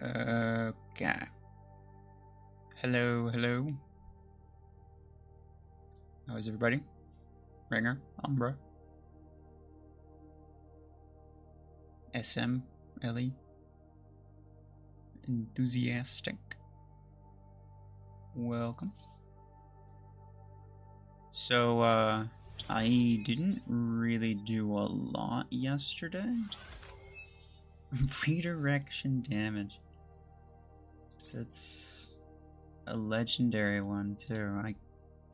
Okay. Hello, hello. How is everybody? Ringer, Umbra, SM, Ellie, Enthusiastic. Welcome. So, I didn't really do a lot yesterday. Redirection damage. That's a legendary one, too. I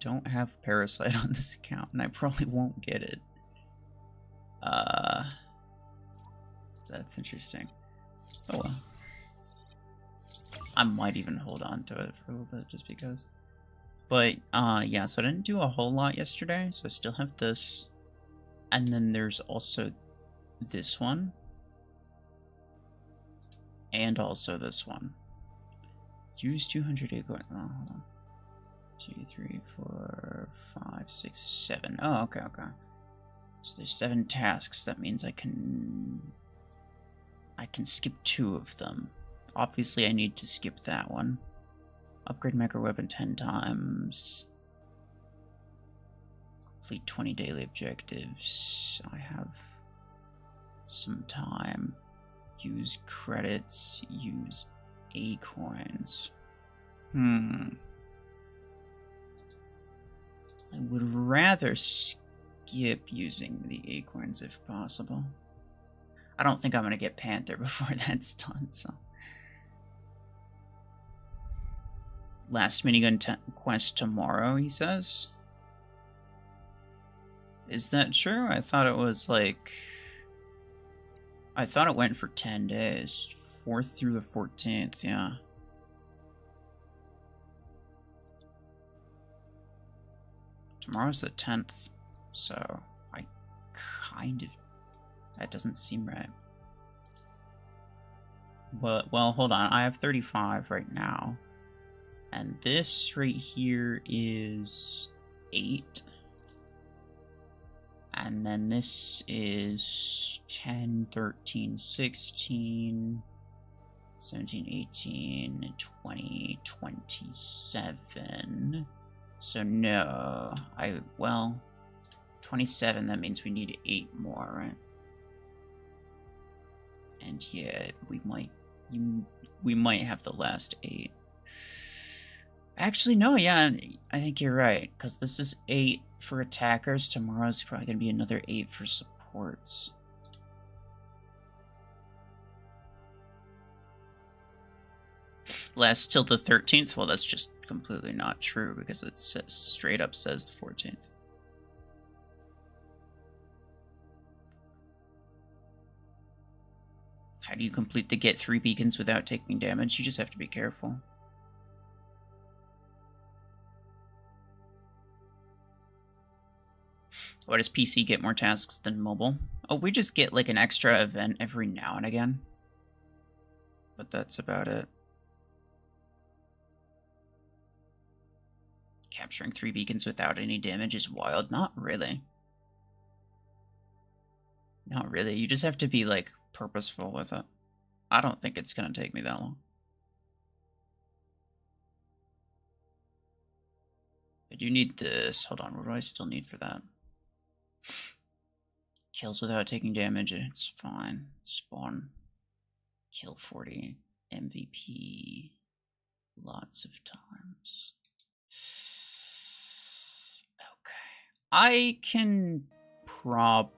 don't have Parasite on this account, and I probably won't get it. That's interesting. Oh well. I might even hold on to it for a little bit, just because. But, yeah, so I didn't do a whole lot yesterday, so I still have this. And then there's also this one. And also this one. Use 200 acorn. Oh, hold on. 2, 3, 4, 5, 6, 7. Oh, okay, okay. So there's 7 tasks. That means I can skip 2 of them. Obviously, I need to skip that one. Upgrade Mech Weapon 10 times. Complete 20 daily objectives. I have some time. Use credits. Use acorns. I would rather skip using the acorns if possible. I don't think I'm going to get Panther before that's done, so. Last minigun quest tomorrow, he says. Is that true? I thought it was like... I thought it went for 10 days. 4th through the 14th, yeah. Tomorrow's the 10th, so I kind of... That doesn't seem right. Well, hold on. I have 35 right now. And this right here is 8. And then this is 10, 13, 16, 17, 18, 20, 27. So no, well, 27, that means we need 8 more, right? And yeah, we might have the last 8. Actually, no, yeah, I think you're right, because this is 8 for attackers. Tomorrow's probably going to be another 8 for supports. Lasts till the 13th? Well, that's just completely not true, because it straight up says the 14th. How do you complete the get 3 beacons without taking damage? You just have to be careful. Why does PC get more tasks than mobile? Oh, we just get like an extra event every now and again. But that's about it. Capturing 3 beacons without any damage is wild. Not really. Not really. You just have to be like purposeful with it. I don't think it's gonna take me that long. I do need this. Hold on, what do I still need for that? Kills without taking damage, it's fine. Spawn. Kill 40. MVP. Lots of times. Okay. I can probably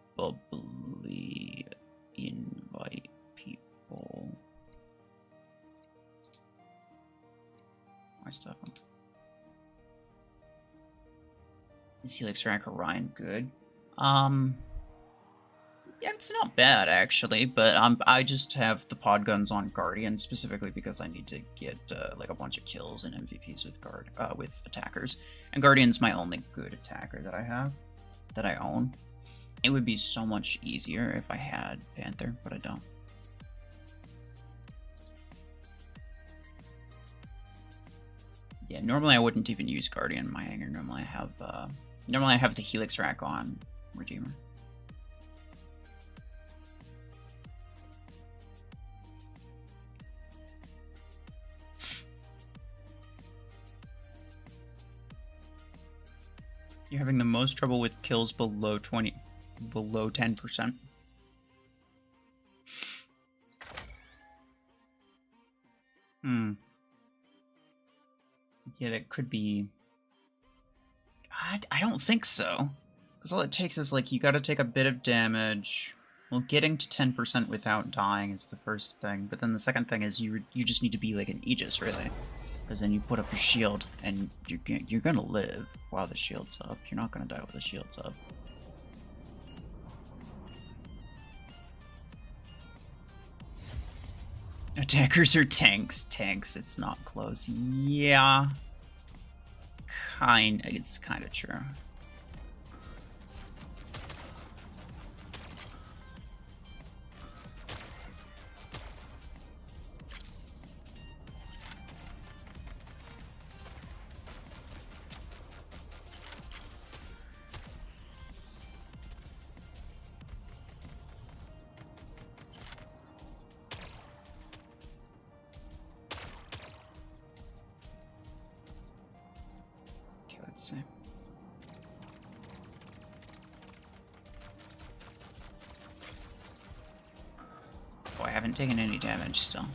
invite people. Why stop them? Is Helix Rank Orion good? Yeah, it's not bad actually, but I just have the pod guns on Guardian specifically because I need to get like a bunch of kills and MVPs with attackers, and Guardian's my only good attacker that I have, that I own. It would be so much easier if I had Panther, but I don't. Yeah, normally I wouldn't even use Guardian in my hangar. Normally I have the Helix rack on Redeemer. You're having the most trouble with kills below 10%. Yeah, that could be... I don't think so. Because all it takes is, like, you gotta take a bit of damage. Well, getting to 10% without dying is the first thing. But then the second thing is you just need to be, like, an Aegis, really. Because then you put up your shield, and you're gonna live while the shield's up. You're not gonna die while the shield's up. Attackers are tanks. Tanks, it's not close. Yeah. It's kind of true. Let's see. Oh, I haven't taken any damage still.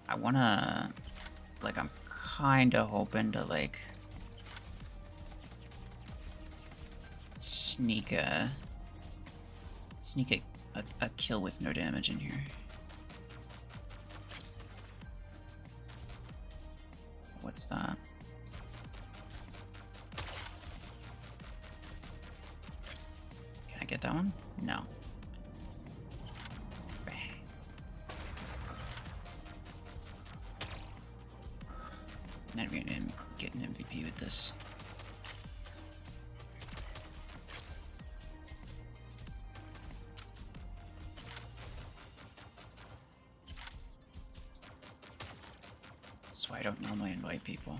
I wanna... Like, I'm kinda hoping to, like... Sneak a kill with no damage in here. What's that? Can I get that one? No. Not even gonna get an MVP with this. That's why I don't normally invite people.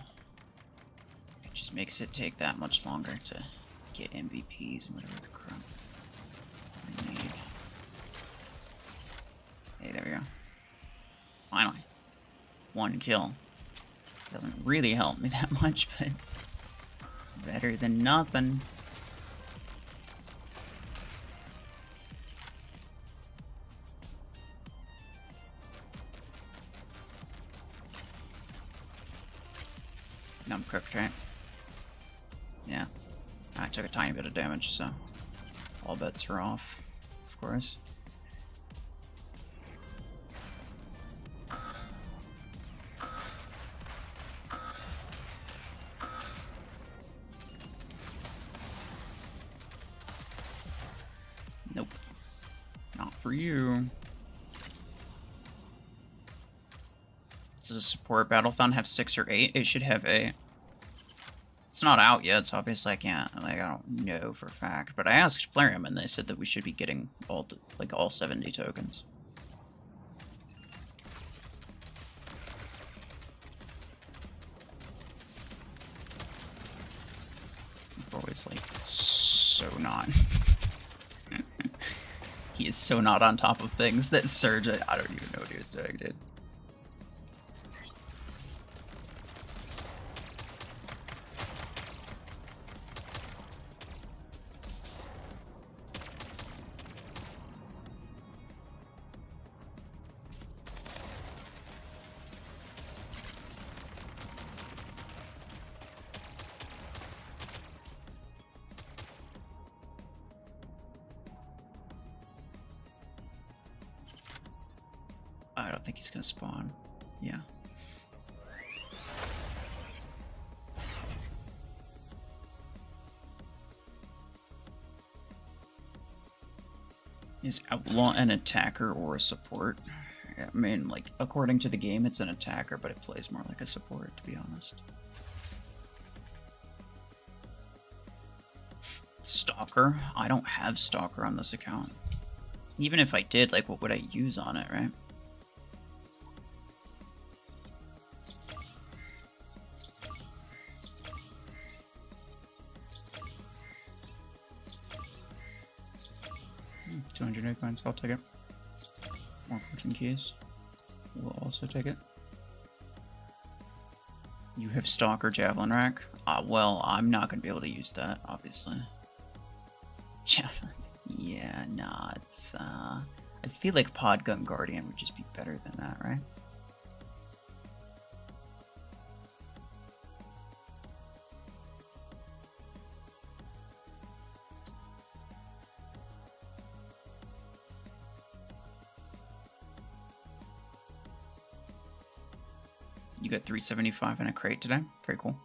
It just makes it take that much longer to get MVPs and whatever the crap I need. Hey, there we go. Finally. One kill. Doesn't really help me that much, but it's better than nothing. I'm cooked, right? Yeah. I took a tiny bit of damage, so all bets are off, of course. Nope. Not for you. Does a support battleathon have 6 or 8? It should have 8. It's not out yet, so obviously I can't. Like, I don't know for a fact. But I asked Plarium, and they said that we should be getting all 70 tokens. Always like so not. He is so not on top of things that Surge. I don't even know what he was doing, dude. I don't think he's gonna spawn. Yeah. Is Outlaw an attacker or a support? I mean, like, according to the game, it's an attacker, but it plays more like a support, to be honest. Stalker? I don't have Stalker on this account. Even if I did, like, what would I use on it, right? $200 coins, I'll take it. More fortune keys. We'll also take it. You have Stalker Javelin Rack? Well, I'm not going to be able to use that, obviously. Javelins? Yeah, nah, it's, I feel like Podgun Guardian would just be better than that, right? You got 375 in a crate today? Very cool.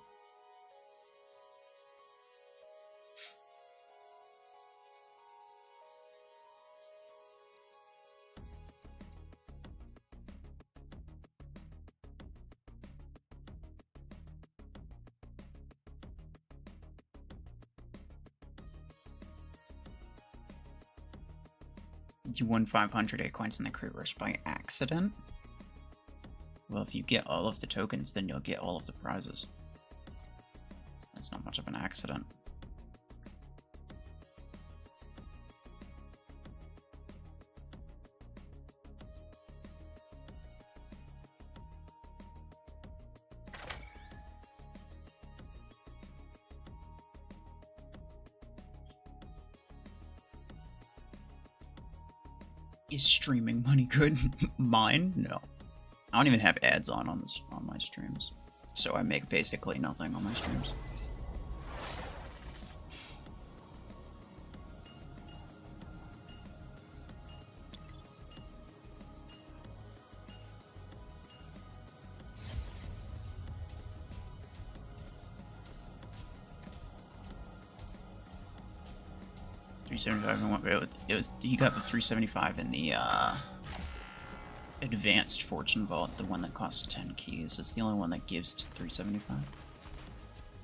You won 500 Acorns in the crate rush by accident? Well, if you get all of the tokens, then you'll get all of the prizes. That's not much of an accident. Is streaming money good? Mine? No. I don't even have ads on my streams, so I make basically nothing on my streams. $375. It was you got the 375 in the advanced fortune vault, the one that costs 10 keys. It's the only one that gives 375.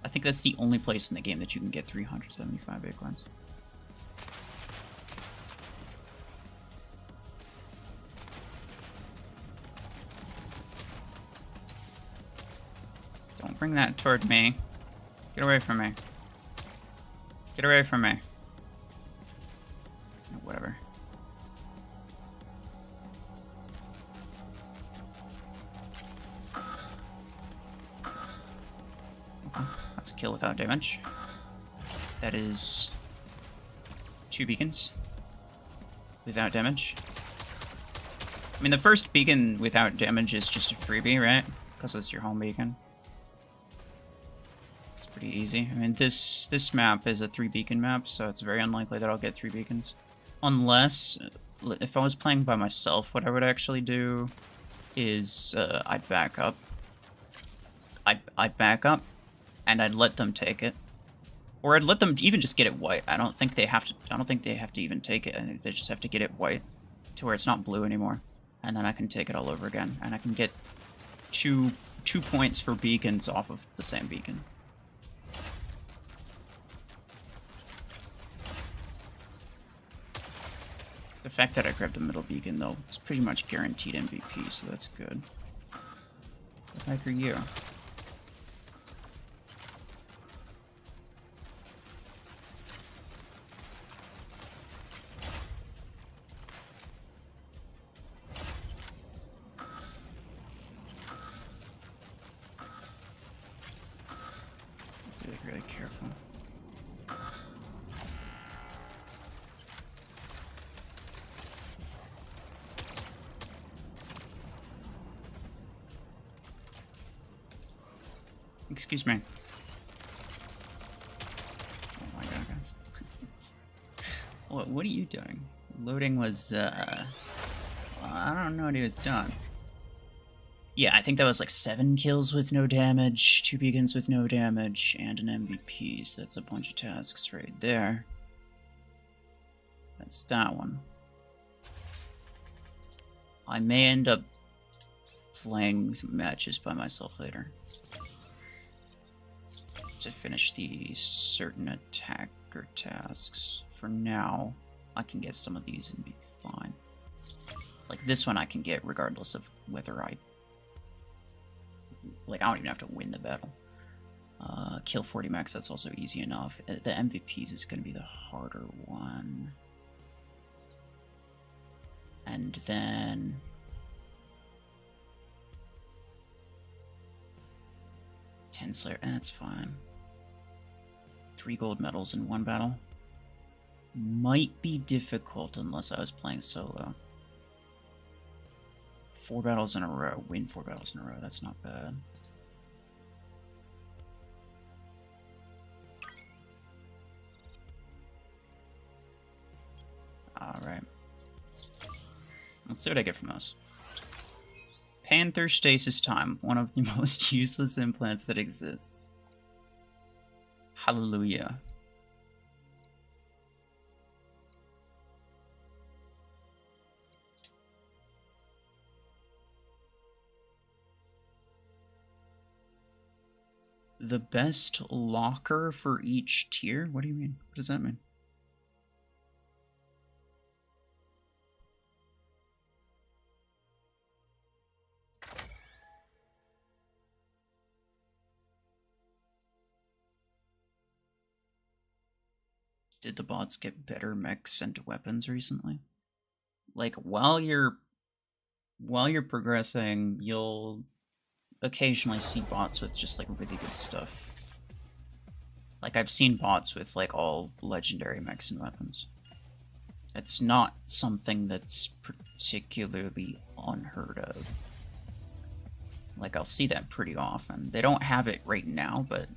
I think that's the only place in the game that you can get 375 acorns. Don't bring that toward me. Get away from me. Get away from me. Whatever. Okay, that's a kill without damage. That is 2 beacons without damage. I mean, the first beacon without damage is just a freebie, right? Because it's your home beacon. It's pretty easy. I mean, this map is a 3 beacon map, so it's very unlikely that I'll get 3 beacons. Unless, if I was playing by myself, what I would actually do is I'd back up. I'd back up, and I'd let them take it, or I'd let them even just get it white. I don't think they have to. I don't think they have to even take it. I think they just have to get it white, to where it's not blue anymore, and then I can take it all over again, and I can get two points for beacons off of the same beacon. The fact that I grabbed the middle beacon, though, is pretty much guaranteed MVP, so that's good. What the heck are you? Be really careful. Excuse me. Oh my god, guys. What are you doing? Loading was, I don't know what he was doing. Yeah, I think that was like 7 kills with no damage, 2 beacons with no damage, and an MVP, so that's a bunch of tasks right there. That's that one. I may end up playing some matches by myself later to finish the certain attacker tasks. For now, I can get some of these and be fine. Like this one I can get regardless of whether I don't even have to win the battle. Kill 40 mechs, that's also easy enough. The MVPs is going to be the harder one. And then 10 Slayer, that's fine. 3 gold medals in 1 battle. Might be difficult unless I was playing solo. 4 battles in a row. Win 4 battles in a row. That's not bad. Alright. Let's see what I get from this. Panther Stasis Time. One of the most useless implants that exists. Hallelujah. The best locker for each tier? What do you mean? What does that mean? Did the bots get better mechs and weapons recently? Like, while you're progressing, you'll occasionally see bots with just like really good stuff. Like, I've seen bots with like all legendary mechs and weapons. It's not something that's particularly unheard of. Like, I'll see that pretty often. They don't have it right now, but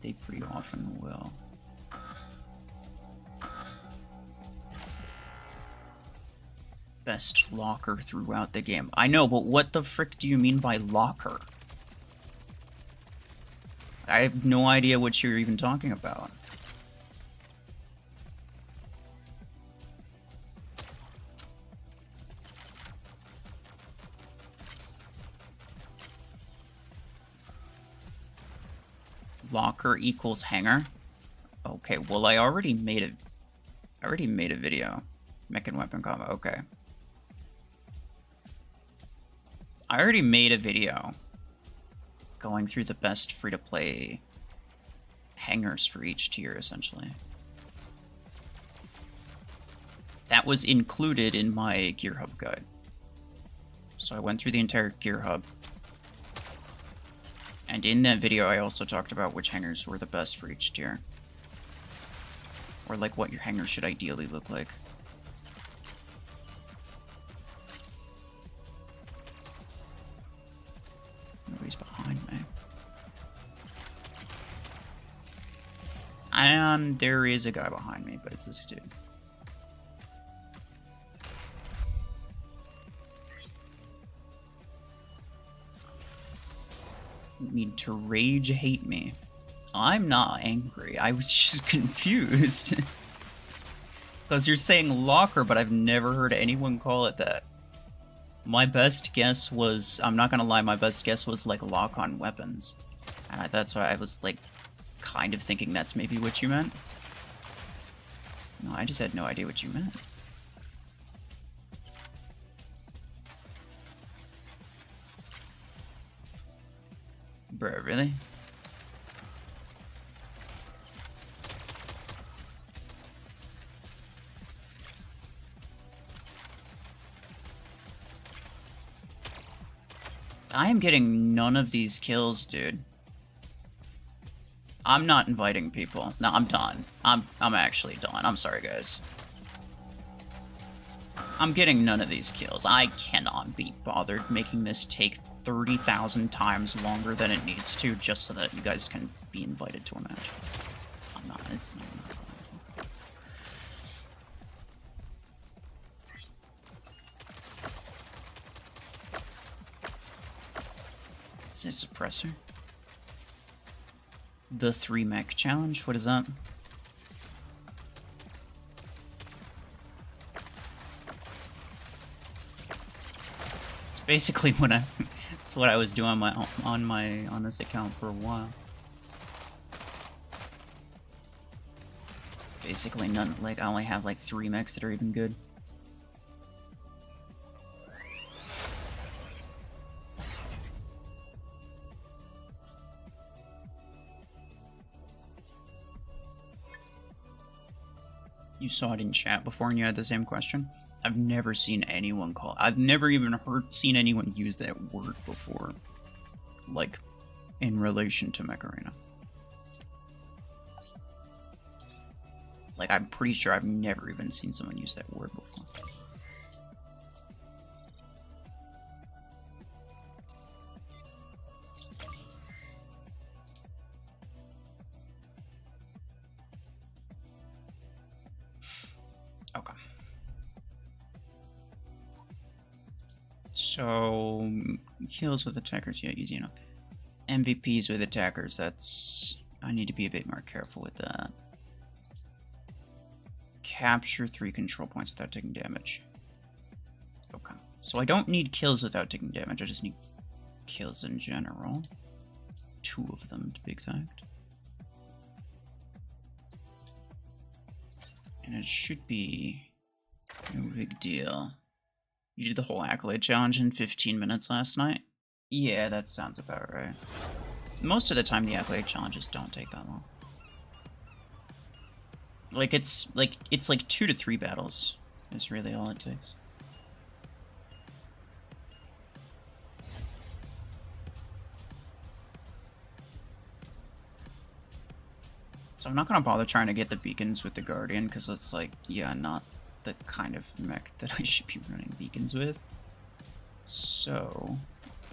they pretty often will. Best locker throughout the game. I know, but what the frick do you mean by locker? I have no idea what you're even talking about. Locker equals hangar? Okay, well I already made a video. Mech and weapon combo, okay. I already made a video going through the best free-to-play hangars for each tier, essentially. That was included in my Gear Hub guide. So I went through the entire Gear Hub. And in that video, I also talked about which hangars were the best for each tier. Or like what your hangar should ideally look like. Nobody's behind me. And there is a guy behind me, but it's this dude. Need to rage hate me. I'm not angry. I was just confused. Because you're saying locker, but I've never heard anyone call it that. My best guess was, I'm not gonna lie, my best guess was like lock on weapons. And that's what I was like kind of thinking that's maybe what you meant. No, I just had no idea what you meant. Bruh, really? I am getting none of these kills, dude. I'm not inviting people. No, I'm done. I'm actually done. I'm sorry, guys. I'm getting none of these kills. I cannot be bothered making this take 30,000 times longer than it needs to just so that you guys can be invited to a match. I'm not. It's not. It's a suppressor. The 3 mech challenge? What is that? It's basically what I it's what I was doing on this account for a while. Basically none, like I only have like 3 mechs that are even good. You saw it in chat before and you had the same question? I've never seen anyone call... I've never even seen anyone use that word before. like, in relation to Mech Arena. Like, I'm pretty sure I've never even seen someone use that word before. Okay. So, kills with attackers, yeah, easy enough. MVPs with attackers, that's... I need to be a bit more careful with that. Capture 3 control points without taking damage. Okay. So I don't need kills without taking damage, I just need kills in general. 2 of them, to be exact. And it should be no big deal. You did the whole Accolade Challenge in 15 minutes last night? Yeah, that sounds about right. Most of the time, the Accolade Challenges don't take that long. Like, it's like 2 to 3 battles is really all it takes. So I'm not gonna bother trying to get the beacons with the Guardian, because it's like, yeah, not the kind of mech that I should be running beacons with. So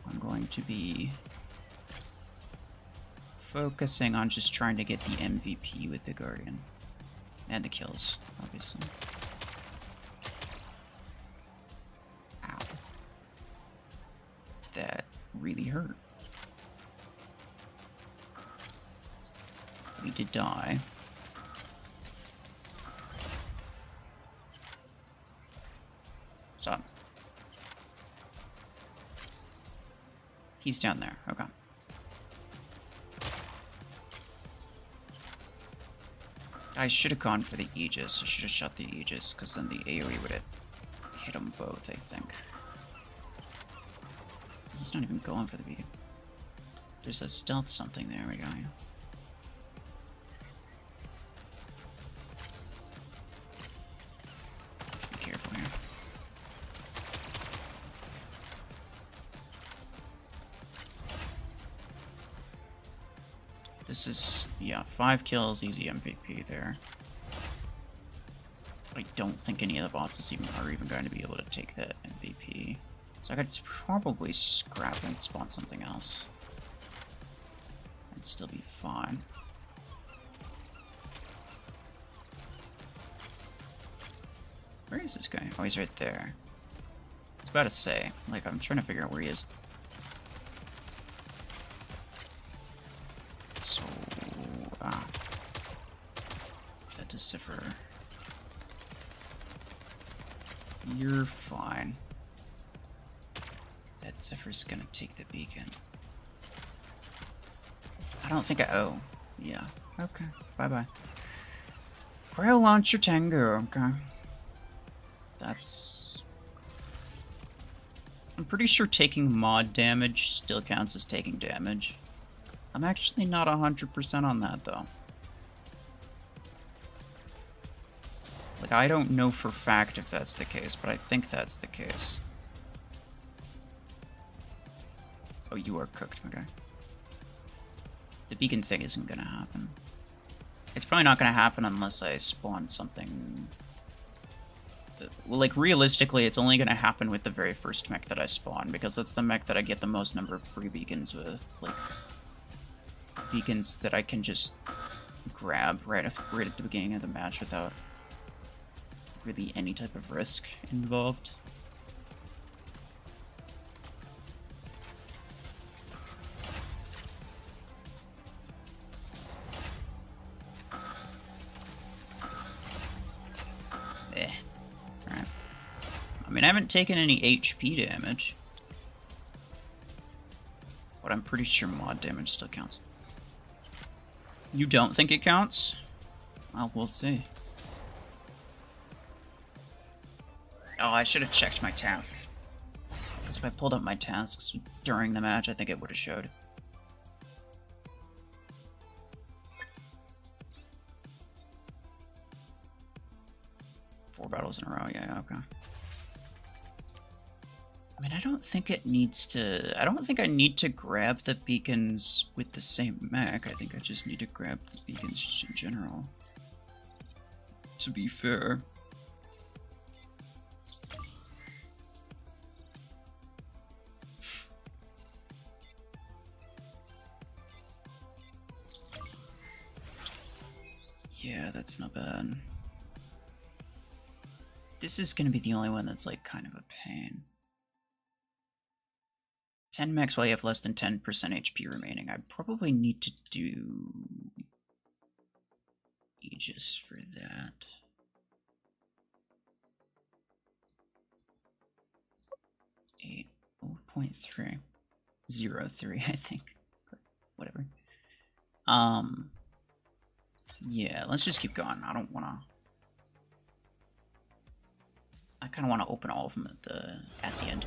I'm going to be focusing on just trying to get the MVP with the Guardian. And the kills, obviously. Ow. That really hurt. We did die. So. He's down there, okay. I should have gone for the Aegis. I should have shot the Aegis, because then the AoE would have hit them both, I think. He's not even going for the beacon. There's a stealth something there, we go. Be careful here. This is, yeah, 5 kills, easy MVP there. I don't think any of the bots are even going to be able to take that MVP. So I could probably scrap and spawn something else. And still be fine. Where is this guy? Oh, he's right there. I was about to say, like, I'm trying to figure out where he is. So, that decipher. You're fine. That Zephyr's gonna take the beacon. I don't think oh. Yeah. Okay. Bye-bye. Grail Launcher Tango, okay. That's... I'm pretty sure taking mod damage still counts as taking damage. I'm actually not 100% on that, though. Like, I don't know for fact if that's the case, but I think that's the case. Oh, you are cooked, okay. The beacon thing isn't gonna happen. It's probably not gonna happen unless I spawn something... Well, like, realistically, it's only gonna happen with the very first mech that I spawn, because that's the mech that I get the most number of free beacons with. Like, beacons that I can just grab right at the beginning of the match without really any type of risk involved. Alright. I mean, I haven't taken any HP damage, but I'm pretty sure mod damage still counts. You don't think it counts? Well, we'll see. Oh, I should have checked my tasks. Because if I pulled up my tasks during the match, I think it would have showed. Four battles in a row, yeah, okay. I mean, I don't think it needs to... I don't think I need to grab the beacons with the same mech. I think I just need to grab the beacons just in general. To be fair. Yeah, that's not bad. This is gonna be the only one that's, like, kind of a pain. 10 mechs while you have less than 10% HP remaining. I probably need to do Aegis for that. Eight, 0.303, I think. Whatever. Yeah, let's just keep going. I don't wanna... I kind of want to open all of them at the end.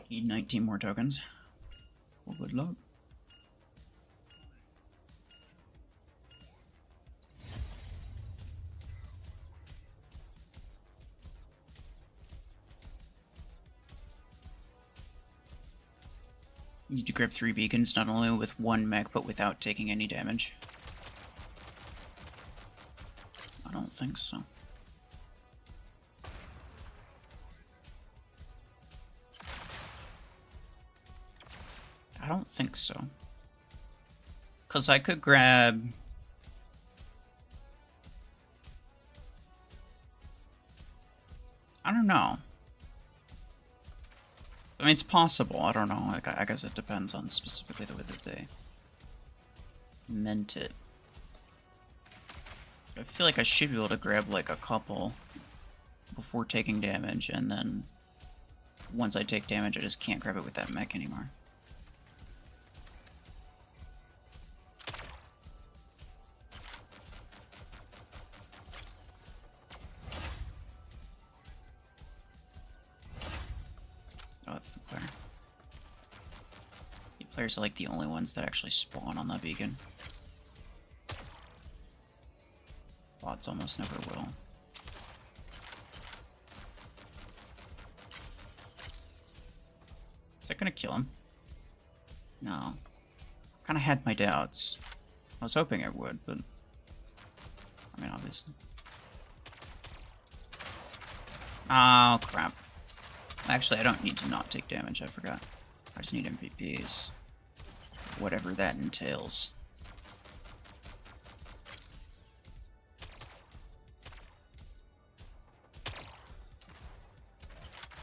Need 19 more tokens. Well, good luck. You need to grab 3 beacons, not only with 1 mech, but without taking any damage. I don't think so. I don't think so. Because I could grab... I don't know. I mean, it's possible. I don't know. I guess it depends on specifically the way that they meant it. I feel like I should be able to grab like a couple before taking damage, and then once I take damage, I just can't grab it with that mech anymore. Oh, that's the player. The players are like the only ones that actually spawn on that beacon. Bots almost never will. Is that gonna kill him? No. Kind of had my doubts. I was hoping it would, but... I mean, obviously. Oh, crap. Actually, I don't need to not take damage, I forgot. I just need MVPs. Whatever that entails.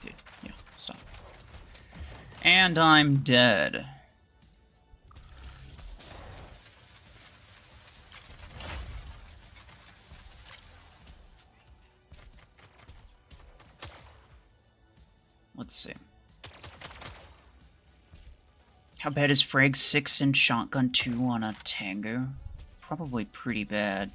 Dude, yeah, stop. And I'm dead. Let's see. How bad is Frag 6 and Shotgun 2 on a Tango? Probably pretty bad.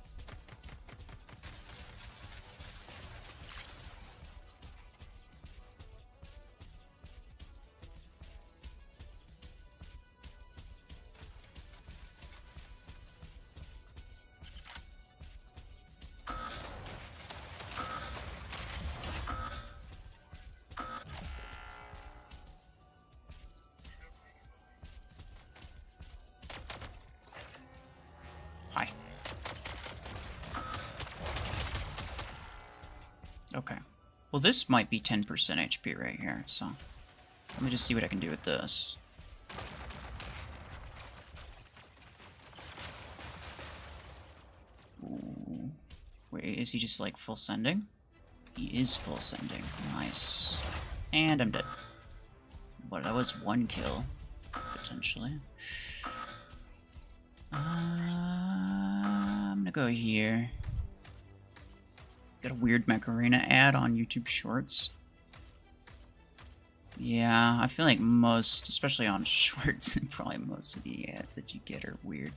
Hi. Okay. Well, this might be 10% HP right here, so... Let me just see what I can do with this. Ooh. Wait, is he just, like, full sending? He is full sending. Nice. And I'm dead. Well, that was 1 kill, potentially. I'm gonna go here. Got a weird Macarena ad on YouTube Shorts. Yeah, I feel like most, especially on Shorts, and probably most of the ads that you get are weird.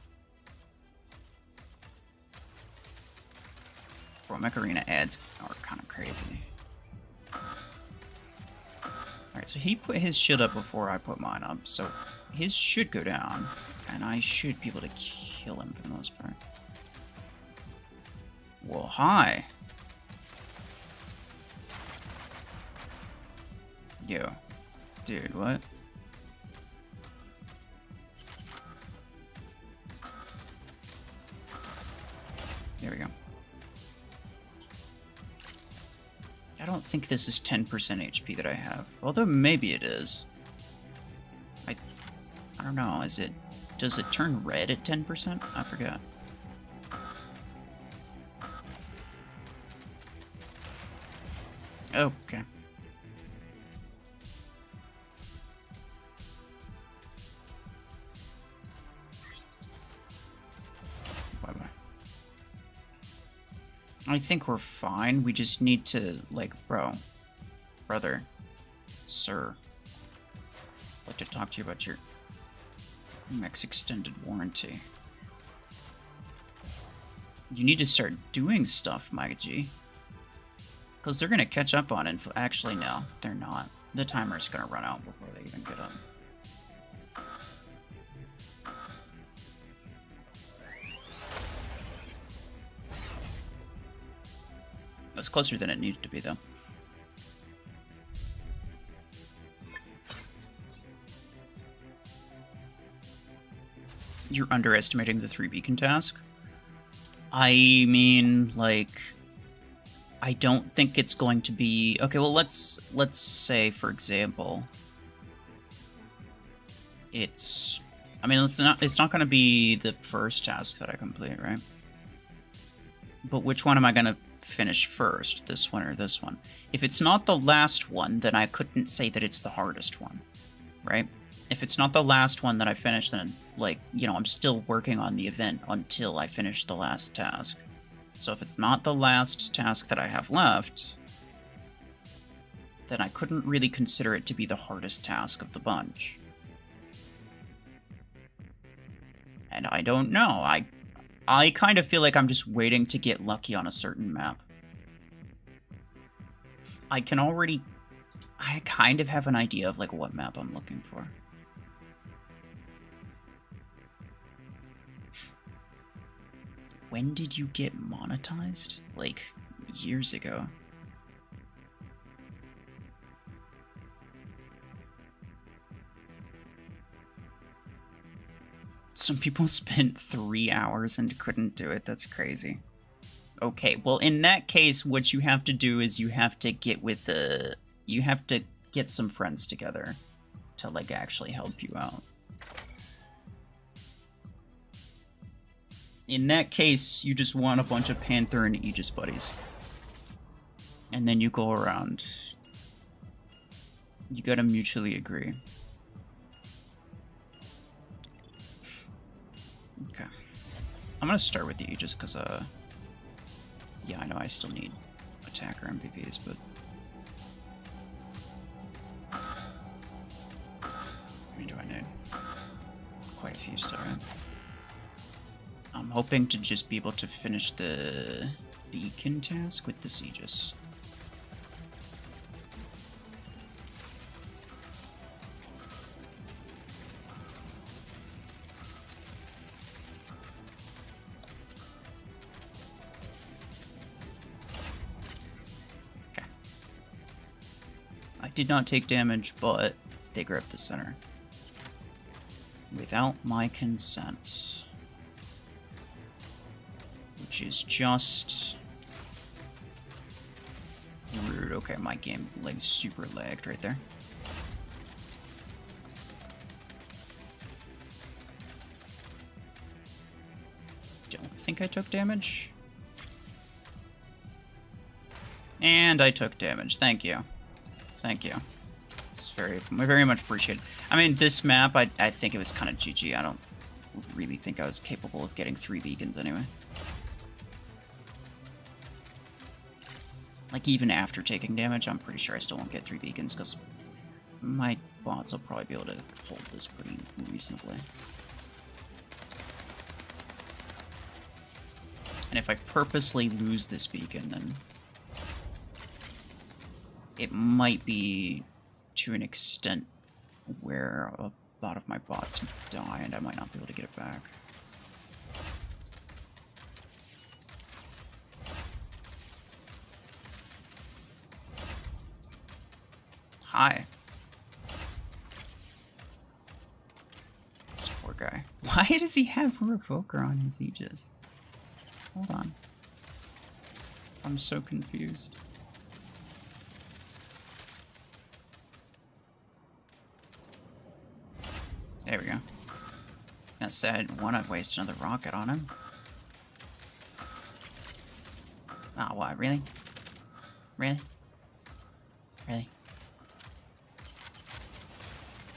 Bro, Macarena ads are kind of crazy. Alright, so he put his shield up before I put mine up, so his should go down, and I should be able to kill him for the most part. Well, hi. Yo. Dude, what? There we go. I don't think this is 10% HP that I have. Although maybe it is. I don't know, is it... Does it turn red at 10%? I forgot. Okay. Bye-bye. I think we're fine. We just need to, like, brother, sir, I'd like to talk to you about your Mech's extended warranty. You need to start doing stuff, my G. Because they're going to catch up on it. Actually, no, they're not. The timer's going to run out before they even get up. It was closer than it needed to be, though. You're underestimating the 3 beacon task? I mean, like... I don't think it's going to be... Okay, well, let's say, for example... It's... I mean, it's not going to be the first task that I complete, right? But which one am I going to finish first? This one or this one? If it's not the last one, then I couldn't say that it's the hardest one, right? If it's not the last one that I finish, then, like, you know, I'm still working on the event until I finish the last task. So if it's not the last task that I have left, then I couldn't really consider it to be the hardest task of the bunch. And I don't know. I kind of feel like I'm just waiting to get lucky on a certain map. I kind of have an idea of, like, what map I'm looking for. When did you get monetized? Like, years ago. Some people spent 3 hours and couldn't do it. That's crazy. Okay, well, in that case, what you have to do is you have to get with you have to get some friends together to, like, actually help you out. In that case, you just want a bunch of Panther and Aegis buddies. And then you go around. You gotta mutually agree. Okay. I'm gonna start with the Aegis, because, yeah, I know I still need attacker MVPs, but... How many do I need? Quite a few still, right? I'm hoping to just be able to finish the beacon task with the Aegis. Okay. I did not take damage, but they grabbed the center. Without my consent. Which is just rude. Okay, my game like super lagged right there. Don't think I took damage. And I took damage. Thank you. Thank you. It's very much appreciated. I mean, this map, I think it was kind of GG. I don't really think I was capable of getting 3 beacons anyway. Like, even after taking damage, I'm pretty sure I still won't get 3 beacons, because my bots will probably be able to hold this pretty reasonably. And if I purposely lose this beacon, then it might be to an extent where a lot of my bots die, and I might not be able to get it back. Hi. guy? Why does he have a Revoker on his Aegis? Hold on. I'm so confused. There we go. I said I didn't want to waste another rocket on him. Ah, what? Really? Really? Really?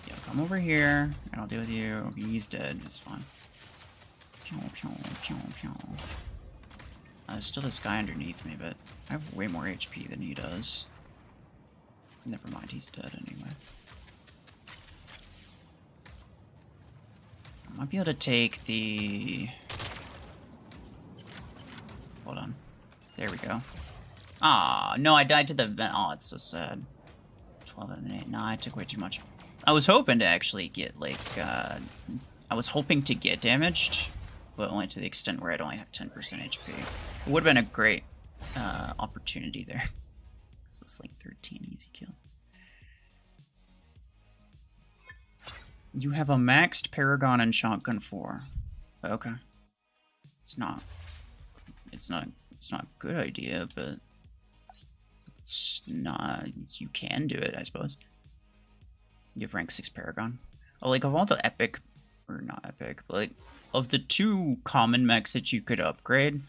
Yeah, come over here, and I'll deal with you. He's dead. It's fine. There's still this guy underneath me, but I have way more HP than he does. Never mind, he's dead anyway. I might be able to take the... Hold on. There we go. Ah, no, I died to the vent. Oh, it's so sad. 12 and 8. Nah, I took way too much. I was hoping to actually get, like, I was hoping to get damaged, but only to the extent where I'd only have 10% HP. It would have been a great opportunity there. This is like 13 easy kills. You have a maxed Paragon and Shotgun 4. Okay. It's not a good idea, but it's not, you can do it, I suppose. You have rank 6 Paragon. Oh, like, of all the epic, or not epic, but like, of the 2 common mechs that you could upgrade,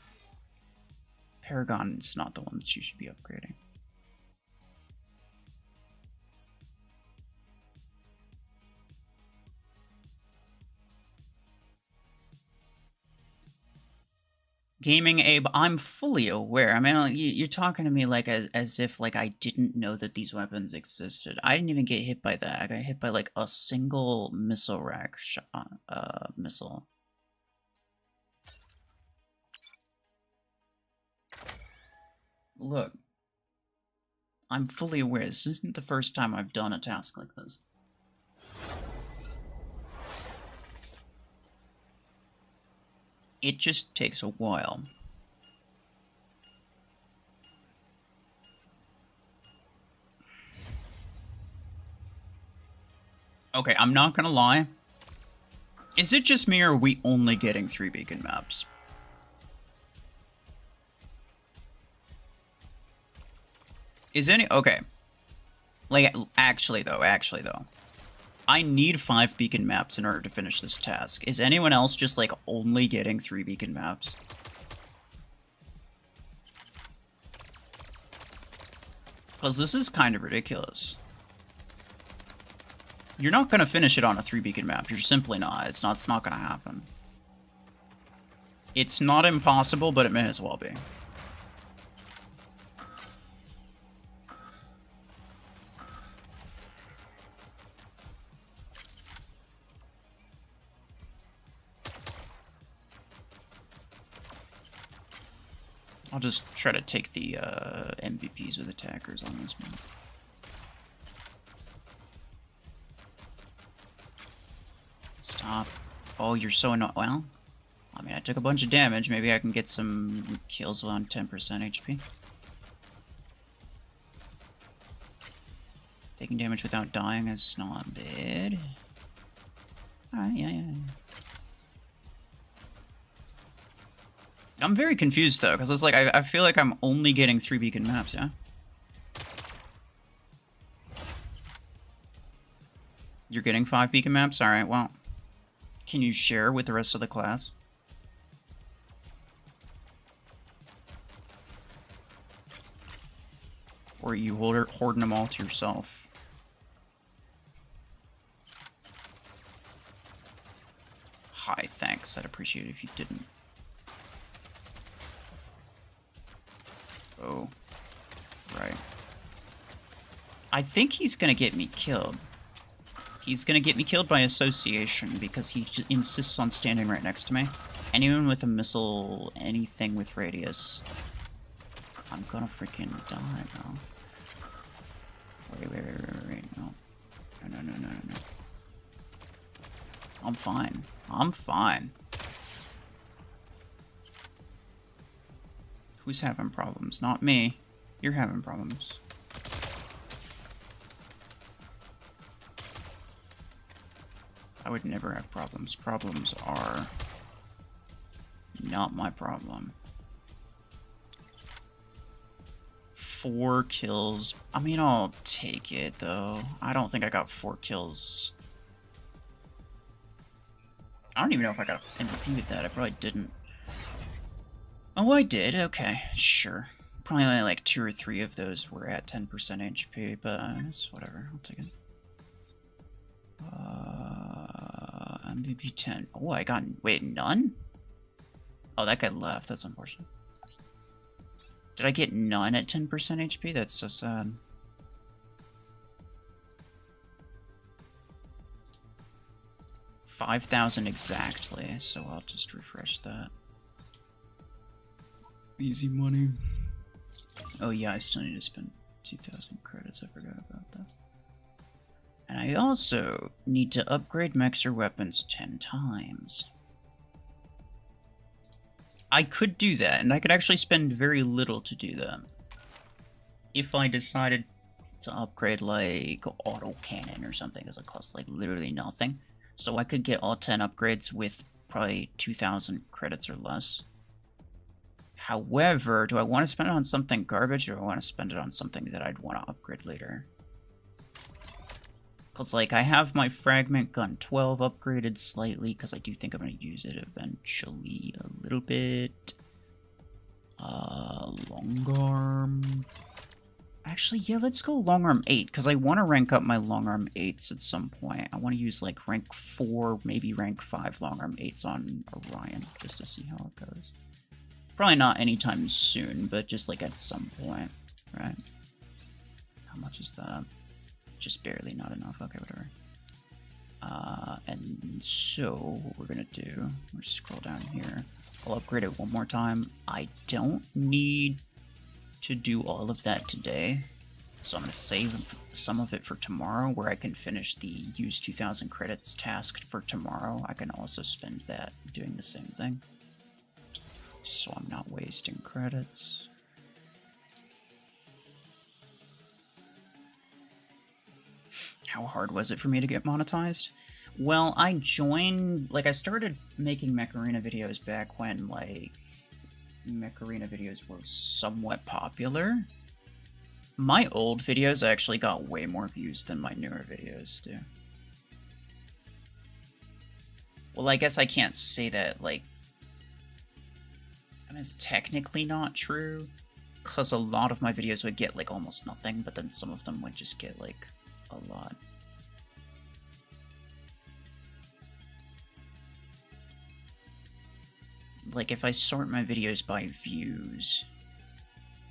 Paragon is not the one that you should be upgrading. Gaming Abe, I'm fully aware. I mean, you're talking to me like as if like I didn't know that these weapons existed. I didn't even get hit by that. I got hit by like a single missile rack missile. Look, I'm fully aware. This isn't the first time I've done a task like this. It just takes a while. Okay, I'm not gonna lie. Is it just me or are we only getting 3 beacon maps? Is any... Okay. Like, actually though. I need 5 beacon maps in order to finish this task. Is anyone else just, like, only getting 3 beacon maps? Because this is kind of ridiculous. You're not going to finish it on a 3 beacon map. You're simply not. It's not going to happen. It's not impossible, but it may as well be. I'll just try to take the MVPs with attackers on this one. Stop. Oh, you're so annoying. Well, I mean, I took a bunch of damage. Maybe I can get some kills on 10% HP. Taking damage without dying is not bad. Alright, yeah. I'm very confused, though, because it's like, I feel like I'm only getting 3 beacon maps, yeah? You're getting 5 beacon maps? Alright, well, can you share with the rest of the class? Or are you hoarding them all to yourself? Hi, thanks. I'd appreciate it if you didn't. Oh, right. I think he's gonna get me killed. He's gonna get me killed by association because he insists on standing right next to me. Anyone with a missile, anything with radius, I'm gonna freaking die, bro. Wait. No. I'm fine. Who's having problems? Not me. You're having problems. I would never have problems. Problems are not my problem. 4 kills. I mean, I'll take it, though. I don't think I got 4 kills. I don't even know if I got MVP with that. I probably didn't. Oh, I did. Okay, sure. Probably only like 2 or 3 of those were at 10% HP, but it's whatever. I'll take it. MVP 10. Oh, I got... Wait, none? Oh, that guy left. That's unfortunate. Did I get none at 10% HP? That's so sad. $5,000 exactly, so I'll just refresh that. Easy money. Oh yeah, I still need to spend 2,000 credits. I forgot about that. And I also need to upgrade mechs or weapons 10 times. I could do that, and I could actually spend very little to do that. If I decided to upgrade, like, auto cannon or something, because it costs, like, literally nothing. So I could get all 10 upgrades with probably 2,000 credits or less. However, do I want to spend it on something garbage, or do I want to spend it on something that I'd want to upgrade later? Because, like, I have my Fragment Gun 12 upgraded slightly, because I do think I'm going to use it eventually a little bit. Long arm. Actually, yeah, let's go long arm 8, because I want to rank up my long arm 8s at some point. I want to use, like, rank 4, maybe rank 5 long arm 8s on Orion, just to see how it goes. Probably not anytime soon, but just, like, at some point, right? How much is that? Just barely, not enough. Okay, whatever. And so, what we're gonna do, we'll scroll down here. I'll upgrade it one more time. I don't need to do all of that today, so I'm gonna save some of it for tomorrow, where I can finish the use 2,000 credits task for tomorrow. I can also spend that doing the same thing, so I'm not wasting credits. How hard was it for me to get monetized? Well, I joined, like, I started making Mech Arena videos back when, like, Mech Arena videos were somewhat popular. My old videos actually got way more views than my newer videos do. Well, I guess I can't say that, like, I mean, it's technically not true, because a lot of my videos would get, like, almost nothing, but then some of them would just get, like, a lot. Like, if I sort my videos by views,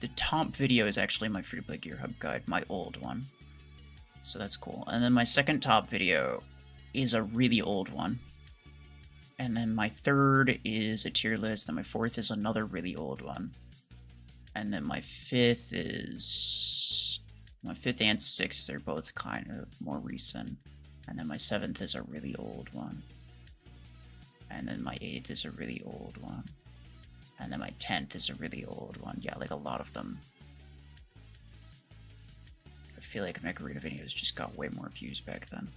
the top video is actually my Free to Play Gear Hub guide, my old one. So that's cool. And then my second top video is a really old one. And then my third is a tier list, and my fourth is another really old one. And then my fifth is... my fifth and sixth are both kind of more recent. And then my seventh is a really old one. And then my 8th is a really old one. And then my 10th is a really old one. Yeah, like a lot of them. I feel like Mech Arena videos just got way more views back then.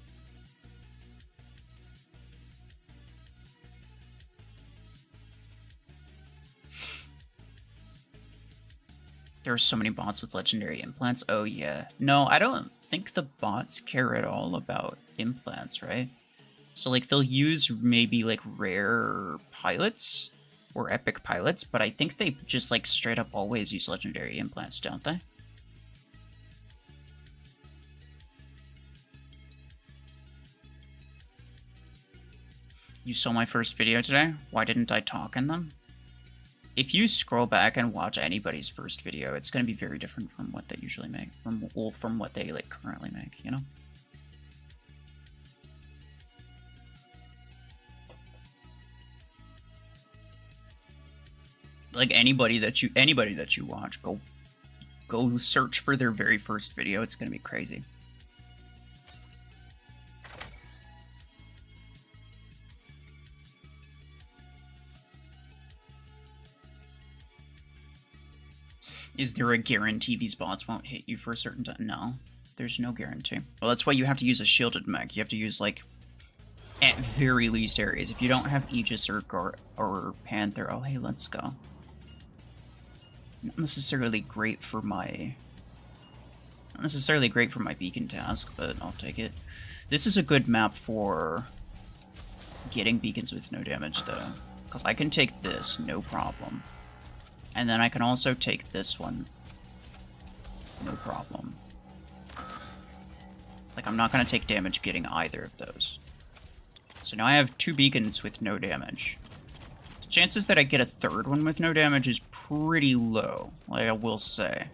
There are so many bots with legendary implants. Oh yeah. No, I don't think the bots care at all about implants, right? So, like, they'll use maybe, like, rare pilots or epic pilots, but I think they just, like, straight up always use legendary implants, don't they? You saw my first video today? Why didn't I talk in them? If you scroll back and watch anybody's first video, it's going to be very different from what they usually make, from what they, like, currently make, you know? Like, anybody that you watch, go search for their very first video. It's gonna be crazy. Is there a guarantee these bots won't hit you for a certain time? No, there's no guarantee. Well, that's why you have to use a shielded mech. You have to use, like, At very least areas. If you don't have Aegis or Panther, oh hey, let's go. Not necessarily great for my... Not necessarily great for my beacon task, but I'll take it. This is a good map for getting beacons with no damage, though. Because I can take this, no problem. And then I can also take this one. No problem. Like, I'm not going to take damage getting either of those. So now I have 2 beacons with no damage. The chances that I get a third one with no damage is pretty low, like I will say.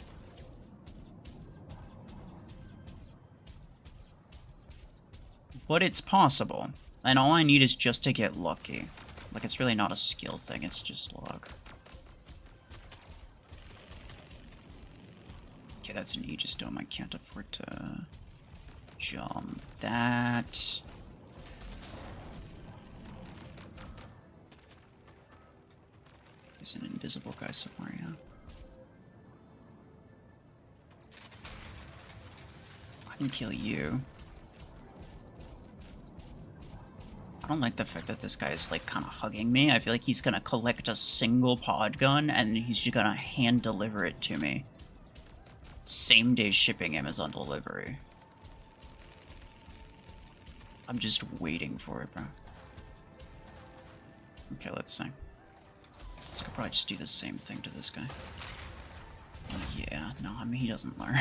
But it's possible. And all I need is just to get lucky. Like, it's really not a skill thing, it's just luck. Okay, that's an Aegis Dome. I can't afford to jump that. There's an invisible guy somewhere, yeah. I can kill you. I don't like the fact that this guy is, like, kind of hugging me. I feel like he's gonna collect a single pod gun, and he's just gonna hand-deliver it to me. Same-day shipping Amazon delivery. I'm just waiting for it, bro. Okay, let's see. So I could probably just do the same thing to this guy. Yeah, no, I mean, he doesn't learn.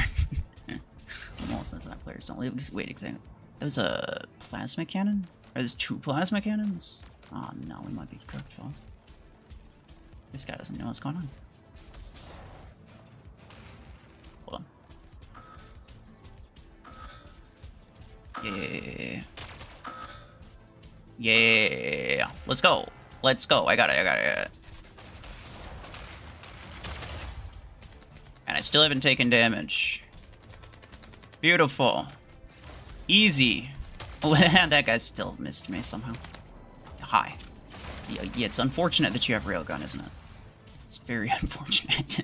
Most of the time players don't. Wait, exactly. That was a plasma cannon? Are there 2 plasma cannons? Oh no, we might be cooked, fellas. This guy doesn't know what's going on. Hold on. Yeah. Yeah. Let's go. Let's go. I got it. And I still haven't taken damage. Beautiful. Easy. That guy still missed me somehow. Hi. Yeah, it's unfortunate that you have railgun, isn't it? It's very unfortunate.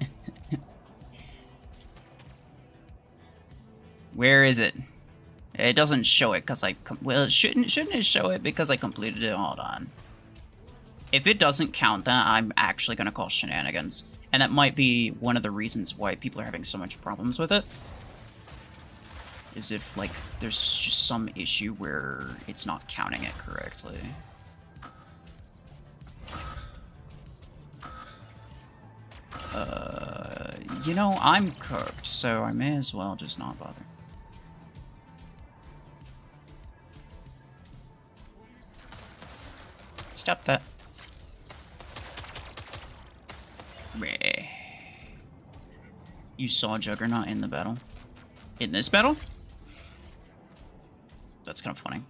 Where is it? It doesn't show it because well, shouldn't it show it because I completed it? Hold on. If it doesn't count that, I'm actually gonna call shenanigans. And that might be one of the reasons why people are having so much problems with it. Is if, like, there's just some issue where it's not counting it correctly. You know, I'm cooked, so I may as well just not bother. Stop that. You saw Juggernaut in the battle? In this battle? That's kind of funny.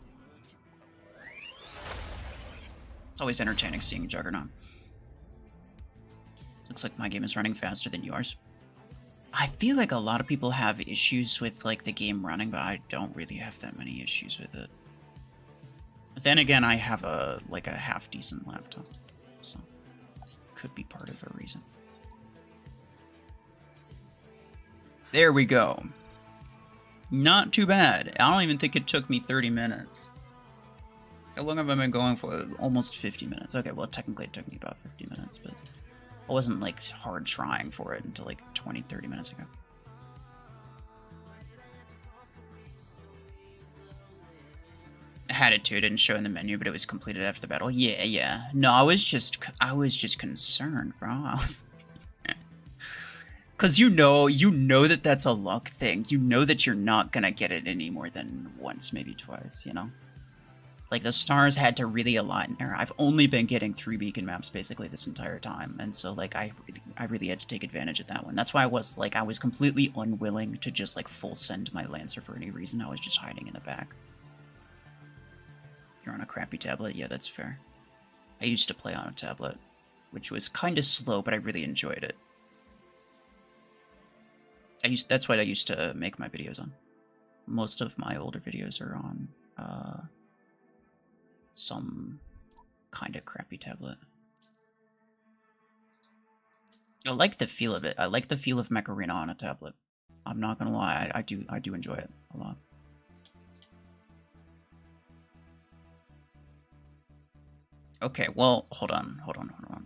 It's always entertaining seeing Juggernaut. Looks like my game is running faster than yours. I feel like a lot of people have issues with, like, the game running, but I don't really have that many issues with it. But then again, I have a half-decent laptop, so could be part of the reason. There we go. Not too bad. I don't even think it took me 30 minutes. How long have I been going for? Almost 50 minutes. Okay, well, technically it took me about 50 minutes, but I wasn't, like, hard trying for it until, like, 20, 30 minutes ago. I had it too. It didn't show in the menu, but it was completed after the battle. Yeah. No, I was just concerned, bro. I was... Because you know that that's a luck thing. You know that you're not gonna get it any more than once, maybe twice, you know? Like, the stars had to really align there. I've only been getting 3 beacon maps basically this entire time, and so, like, I really had to take advantage of that one. That's why I was completely unwilling to just, like, full send my Lancer for any reason. I was just hiding in the back. You're on a crappy tablet? Yeah, that's fair. I used to play on a tablet, which was kind of slow, but I really enjoyed it. That's what I used to make my videos on. Most of my older videos are on some kind of crappy tablet. I like the feel of it. I like the feel of Mech Arena on a tablet. I'm not gonna lie, I do enjoy it a lot. Okay, well, hold on.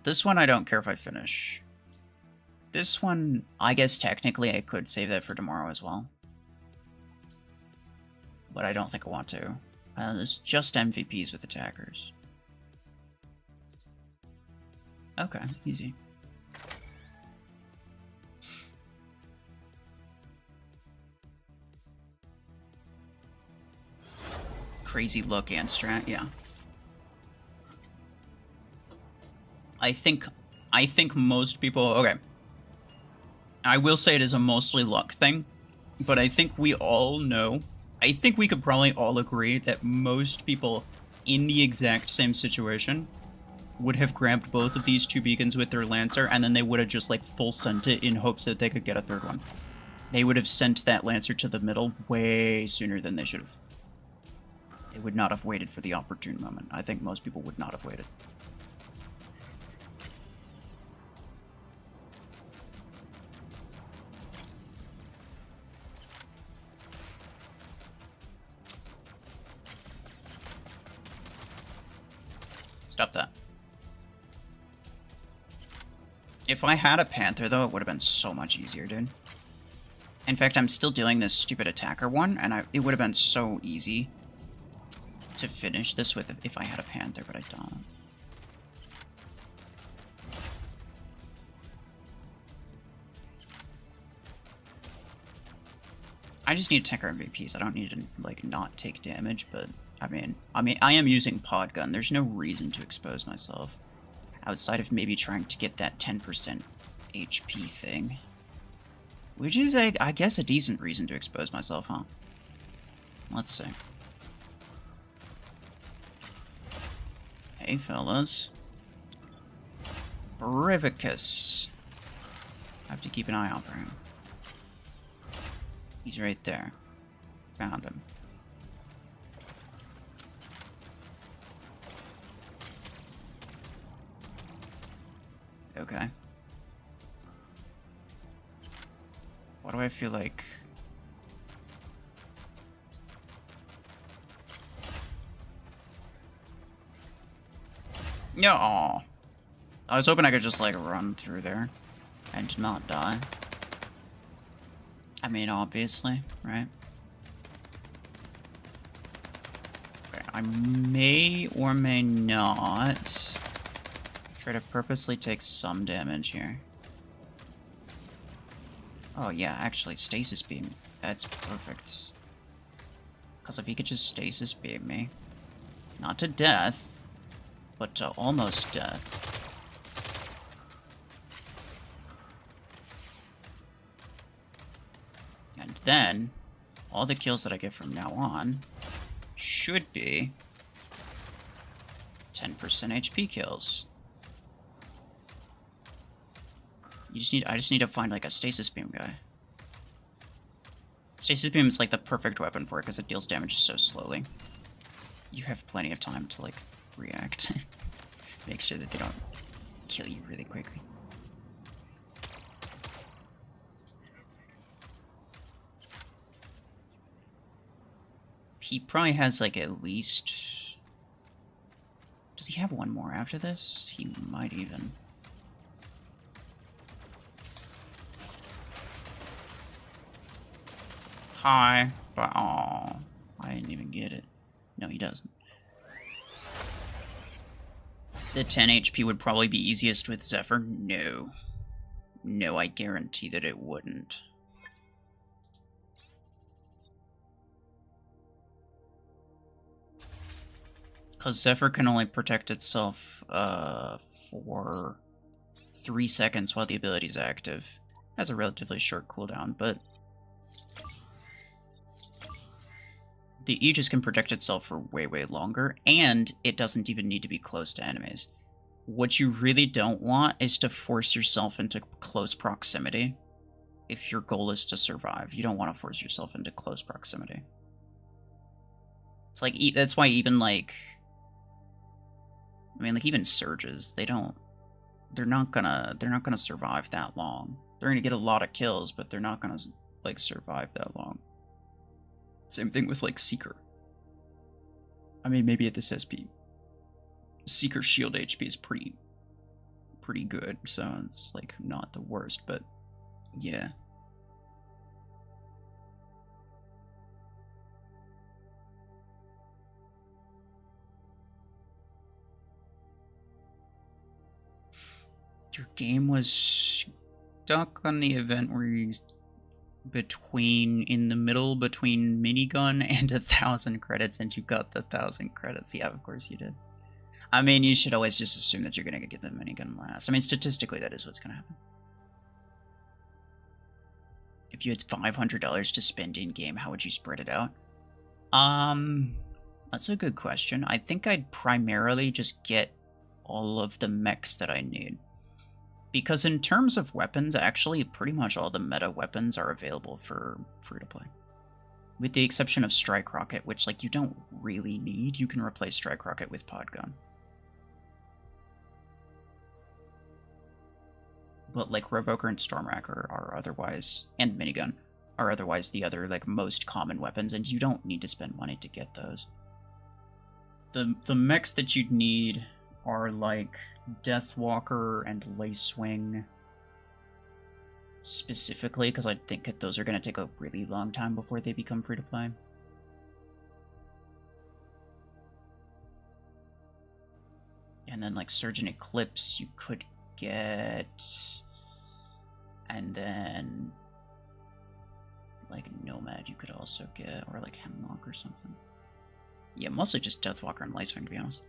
This one I don't care if I finish. This one, I guess technically I could save that for tomorrow as well. But I don't think I want to. It's just MVPs with attackers. Okay, easy. Crazy look and strat, yeah. I think most people, okay. I will say it is a mostly luck thing, but I think we all know, I think we could probably all agree that most people in the exact same situation would have grabbed both of these 2 beacons with their Lancer, and then they would have just, like, full sent it in hopes that they could get a 3rd one. They would have sent that Lancer to the middle way sooner than they should have. They would not have waited for the opportune moment. I think most people would not have waited. Stop that. If I had a Panther, though, it would have been so much easier, dude. In fact, I'm still doing this stupid attacker one, and it would have been so easy to finish this with if I had a Panther, but I don't. I just need attacker MVPs. I don't need to, like, not take damage, but I mean, I am using pod gun. There's no reason to expose myself outside of maybe trying to get that 10% HP thing, which is, I guess, a decent reason to expose myself, huh? Let's see. Hey, fellas. Brivicus. I have to keep an eye out for him. He's right there. Found him. Okay. Why do I feel like... No. I was hoping I could just, like, run through there and not die. I mean, obviously, right? Okay, I may or may not try to purposely take some damage here. Oh yeah, actually, stasis beam. That's perfect. Because if he could just stasis beam me, not to death, but to almost death. And then, all the kills that I get from now on should be 10% HP kills. I just need to find, like, a stasis beam guy. Stasis beam is, like, the perfect weapon for it because it deals damage so slowly. You have plenty of time to, like, react. Make sure that they don't kill you really quickly. He probably has, like, at least... Does he have one more after this? He might even. Hi, but oh, I didn't even get it. No, he doesn't. The 10 HP would probably be easiest with Zephyr? No. No, I guarantee that it wouldn't. Because Zephyr can only protect itself for 3 seconds while the ability is active. It has a relatively short cooldown, but the Aegis can protect itself for way, way longer, and it doesn't even need to be close to enemies. What you really don't want is to force yourself into close proximity. If your goal is to survive, you don't want to force yourself into close proximity. It's like, that's why even, like, I mean, like, even surges, they're not gonna survive that long. They're gonna get a lot of kills, but they're not gonna, like, survive that long. Same thing with, like, Seeker. I mean, maybe at this SP. Seeker shield HP is pretty good, so it's like not the worst, but yeah. Your game was stuck on the event where you in the middle between minigun and 1,000 credits, and you got the 1,000 credits. Yeah, of course you did. I mean, you should always just assume that you're gonna get the minigun last. I mean, statistically, that is what's gonna happen. If you had $500 to spend in game, how would you spread it out? That's a good question. I think I'd primarily just get all of the mechs that I need. Because in terms of weapons, actually, pretty much all the meta weapons are available for free-to-play. With the exception of Strike Rocket, which, like, you don't really need. You can replace Strike Rocket with Podgun. But, like, Revoker and Stormrack are otherwise, and Minigun, are otherwise the other, like, most common weapons, and you don't need to spend money to get those. The mechs that you'd need are like Deathwalker and Lacewing specifically, because I think that those are going to take a really long time before they become free to play. And then like Surge and Eclipse you could get, and then like Nomad you could also get, or like Hemlock or something. Yeah, mostly just Deathwalker and Lacewing, to be honest.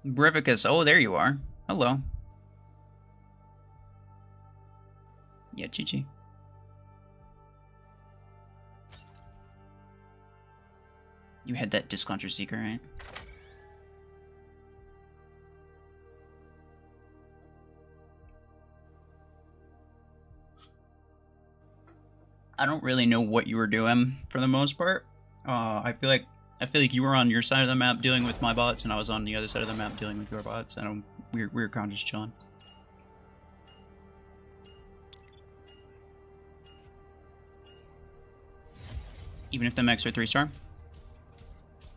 Brevicus, oh, there you are. Hello. Yeah, GG. You had that Disclauncher Seeker, right? I don't really know what you were doing for the most part. I feel like you were on your side of the map dealing with my bots, and I was on the other side of the map dealing with your bots. And we were kind of just chilling. Even if the mechs are 3-star?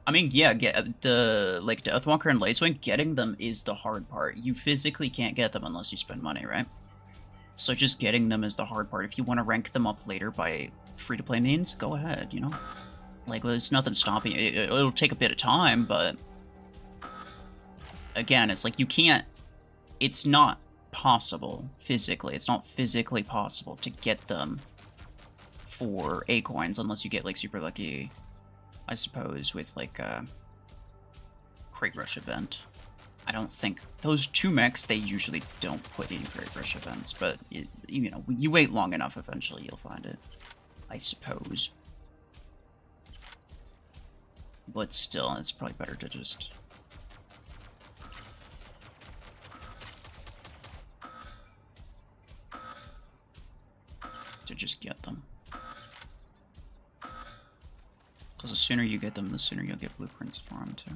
I mean, yeah, get the like Deathwalker and Lacewing, getting them is the hard part. You physically can't get them unless you spend money, right? So just getting them is the hard part. If you want to rank them up later by free-to-play means, go ahead, you know? Like, well, there's nothing stopping it. It'll take a bit of time, but again, it's like you can't. It's not possible physically. It's not physically possible to get them for A coins unless you get like super lucky, I suppose, with like a Crate Rush event. I don't think those 2 mechs they usually don't put in Crate Rush events, but you know, you wait long enough, eventually you'll find it, I suppose. But still, it's probably better to just... get them. Because the sooner you get them, the sooner you'll get blueprints for them, too.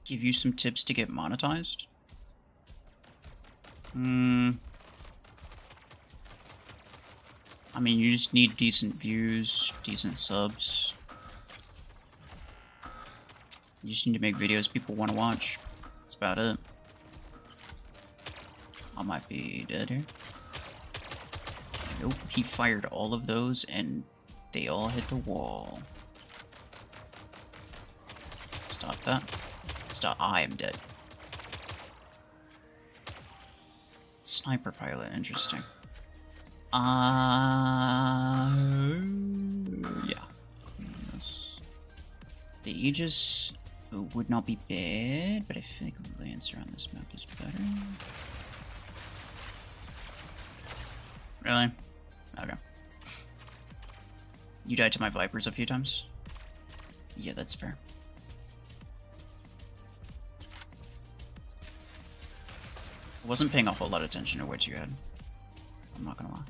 Give you some tips to get monetized? I mean, you just need decent views, decent subs. You just need to make videos people want to watch. That's about it. I might be dead here. Nope, he fired all of those and they all hit the wall. Stop that. Stop. I am dead. Sniper pilot, interesting. Yeah. Yes. The Aegis would not be bad, but I feel like the Lancer on this map is better. Really? Okay. You died to my Vipers a few times? Yeah, that's fair. I wasn't paying a whole lot of attention to what you had. I'm not gonna lie.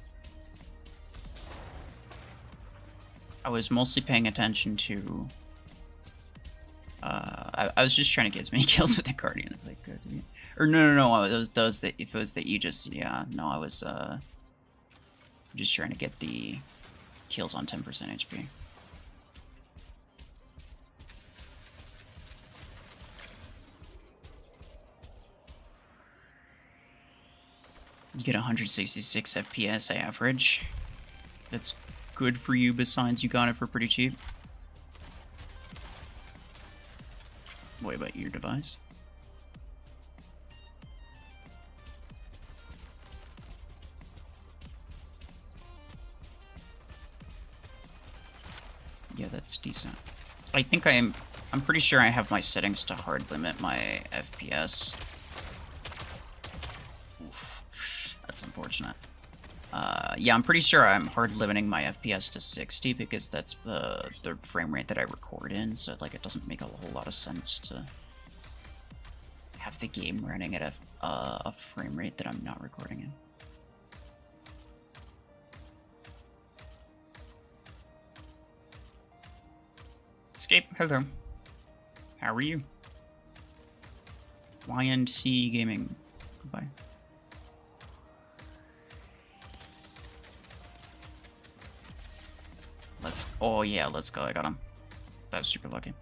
I was mostly paying attention to... I was just trying to get as many kills with the Guardian as I could. Or no, those that if it was the Aegis, yeah, no, I was just trying to get the kills on 10% HP. You get 166 FPS average. That's good for you, besides you got it for pretty cheap. What about your device? Yeah, that's decent. I think I'm pretty sure I have my settings to hard limit my FPS. Oof, that's unfortunate. Yeah, I'm pretty sure I'm hard limiting my FPS to 60 because that's the frame rate that I record in, so like it doesn't make a whole lot of sense to have the game running at a frame rate that I'm not recording in. Escape, hello. How are you? YNC Gaming. Goodbye. Oh yeah, let's go. I got him. That was super lucky.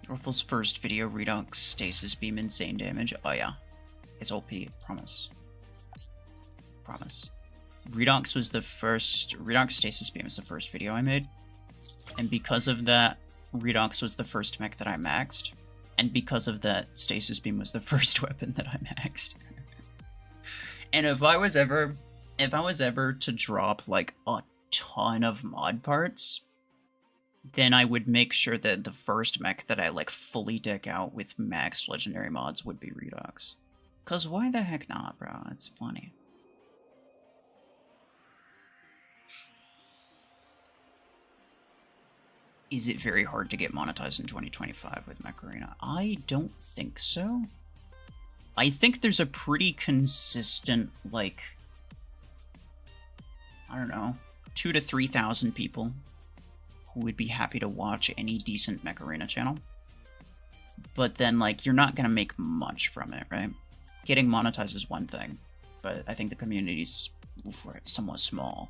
RuFFles' first video, Redox Stasis Beam, insane damage. Oh yeah. It's OP, promise. Promise. Redox was the first... Redox Stasis Beam is the first video I made. And because of that, Redox was the first mech that I maxed. And because of that, Stasis Beam was the first weapon that I maxed. And if I was ever to drop like a ton of mod parts, then I would make sure that the first mech that I like fully deck out with maxed legendary mods would be Redox. Cause why the heck not, bro? It's funny. Is it very hard to get monetized in 2025 with Mech Arena? I don't think so. I think there's a pretty consistent, like, I don't know, 2,000 to 3,000 people who would be happy to watch any decent Mech Arena channel. But then, like, you're not gonna make much from it, right? Getting monetized is one thing, but I think the community's somewhat small.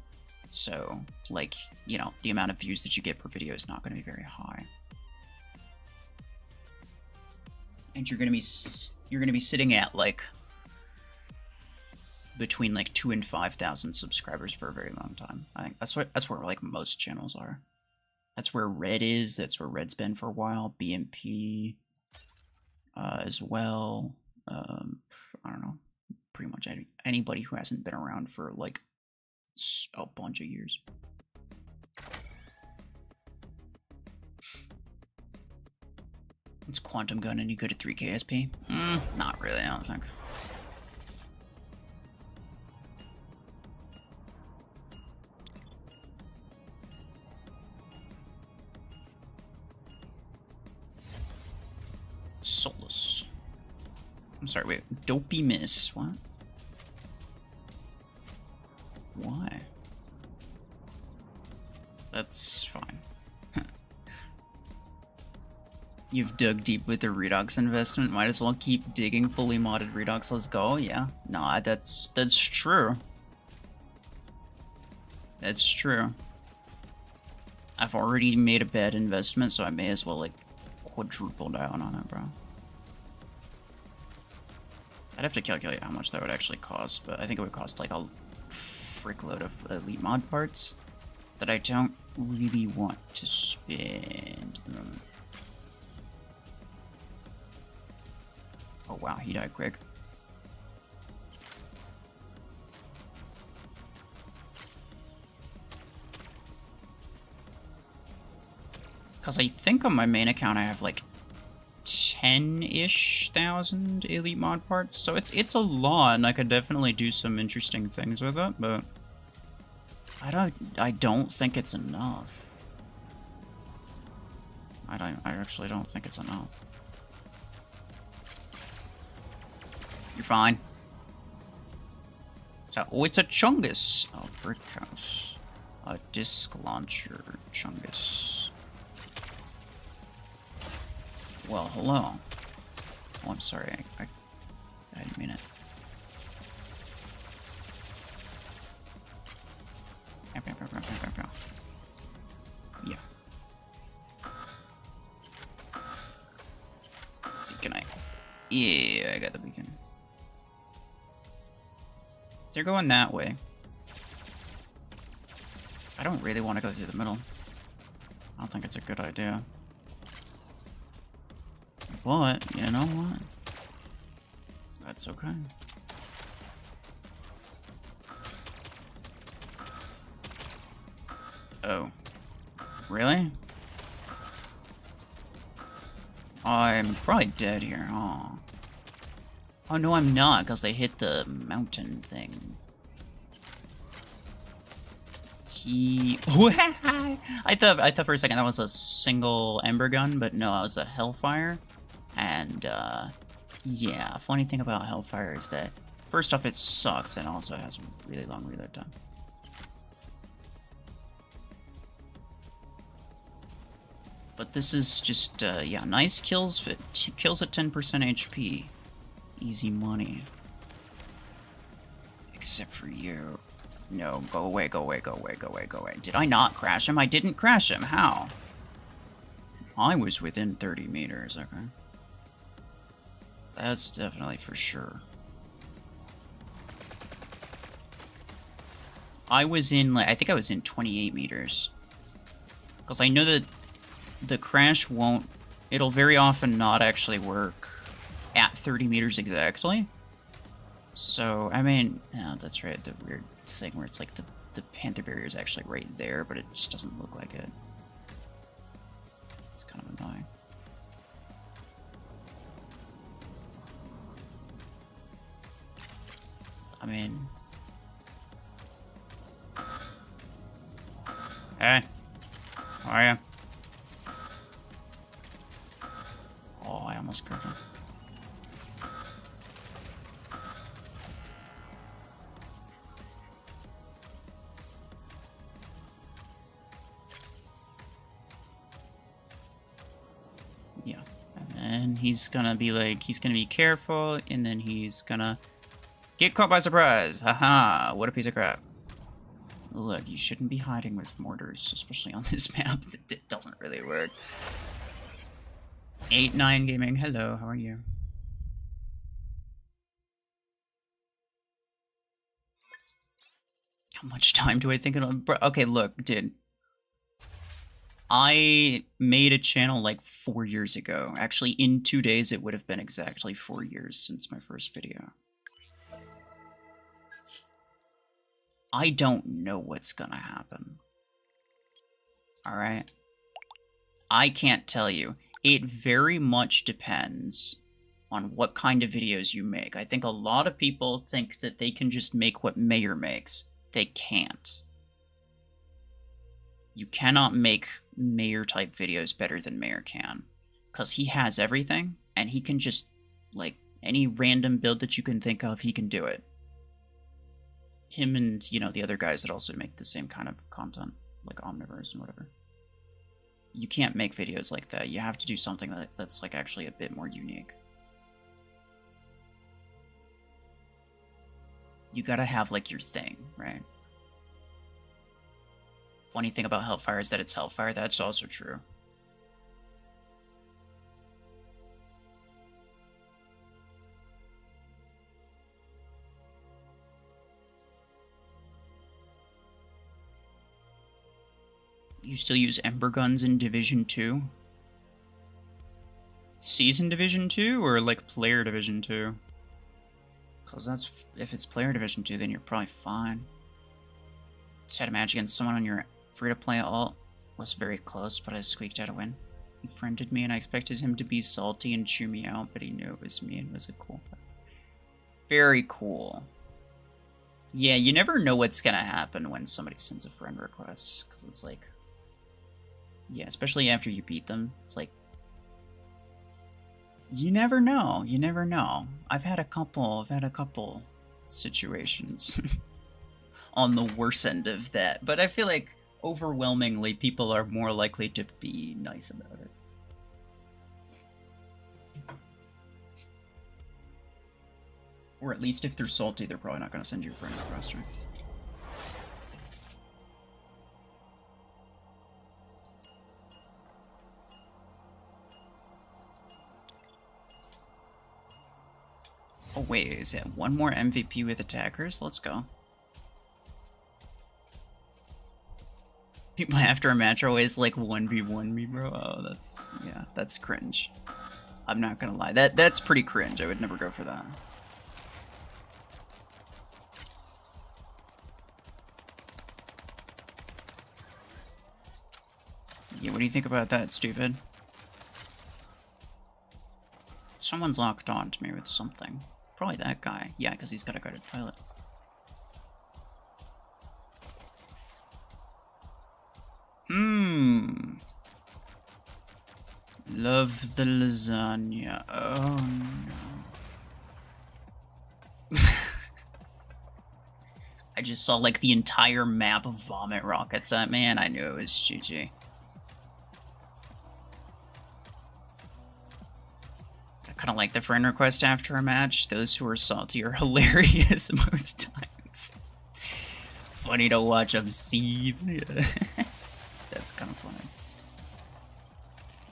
So, like, you know, the amount of views that you get per video is not going to be very high. And you're going to be sitting at like between like 2,000 and 5,000 subscribers for a very long time. I think that's where like most channels are. That's where Red is. That's where Red's been for a while. BMP as well. I don't know. Pretty much anybody who hasn't been around for like a bunch of years. It's Quantum Gun any good at 3K SP? Not really, I don't think. Solus. I'm sorry, wait. Dopey Miss. What? Why? That's fine. You've dug deep with the Redox investment. Might as well keep digging fully modded Redox. Let's go. Yeah. Nah, that's true. That's true. I've already made a bad investment, so I may as well like quadruple down on it, bro. I'd have to calculate how much that would actually cost, but I think it would cost like a frickload of elite mod parts that I don't really want to spend at the moment. Oh wow, he died quick. Because I think on my main account I have like 10-ish thousand elite mod parts, so it's a lot, and I could definitely do some interesting things with it, but I don't think it's enough. I actually don't think it's enough. You're fine. Oh, it's a chungus. Oh, brick house. A disc launcher chungus. Well, hello. Oh, I'm sorry. I didn't mean it. Yeah. Let's see, can I... Yeah, I got the beacon. They're going that way. I don't really want to go through the middle. I don't think it's a good idea. But, you know what? That's okay. Oh. Really? I'm probably dead here. Oh. Oh no, I'm not, because they hit the mountain thing. I thought for a second that was a single ember gun, but no, it was a hellfire. And yeah, funny thing about hellfire is that first off, it sucks and also has a really long reload time. But this is just yeah, nice kills. Kills at 10% HP. Easy money. Except for you. No, go away, go away, go away, go away, go away. Did I not crash him? I didn't crash him. How? I was within 30 meters, okay. That's definitely for sure. I was in, like, I think I was in 28 meters. Because I know that the crash won't... It'll very often not actually work at 30 meters exactly. So, I mean, yeah, that's right, the weird thing where it's like the panther barrier is actually right there, but it just doesn't look like it. It's kind of annoying. I mean... Hey! How are you? Oh, I almost grabbed him. Yeah. And then he's gonna be like, he's gonna be careful, and then he's gonna get caught by surprise. Haha, what a piece of crap. Look, you shouldn't be hiding with mortars, especially on this map. It doesn't really work. 8-9 Gaming, hello, how are you? How much time do I think it'll... Okay, look, dude. I made a channel like 4 years ago. Actually, in 2 days, it would have been exactly 4 years since my first video. I don't know what's gonna happen. Alright? I can't tell you. It very much depends on what kind of videos you make. I think a lot of people think that they can just make what Mayor makes. They can't. You cannot make Mayor-type videos better than Mayor can. Because he has everything, and he can just, like, any random build that you can think of, he can do it. Him and, you know, the other guys that also make the same kind of content, like Omniverse and whatever. You can't make videos like that. You have to do something that's like actually a bit more unique. You gotta have like your thing, right? Funny thing about Hellfire is that it's Hellfire. That's also true. You still use Ember Guns in Division 2? Season Division 2 or like Player Division 2? Because that's... If it's Player Division 2, then you're probably fine. Just had a match against someone on your free-to-play ult. Was very close, but I squeaked out a win. He friended me and I expected him to be salty and chew me out, but he knew it was me and was a cool guy. Very cool. Yeah, you never know what's gonna happen when somebody sends a friend request, because it's like... Yeah, especially after you beat them. It's like... You never know. You never know. I've had a couple situations on the worst end of that. But I feel like overwhelmingly people are more likely to be nice about it. Or at least if they're salty, they're probably not going to send you a friend request, right? Oh wait, is that one more MVP with attackers? Let's go. People after a match are always like 1v1 me, bro. Oh, that's, yeah, that's cringe. I'm not gonna lie. That's pretty cringe. I would never go for that. Yeah, what do you think about that, stupid? Someone's locked on to me with something. Probably that guy. Yeah, because he's got a guarded pilot. Love the lasagna. Oh no. I just saw like the entire map of vomit rockets at me and I knew it was GG. I kind of like the friend request after a match. Those who are salty are hilarious most times. Funny to watch them seethe. That's kind of funny.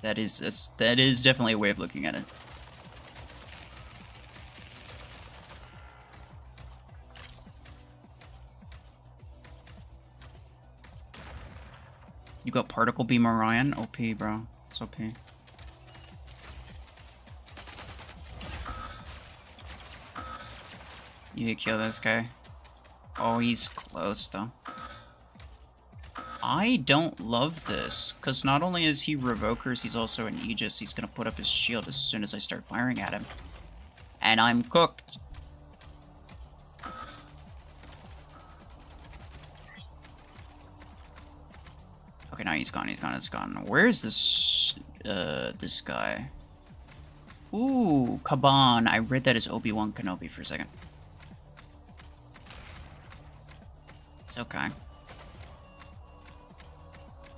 That is definitely a way of looking at it. You got Particle Beam Orion? OP, bro. It's OP. You need to kill this guy. Oh, he's close, though. I don't love this, because not only is he Revokers, he's also an Aegis. He's going to put up his shield as soon as I start firing at him. And I'm cooked. Okay, now he's gone, he's gone. Where is this, this guy? Ooh, Kaban. I read that as Obi-Wan Kenobi for a second. It's okay.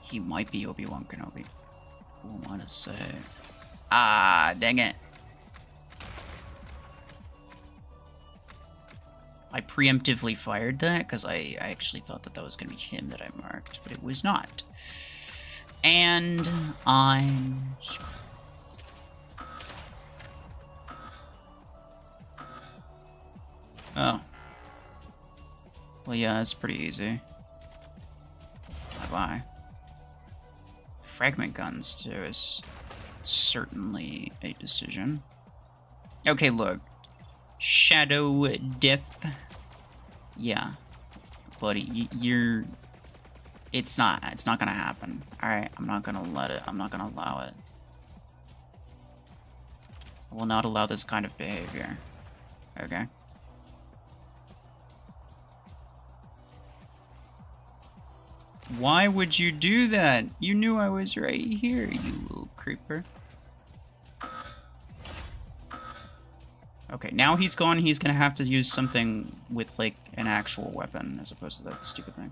He might be Obi-Wan Kenobi. Who I want to say? Ah, dang it. I preemptively fired that because I actually thought that was going to be him that I marked, but it was not. And I'm... Oh. Well, yeah, it's pretty easy. Bye-bye. Fragment guns, too, is certainly a decision. Okay, look. Shadow Diff. Yeah. Buddy, you're... It's not gonna happen. Alright, I'm not gonna let it. I'm not gonna allow it. I will not allow this kind of behavior. Okay? Why would you do that? You knew I was right here, you little creeper. Okay, now he's gone, he's gonna have to use something with, like, an actual weapon, as opposed to that stupid thing.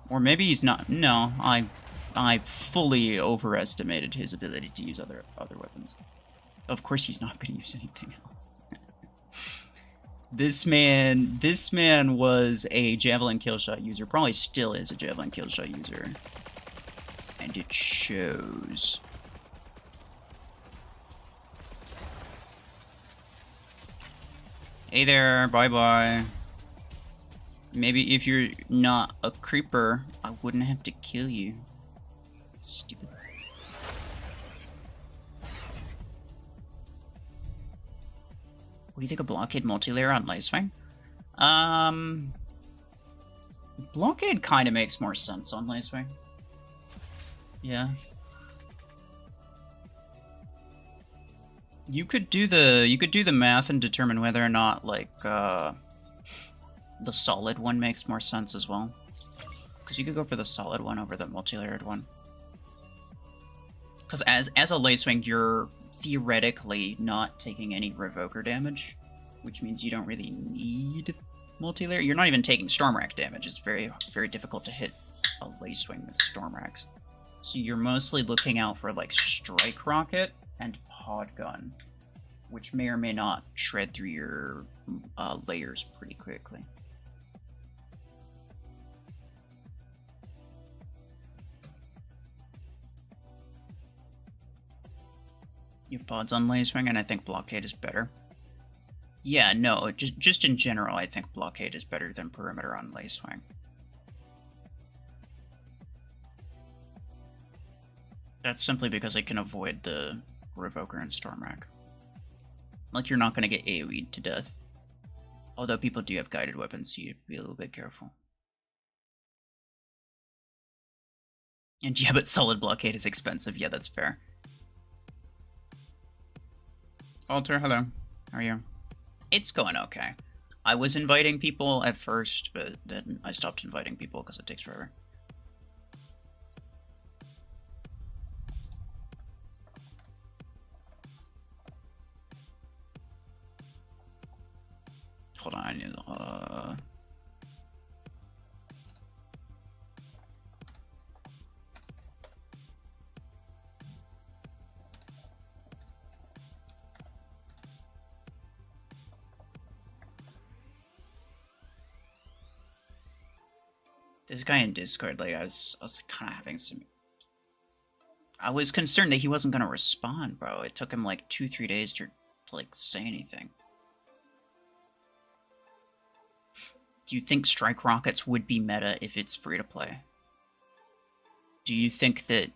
Or maybe he's not. No, I fully overestimated his ability to use other weapons. Of course he's not gonna use anything else. This man was a Javelin Killshot user, probably still is a Javelin Killshot user. And it shows. Hey there, bye-bye. Maybe if you're not a creeper, I wouldn't have to kill you. Stupid. What do you think of Blockade multilayer on Lacewing? Blockade kind of makes more sense on Lacewing. Yeah. You could do the math and determine whether or not, like, the solid one makes more sense as well. Because you could go for the solid one over the multi-layered one. Because as a Lacewing, you're theoretically not taking any Revoker damage. which means you don't really need multi-layer. You're not even taking storm rack damage. It's very, very difficult to hit a lace wing with storm racks. So you're mostly looking out for like strike rocket and pod gun, which may or may not shred through your layers pretty quickly. You have pods on Lacewing, and I think Blockade is better. Yeah, no, just in general, I think Blockade is better than Perimeter on Lacewing. That's simply because I can avoid the Revoker and Stormrack. Like, you're not going to get AoE'd to death. Although people do have guided weapons, so you have to be a little bit careful. And yeah, but Solid Blockade is expensive. Yeah, that's fair. Alter, hello. How are you? It's going okay. I was inviting people at first, but then I stopped inviting people because it takes forever. Hold on, I need this guy in Discord, like, I was kind of having some... I was concerned that he wasn't going to respond, bro. It took him, like, 2-3 days to, like, say anything. Do you think Strike Rockets would be meta if it's free-to-play? Do you think that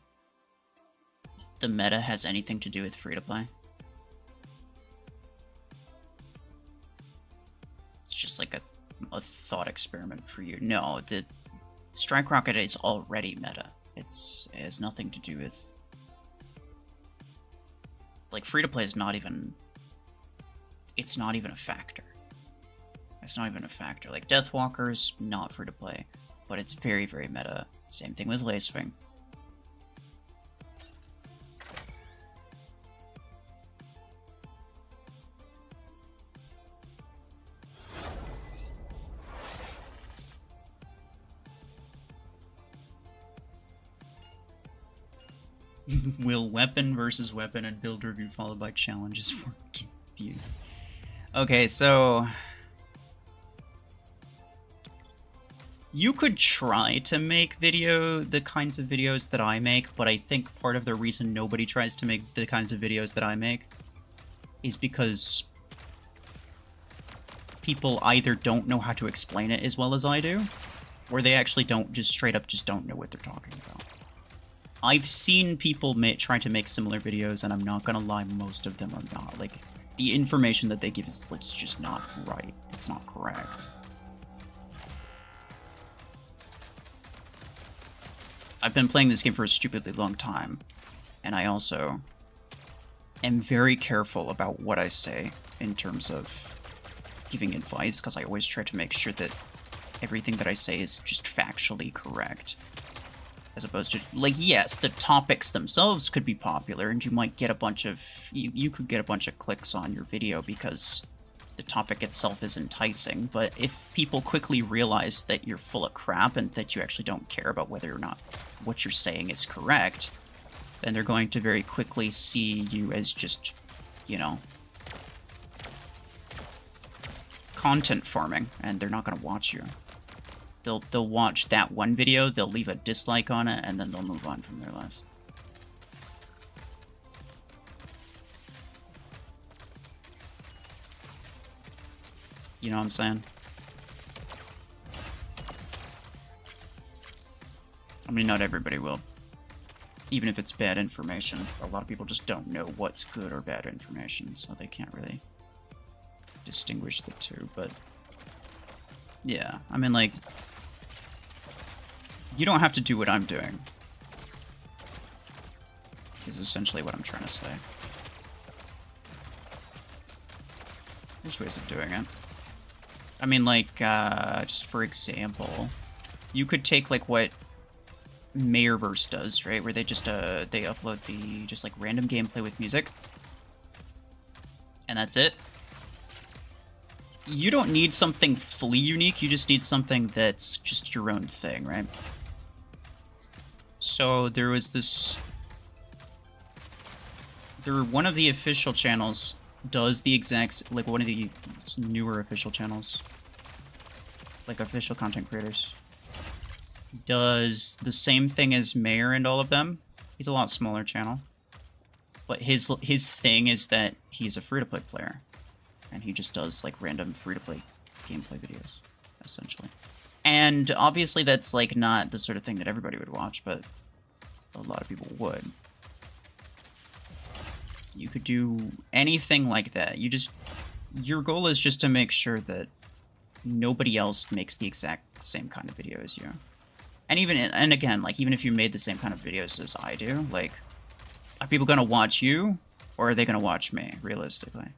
the meta has anything to do with free-to-play? It's just like a thought experiment for you. No, the Strike Rocket is already meta. It has nothing to do with... Like, free-to-play is not even... It's not even a factor. It's not even a factor. Like, Deathwalker's not free-to-play, but it's very, very meta. Same thing with Lacewing. Will weapon versus weapon and build review followed by challenges for views. Okay, so... You could try to make the kinds of videos that I make, but I think part of the reason nobody tries to make the kinds of videos that I make is because people either don't know how to explain it as well as I do, or they actually straight up don't know what they're talking about. I've seen people try to make similar videos, and I'm not gonna lie, most of them are not. Like, the information that they give is it's just not right. It's not correct. I've been playing this game for a stupidly long time, and I also am very careful about what I say in terms of giving advice, because I always try to make sure that everything that I say is just factually correct. As opposed to, like, yes, the topics themselves could be popular, and you might get a bunch of... You could get a bunch of clicks on your video because the topic itself is enticing, but if people quickly realize that you're full of crap and that you actually don't care about whether or not what you're saying is correct, then they're going to very quickly see you as just, you know, content farming, and they're not going to watch you. They'll watch that one video, they'll leave a dislike on it, and then they'll move on from their lives. You know what I'm saying? I mean, not everybody will. Even if it's bad information. A lot of people just don't know what's good or bad information, so they can't really distinguish the two, but... Yeah, I mean, like... You don't have to do what I'm doing. Is essentially what I'm trying to say. There's ways of doing it. I mean, like, just for example, you could take, like, what Mayorverse does, right? Where they just, they upload the, just, like, random gameplay with music. And that's it. you don't need something fully unique, you just need something that's just your own thing, right? So there was this... one of the official channels does the exact... Like, one of the newer official channels. Like, official content creators. Does the same thing as Mayor and all of them. He's a lot smaller channel. But his thing is that he's a free-to-play player. And he just does, like, random free-to-play gameplay videos, essentially. And obviously that's, like, not the sort of thing that everybody would watch, but a lot of people would. You could do anything like that. Your goal is just to make sure that nobody else makes the exact same kind of video as you. And again, like, even if you made the same kind of videos as I do, like, are people gonna watch you, or are they gonna watch me, realistically?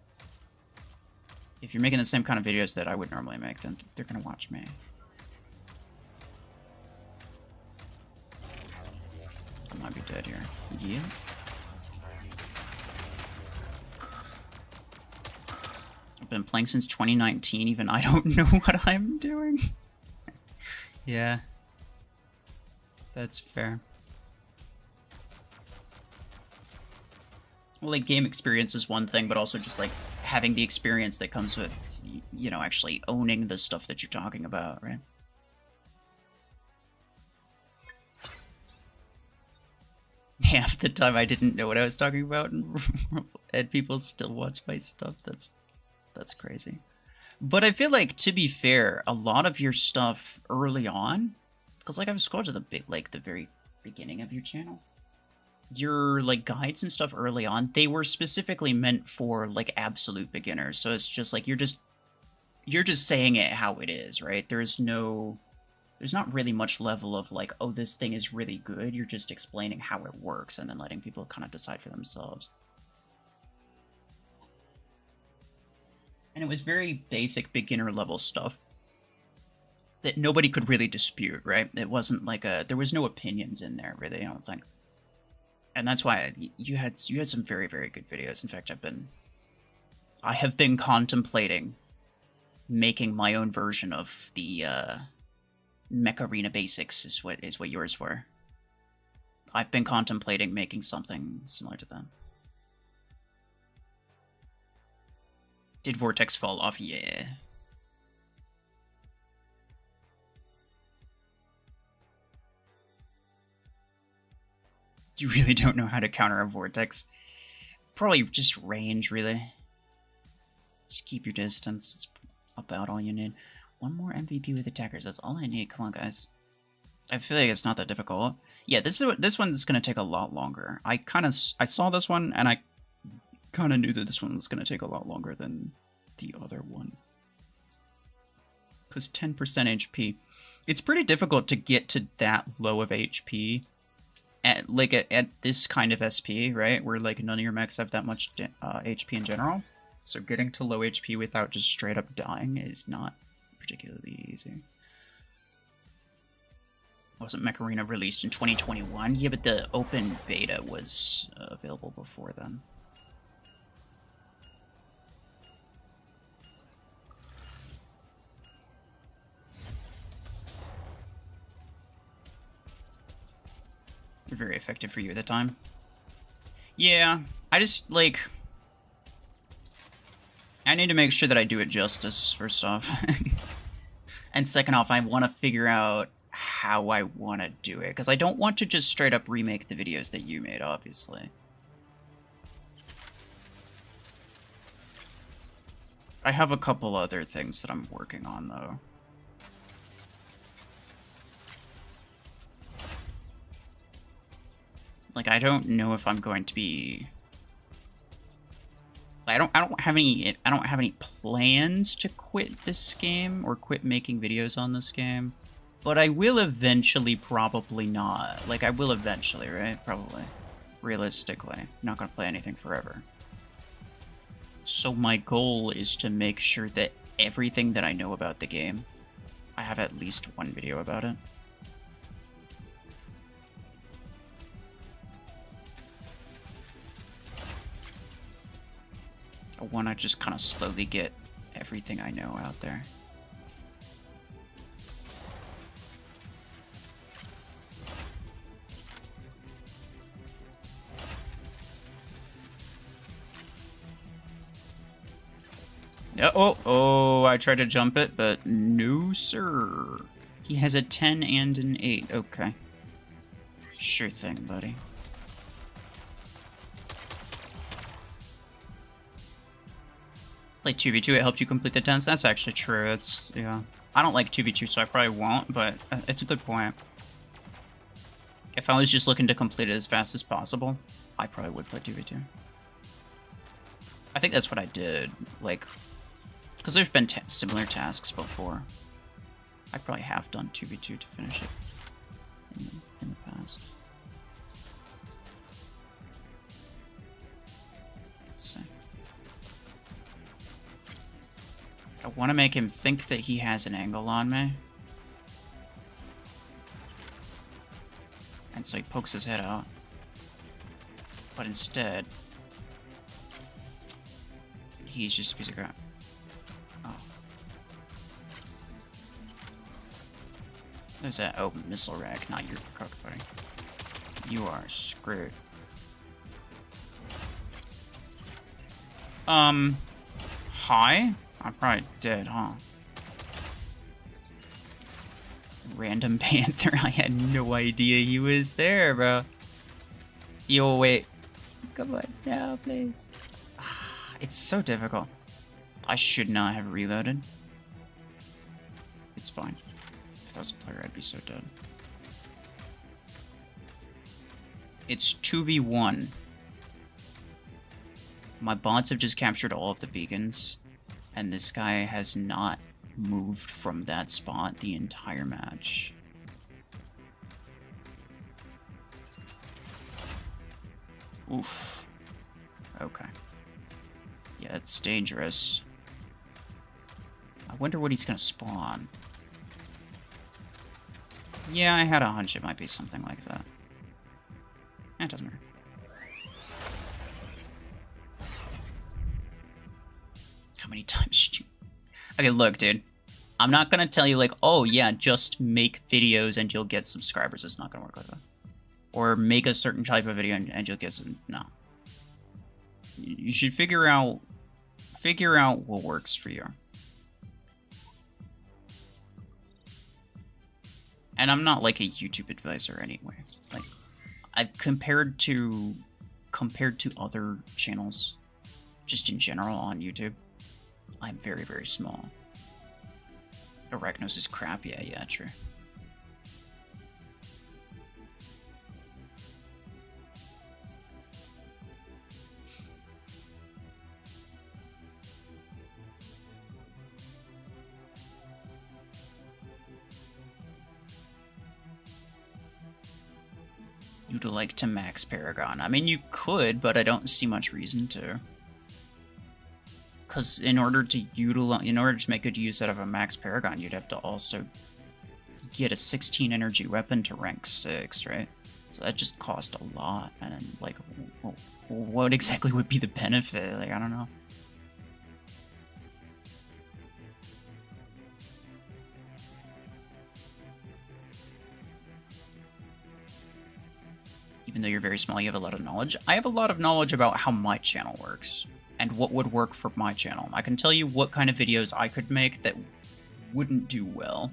If you're making the same kind of videos that I would normally make, then they're gonna watch me. I might be dead here. Yeah. I've been playing since 2019, even I don't know what I'm doing. Yeah. That's fair. Well, like, game experience is one thing, but also just, like, having the experience that comes with, you know, actually owning the stuff that you're talking about, right? Half the time I didn't know what I was talking about, and people still watch my stuff. That's crazy. But I feel like, to be fair, a lot of your stuff early on, because, like, I've scrolled to the very beginning of your channel. Your, like, guides and stuff early on, they were specifically meant for, like, absolute beginners. So it's just like you're just saying it how it is, right? There's not really much level of, like, oh, this thing is really good. You're just explaining how it works and then letting people kind of decide for themselves. And it was very basic beginner level stuff that nobody could really dispute, right? It wasn't like there was no opinions in there, really, I don't think. And that's why you had some very, very good videos. In fact, I have been contemplating making my own version of the Mech Arena Basics is what yours were. I've been contemplating making something similar to that. Did Vortex fall off? Yeah. You really don't know how to counter a Vortex. Probably just range, really. Just keep your distance. It's about all you need. One more MVP with attackers. That's all I need. Come on, guys. I feel like it's not that difficult. Yeah, this one's going to take a lot longer. I saw this one, and I kind of knew that this one was going to take a lot longer than the other one. Because 10% HP. It's pretty difficult to get to that low of HP at this kind of SP, right? Where, like, none of your mechs have that much HP in general. So getting to low HP without just straight up dying is not particularly easy. Wasn't Mech Arena released in 2021? Yeah, but the open beta was available before then. Very effective for you at the time. Yeah, I just, like... I need to make sure that I do it justice, first off. And second off, I want to figure out how I want to do it. Because I don't want to just straight up remake the videos that you made, obviously. I have a couple other things that I'm working on, though. Like, I don't know if I'm going to be... I don't have any plans to quit this game or quit making videos on this game. But I will eventually, probably not. Like, I will eventually, right? Probably. Realistically. I'm not gonna play anything forever. So my goal is to make sure that everything that I know about the game, I have at least one video about it. I want to just kind of slowly get everything I know out there. Oh, I tried to jump it, but no, sir. He has a 10 and an 8. Okay. Sure thing, buddy. Play 2v2, it helped you complete the 10s. That's actually true. It's, yeah. I don't like 2v2, so I probably won't, but it's a good point. If I was just looking to complete it as fast as possible, I probably would play 2v2. I think that's what I did, like, because there's been similar tasks before. I probably have done 2v2 to finish it in the past. Let's see. I want to make him think that he has an angle on me. And so he pokes his head out. But instead, he's just a piece of crap. Oh. There's that open missile rack, not your cooked, buddy. You are screwed. Hi? I'm probably dead, huh? Random Panther, I had no idea he was there, bro. Yo, wait. Come on, now, please. It's so difficult. I should not have reloaded. It's fine. If that was a player, I'd be so dead. It's 2v1. My bots have just captured all of the beacons, and this guy has not moved from that spot the entire match. Oof. Okay. Yeah, it's dangerous. I wonder what he's gonna spawn. Yeah, I had a hunch it might be something like that. It doesn't matter. How many times should you... Okay, look, dude. I'm not gonna tell you, like, oh, yeah, just make videos and you'll get subscribers. It's not gonna work like that. Or make a certain type of video and you'll get some... No. You should figure out what works for you. And I'm not like a YouTube advisor anyway. Like, I've compared to other channels, just in general on YouTube, I'm very, very small. Arachnos is crap, yeah, true. You'd like to max Paragon. I mean, you could, but I don't see much reason to. Because in order to make good use out of a max Paragon, you'd have to also get a 16 energy weapon to rank 6, right? So that just cost a lot. And then, like, what exactly would be the benefit? Like, I don't know. Even though you're very small, you have a lot of knowledge. I have a lot of knowledge about how my channel works and what would work for my channel. I can tell you what kind of videos I could make that wouldn't do well.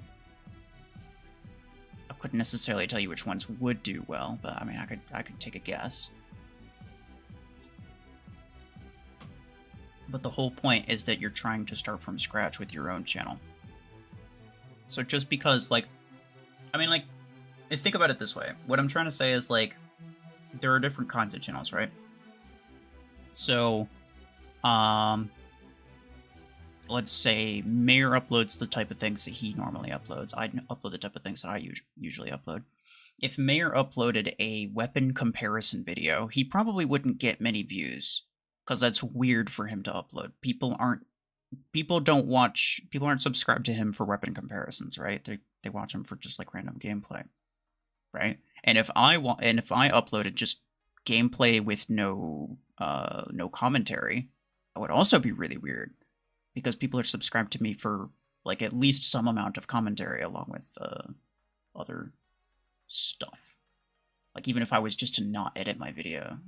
I couldn't necessarily tell you which ones would do well, but I mean, I could take a guess. But the whole point is that you're trying to start from scratch with your own channel. So just because, like, I mean, like, think about it this way. What I'm trying to say is, like, there are different kinds of channels, right? So, let's say Mayor uploads the type of things that he normally uploads. I upload the type of things that I usually upload. If Mayor uploaded a weapon comparison video, he probably wouldn't get many views, because that's weird for him to upload. People aren't subscribed to him for weapon comparisons, right? They watch him for just like random gameplay, right? And if I uploaded just gameplay with no commentary, that would also be really weird. because people are subscribed to me for like at least some amount of commentary along with other stuff. Like even if I was just to not edit my video,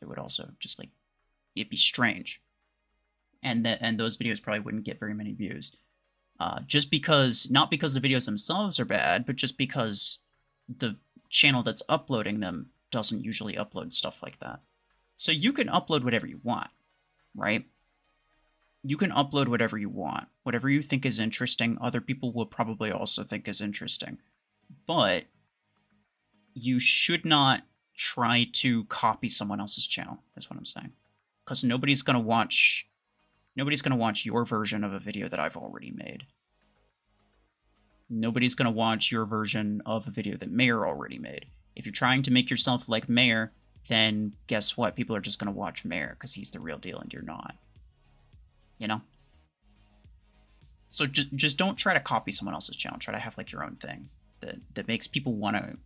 it would also just like it'd be strange, and those videos probably wouldn't get very many views. Just because, not because the videos themselves are bad, but just because the channel that's uploading them doesn't usually upload stuff like that. So you can upload whatever you want, right? You can upload whatever you want. Whatever you think is interesting, other people will probably also think is interesting. But you should not try to copy someone else's channel, is what I'm saying. Because nobody's going to watch your version of a video that I've already made. Nobody's going to watch your version of a video that Mayor already made. If you're trying to make yourself like Mayor, then guess what? People are just going to watch Mayor because he's the real deal and you're not. You know? So just don't try to copy someone else's channel. Try to have like your own thing that makes people want to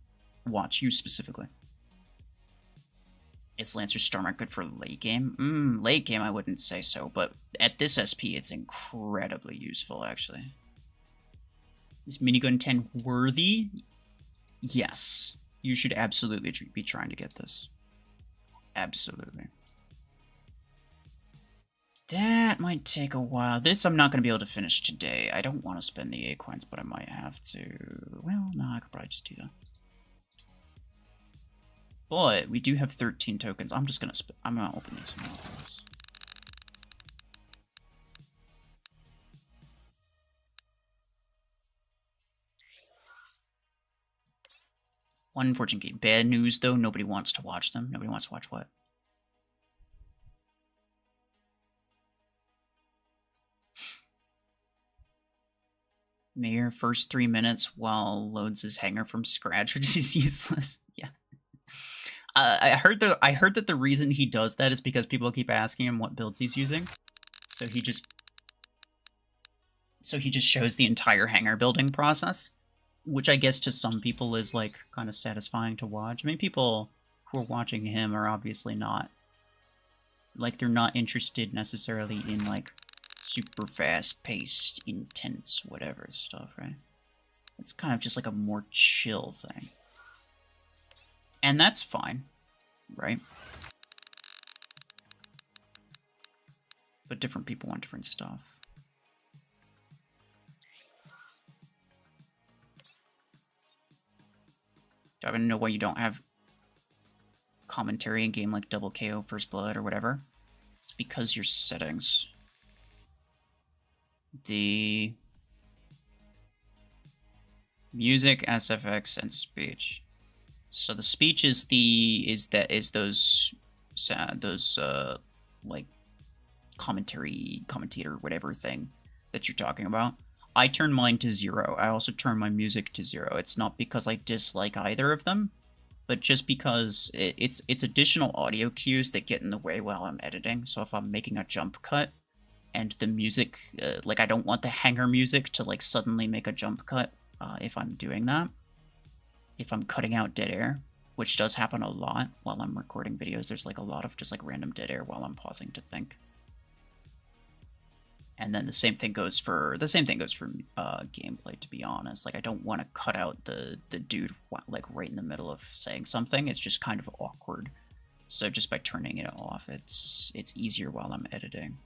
watch you specifically. Is Lancer Stormart good for late game? Late game I wouldn't say so, but at this SP it's incredibly useful actually. Is Minigun 10 worthy? Yes. You should absolutely be trying to get this. Absolutely. That might take a while. This I'm not going to be able to finish today. I don't want to spend the acorns, but I might have to. Well, no, I could probably just do that. But we do have 13 tokens. I'm gonna open these. 114K. Bad news though, nobody wants to watch them. Nobody wants to watch what? Mayor first 3 minutes while loads his hanger from scratch, which is useless. Yeah. I heard that the reason he does that is because people keep asking him what builds he's using. So he just shows the entire hanger building process, which I guess to some people is like kind of satisfying to watch. I mean, people who are watching him are obviously not like they're not interested necessarily in like super fast-paced, intense, whatever stuff, right? It's kind of just like a more chill thing. And that's fine, right? But different people want different stuff. Do I even know why you don't have commentary in game like Double KO, First Blood, or whatever? It's because your settings. The music, SFX, and speech. So the speech is those like commentator, whatever thing that you're talking about. I turn mine to 0. I also turn my music to 0. It's not because I dislike either of them, but just because it's additional audio cues that get in the way while I'm editing. So if I'm making a jump cut and the music, like I don't want the hanger music to like suddenly make a jump cut if I'm doing that. If I'm cutting out dead air, which does happen a lot while I'm recording videos, there's like a lot of just like random dead air while I'm pausing to think. And then the same thing goes for gameplay, to be honest. Like I don't want to cut out the dude like right in the middle of saying something. It's just kind of awkward. So just by turning it off, it's easier while I'm editing.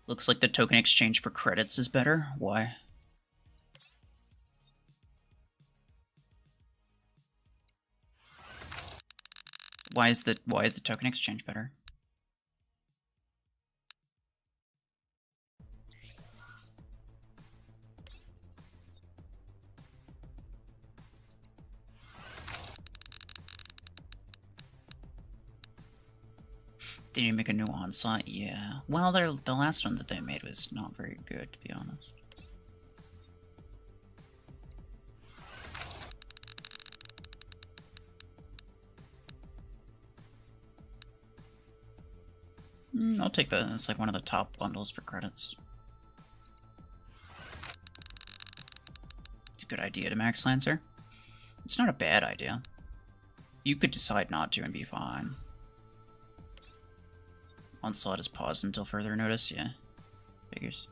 Looks like the token exchange for credits is better. Why? Why is the token exchange better? Did you make a new onslaught? Yeah. Well, the last one that they made was not very good, to be honest. I'll take that. It's like one of the top bundles for credits. It's a good idea to Max Lancer. It's not a bad idea. You could decide not to and be fine. Onslaught is paused until further notice, yeah. Figures.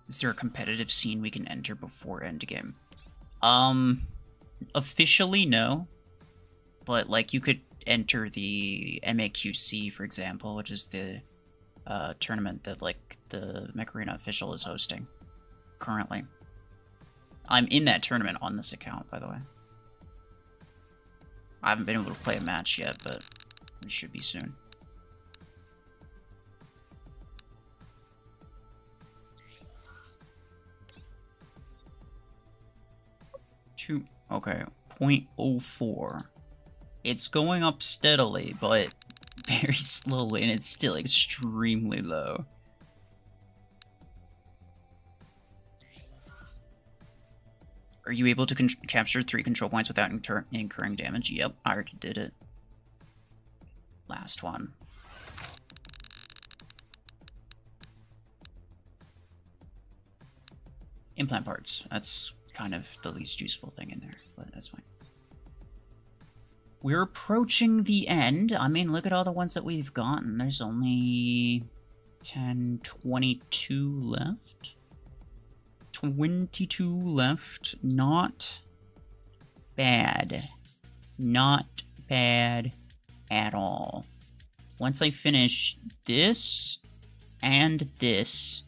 Is there a competitive scene we can enter before endgame? Officially, no. But, like, you could enter the MAQC, for example, which is the tournament that, like, the Mech Arena official is hosting currently. I'm in that tournament on this account, by the way. I haven't been able to play a match yet, but we should be soon. Okay, 0.04. It's going up steadily, but very slowly, and it's still extremely low. Are you able to capture 3 control points without incurring damage? Yep, I already did it. Last one. Implant parts. That's kind of the least useful thing in there, but that's fine. We're approaching the end. I mean, look at all the ones that we've gotten. There's only 10, 22 left. 22 left. Not bad. Not bad at all. Once I finish this and this,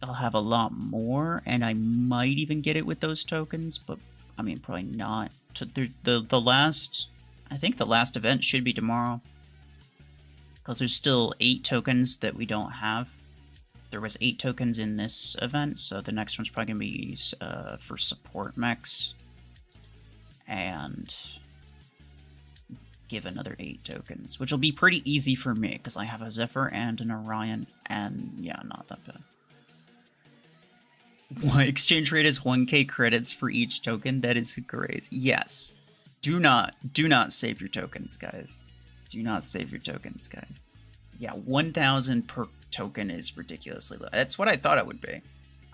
I'll have a lot more, and I might even get it with those tokens, but I mean, probably not. The last, I think the last event should be tomorrow, because there's still 8 tokens that we don't have. There was 8 tokens in this event, so the next one's probably gonna be for support mechs, and give another 8 tokens, which will be pretty easy for me because I have a Zephyr and an Orion, and yeah, not that bad. What exchange rate is 1k credits for each token? That is great. Yes. Do not save your tokens, guys. Do not save your tokens, guys. Yeah, 1,000 per token is ridiculously low. That's what I thought it would be.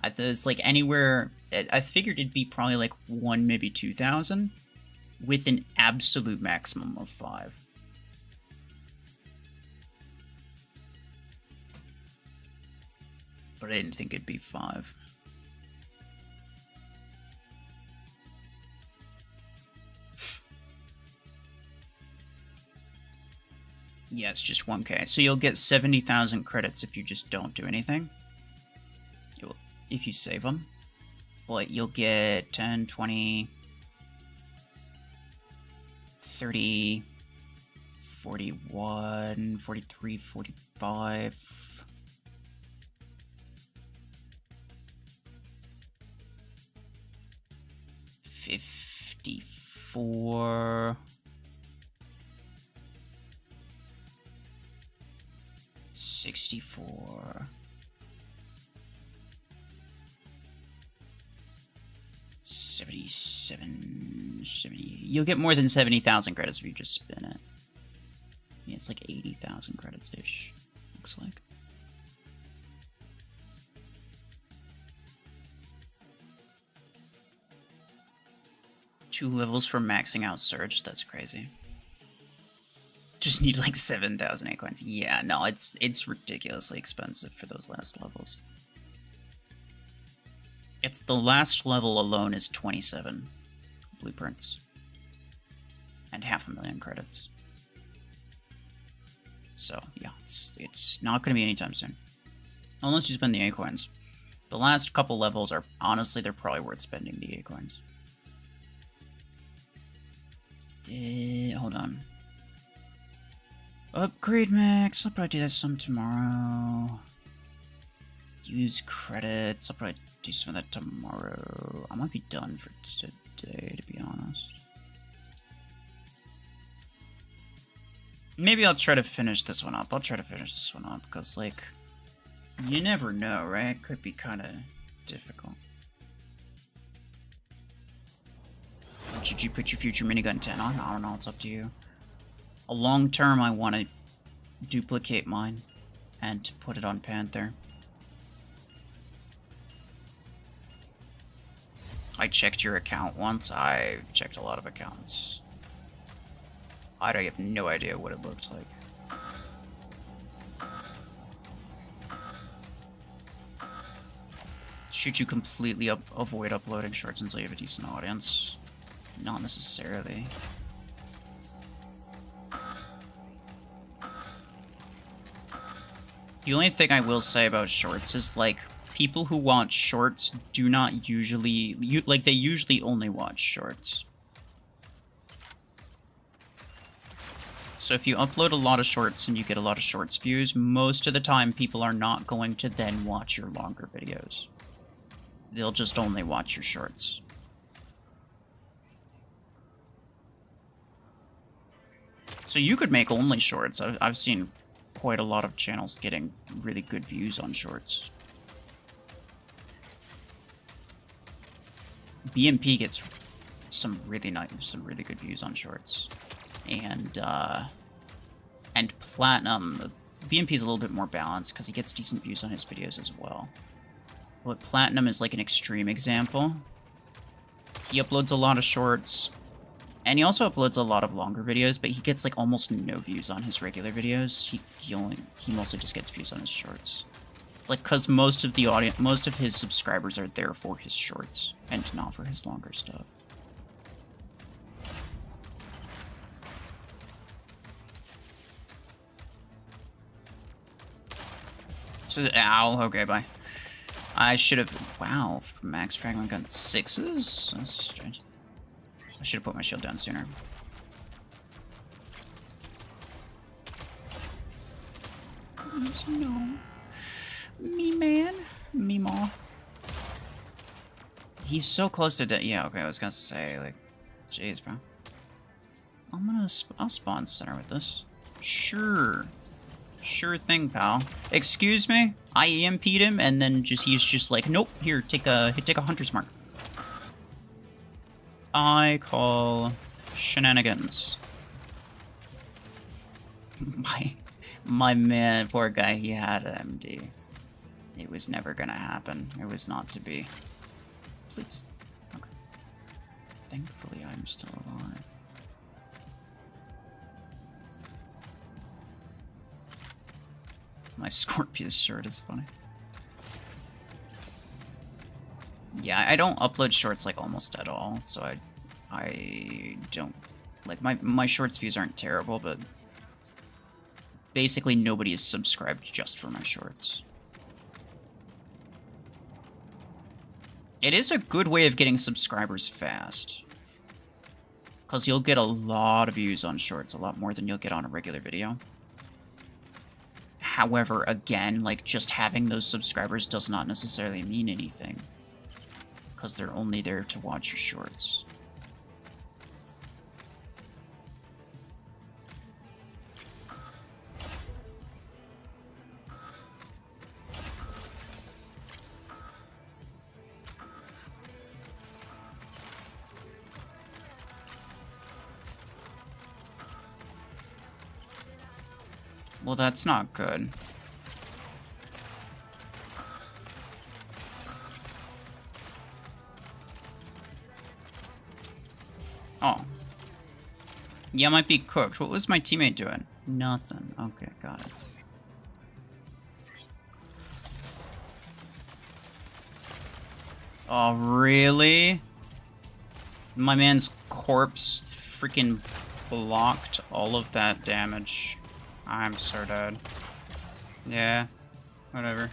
I thought it's like anywhere. I figured it'd be probably like 1, maybe 2,000, with an absolute maximum of 5. But I didn't think it'd be 5. Yeah, it's just 1k. So you'll get 70,000 credits if you just don't do anything. If you save them. But you'll get 10, 20, 30, 41, 43, 45... 54... 64... 77... 70... You'll get more than 70,000 credits if you just spin it. Yeah, it's like 80,000 credits-ish, looks like. Two levels for maxing out Surge, that's crazy. Just need like 7,000 acorns. Yeah, no, it's ridiculously expensive for those last levels. It's the last level alone is 27 blueprints. And 500,000 credits. So, yeah, it's not going to be anytime soon. Unless you spend the acorns. The last couple levels are, honestly, they're probably worth spending the acorns. Hold on. Upgrade max. I'll probably do that some tomorrow. Use credits. I'll probably do some of that tomorrow. I might be done for today, to be honest. Maybe I'll try to finish this one up. Because, like, you never know, right? It could be kind of difficult. Should you put your future minigun 10 on? I don't know, it's up to you. A long term, I want to duplicate mine and put it on Panther. I checked your account once. I've checked a lot of accounts. I have no idea what it looked like. Should you completely avoid uploading shorts until you have a decent audience? Not necessarily. The only thing I will say about shorts is, like, people who watch shorts do not usually... they usually only watch shorts. So if you upload a lot of shorts and you get a lot of shorts views, most of the time people are not going to then watch your longer videos. They'll just only watch your shorts. So you could make only shorts. I've seen quite a lot of channels getting really good views on shorts. BMP gets some really good views on shorts. And Platinum, BMP is a little bit more balanced because he gets decent views on his videos as well. But Platinum is like an extreme example. He uploads a lot of shorts, and he also uploads a lot of longer videos, but he gets like almost no views on his regular videos. He mostly just gets views on his shorts. Like, cause most of his subscribers are there for his shorts and not for his longer stuff. So, ow, okay, bye. I should have... Wow, max fragment gun 6s? That's strange. I should have put my shield down sooner. Please, no. Me, man. Me, ma. He's so close to death. Yeah, okay, I was gonna say, like... Jeez, bro. I'll spawn center with this. Sure. Sure thing, pal. Excuse me? I EMP'd him, and then he's just like, nope, here, take a hunter's mark. I call shenanigans. My man, poor guy, he had an MD. It was never gonna happen. It was not to be. Please. Okay. Thankfully, I'm still alive. My Scorpius shirt is funny. Yeah, I don't upload shorts like almost at all, so I don't like my shorts views aren't terrible, but basically nobody is subscribed just for my shorts. It is a good way of getting subscribers fast, because you'll get a lot of views on shorts, a lot more than you'll get on a regular video. However, again, like, just having those subscribers does not necessarily mean anything, because they're only there to watch your shorts. Well, that's not good. Oh. Yeah, might be cooked. What was my teammate doing? Nothing. Okay, got it. Oh, really? My man's corpse freaking blocked all of that damage. I'm so dead. Yeah, whatever.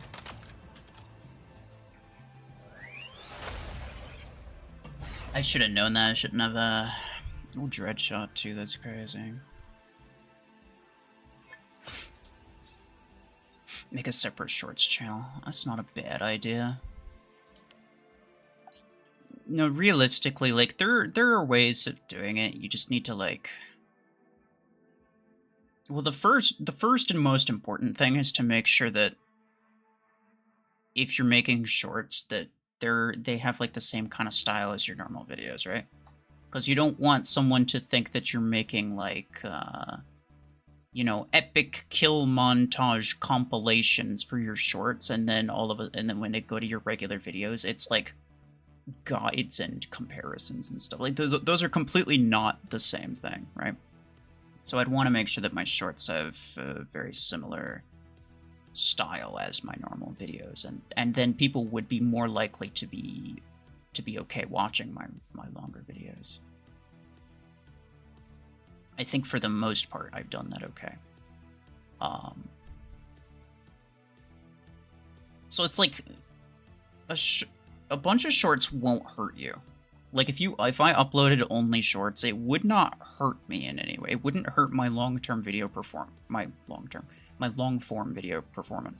I should have known that. I shouldn't have, oh, dread shot too, that's crazy. Make a separate shorts channel. That's not a bad idea. No, realistically, like, there are ways of doing it. You just need to, like... Well, the first and most important thing is to make sure that if you're making shorts, that they have like the same kind of style as your normal videos, right? Because you don't want someone to think that you're making like you know, epic kill montage compilations for your shorts, and then and then when they go to your regular videos, it's like guides and comparisons and stuff. Like those are completely not the same thing, right? So I'd want to make sure that my shorts have a very similar style as my normal videos, and then people would be more likely to be okay watching my longer videos. I think for the most part, I've done that okay. So it's like a bunch of shorts won't hurt you. Like if I uploaded only shorts, it would not hurt me in any way. It wouldn't hurt my long-form video performance.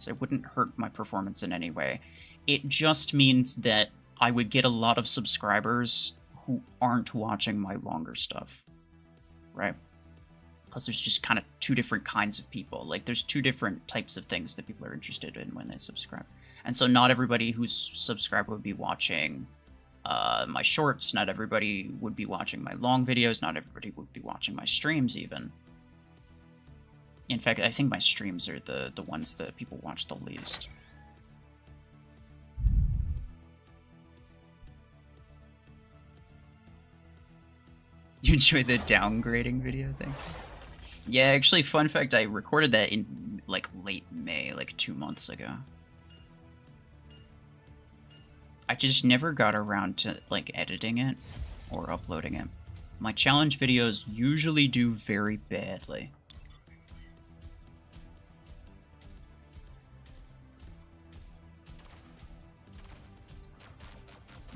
It wouldn't hurt my performance in any way. It just means that I would get a lot of subscribers who aren't watching my longer stuff, right? Because there's just kind of two different kinds of people. Like there's two different types of things that people are interested in when they subscribe. And so not everybody who's subscribed would be watching my shorts. Not everybody would be watching my long videos. Not everybody would be watching my streams even. In fact, I think my streams are the ones that people watch the least. You enjoy the downgrading video thing? Yeah, actually, fun fact, I recorded that in, like, late May, like 2 months ago. I just never got around to, like, editing it or uploading it. My challenge videos usually do very badly.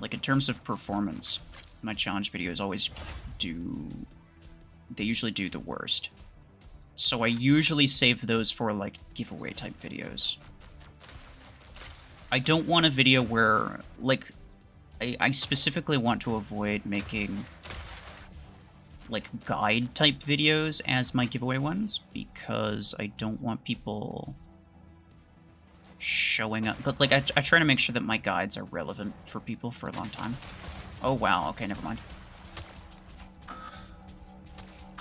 Like, in terms of performance, my challenge videos always they usually do the worst. So I usually save those for, like, giveaway type videos. I don't want a video where, like, I specifically want to avoid making, like, guide type videos as my giveaway ones, because I don't want people showing up. But, like, I try to make sure that my guides are relevant for people for a long time. Oh, wow. Okay, never mind.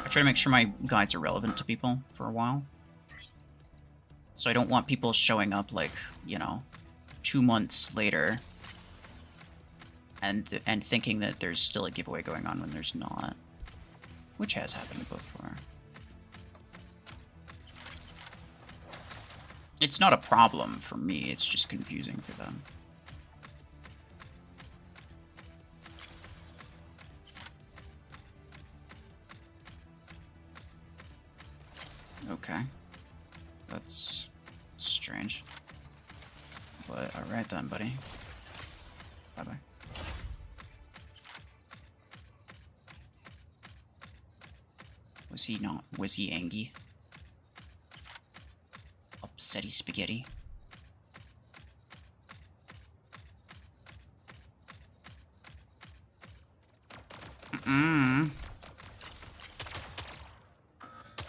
I try to make sure my guides are relevant to people for a while. So I don't want people showing up, like, you know, 2 months later and thinking that there's still a giveaway going on when there's not. Which has happened before. It's not a problem for me, it's just confusing for them. Okay. That's strange. But alright then, buddy. Bye-bye. Was he angry? Upsetty spaghetti.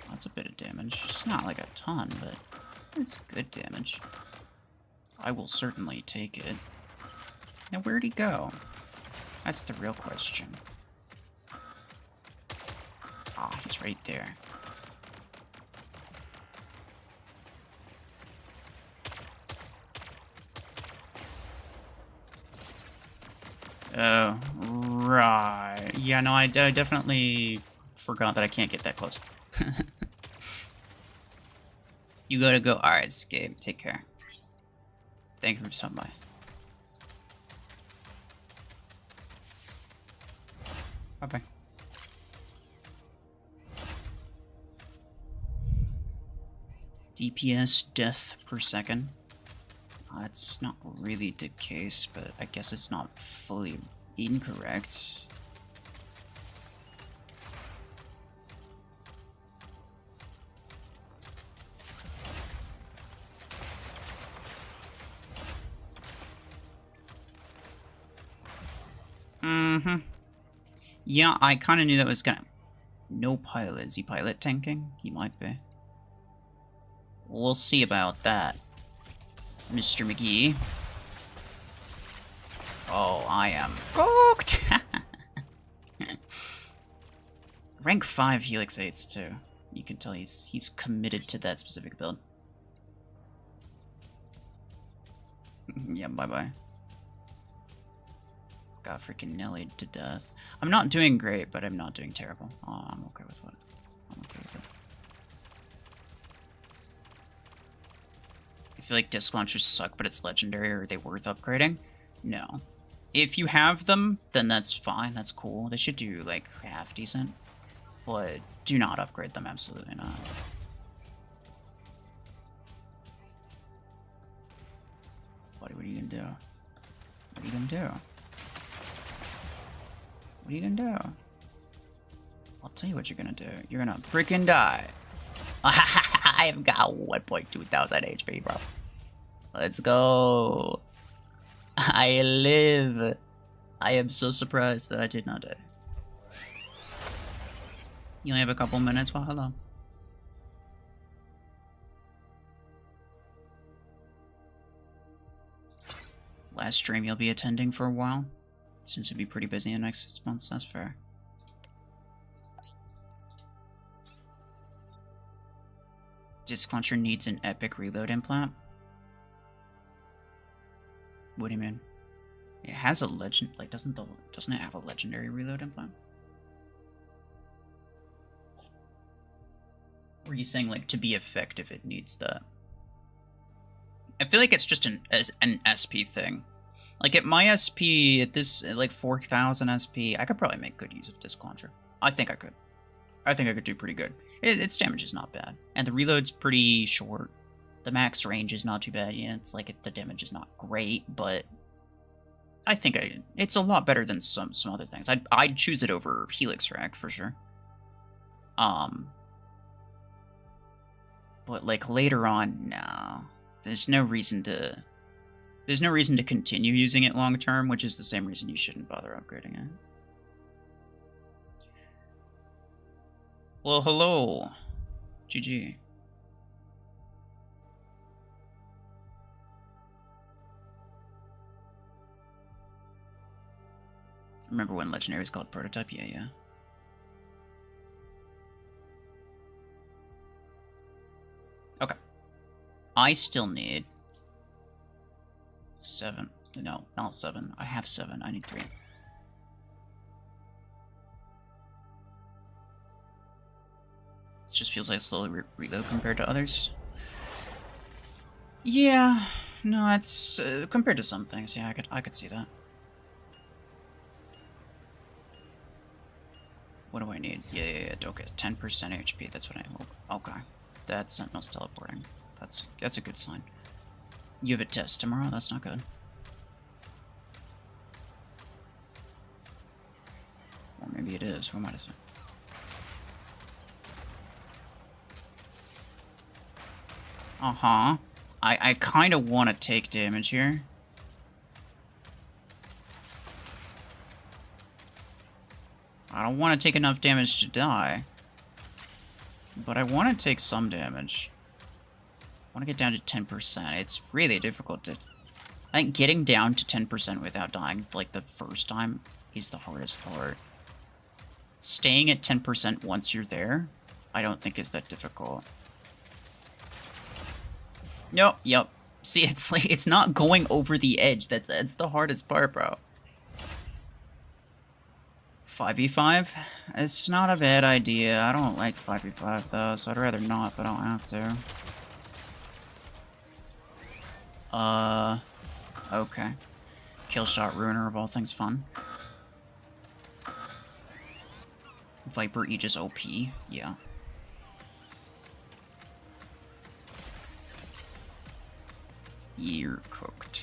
That's a bit of damage. It's not like a ton, but it's good damage. I will certainly take it. Now, where'd he go? That's the real question. Ah, he's right there. Oh, right. Yeah, no, I definitely forgot that I can't get that close. You gotta go. Alright, escape. Take care. Thank you for stopping by. Bye-bye. DPS death per second. That's not really the case, but I guess it's not fully incorrect. Yeah, I kind of knew that was gonna... No pilot. Is he pilot tanking? He might be. We'll see about that, Mr. McGee. Oh, I am cooked! Rank 5 Helix 8s, too. You can tell he's committed to that specific build. Yeah, bye-bye. Got freaking Nellied to death. I'm not doing great, but I'm not doing terrible. Oh, I'm okay with what? I'm okay with it. I feel like disc launchers suck, but it's legendary. Are they worth upgrading? No. If you have them, then that's fine. That's cool. They should do, like, half decent. But do not upgrade them. Absolutely not. Buddy, what are you gonna do? What are you gonna do? What are you gonna do? I'll tell you what you're gonna do. You're gonna freaking die. I've got 1.2 thousand HP, bro. Let's go. I live. I am so surprised that I did not die. You only have a couple minutes? Well, hello. Last stream you'll be attending for a while? Seems to be pretty busy in the next 6 months, that's fair. Disc launcher needs an epic reload implant? What do you mean? It has a legend, like doesn't it have a legendary reload implant? Or are you saying like to be effective it needs that? I feel like it's just an SP thing. Like at my SP, at this like 4,000 SP, I could probably make good use of disc launcher. I think I could. I think I could do pretty good. Its damage is not bad, and the reload's pretty short. The max range is not too bad. Yeah, it's like the damage is not great, but I think it's a lot better than some other things. I'd choose it over Helix Rack for sure. But like later on, no. There's no reason to continue using it long term, which is the same reason you shouldn't bother upgrading it. Well, hello. GG. Remember when Legendary was called Prototype? Yeah. Okay. I still need 7. No, not 7. I have 7. I need 3. It just feels like a slow reload compared to others. Yeah, no, it's compared to some things. Yeah, I could see that. What do I need? Yeah. Okay, 10% HP. That's what I need. Okay, that's Sentinel's teleporting. That's a good sign. You have a test tomorrow? That's not good. Or maybe it is. Who am I to say? Uh-huh. I kind of want to take damage here. I don't want to take enough damage to die. But I want to take some damage. I want to get down to 10%. It's really difficult to... I think getting down to 10% without dying, like, the first time is the hardest part. Staying at 10% once you're there, I don't think is that difficult. Nope, yep. See, it's like, it's not going over the edge. That's the hardest part, bro. 5v5? It's not a bad idea. I don't like 5v5, though, so I'd rather not, but I don't have to. Okay. Killshot Ruiner of all things fun. Viper Aegis OP, yeah. You're cooked.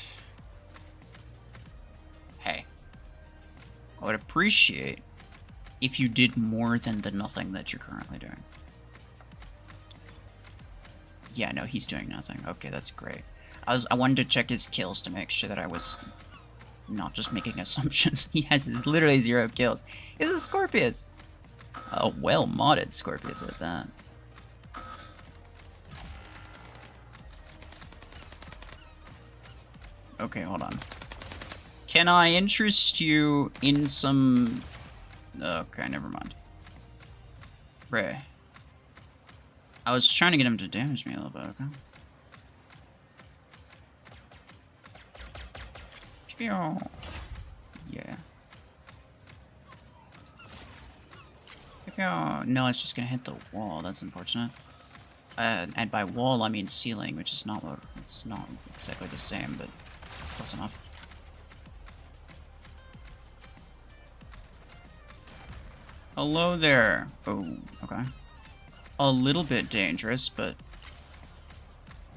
Hey. I would appreciate if you did more than the nothing that you're currently doing. Yeah, no, he's doing nothing. Okay, that's great. I wanted to check his kills to make sure that I was not just making assumptions. He has literally 0 kills. He's a Scorpius. A well-modded Scorpius at that. Okay, hold on. Can I interest you in some... Okay, never mind. Bruh. I was trying to get him to damage me a little bit, okay? Yeah. No, it's just gonna hit the wall. That's unfortunate. And by wall, I mean ceiling, which is not what... It's not exactly the same, but it's close enough. Hello there. Oh, okay. A little bit dangerous, but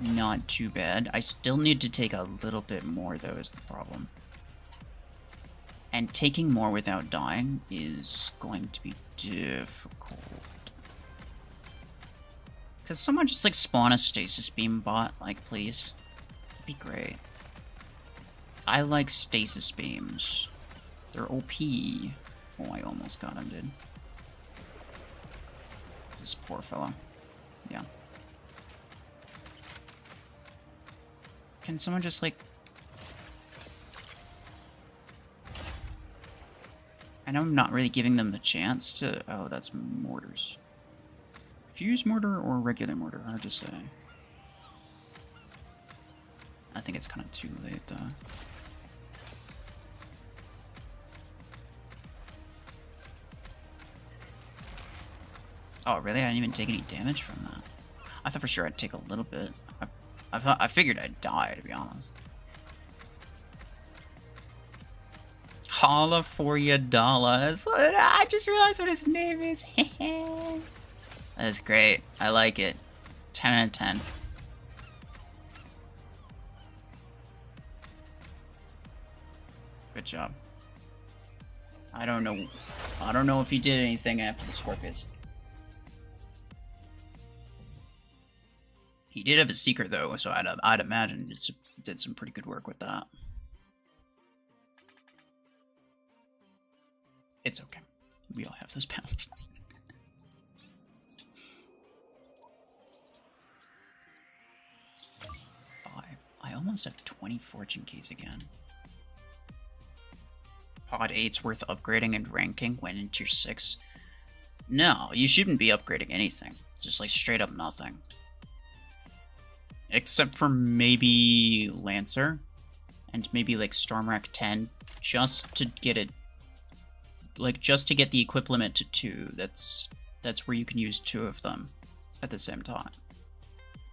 not too bad. I still need to take a little bit more, though, is the problem. And taking more without dying is going to be difficult. Could someone just, like, spawn a stasis beam bot? Like, please? That'd be great. I like stasis beams. They're OP. Oh, I almost got him, dude. This poor fellow. Yeah. Can someone just, like... I know I'm not really giving them the chance to... Oh, that's mortars. Fuse mortar or regular mortar? Hard to say. I think it's kind of too late, though. Oh, really? I didn't even take any damage from that. I thought for sure I'd take a little bit. I figured I'd die, to be honest. Holla for your dollars. I just realized what his name is. That's great. I like it. 10 out of 10. Good job. I don't know if he did anything after the Scorpius. He did have a secret though, so I'd imagine did some pretty good work with that. It's okay. We all have those pounds. I almost have 20 fortune keys again. Pod 8's worth upgrading and ranking when in tier 6. No, you shouldn't be upgrading anything. Just like straight up nothing. Except for maybe Lancer. And maybe like Stormwreck 10. Just to get it... Like, just to get the equip limit to 2. That's where you can use 2 of them at the same time.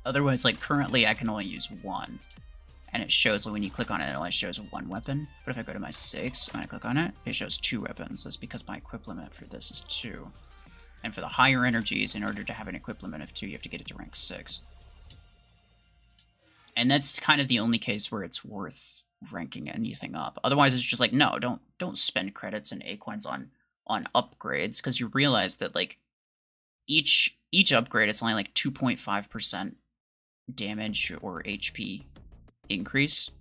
Otherwise, like, currently I can only use 1. And it shows, when you click on it, it only shows 1 weapon. But if I go to my 6 and I click on it, it shows 2 weapons. That's because my equip limit for this is 2. And for the higher energies, in order to have an equip limit of 2, you have to get it to rank 6. And that's kind of the only case where it's worth ranking anything up. Otherwise, it's just like, no, don't spend credits and A-coins on upgrades, because you realize that, like, each upgrade, it's only like 2.5% damage or HP increase.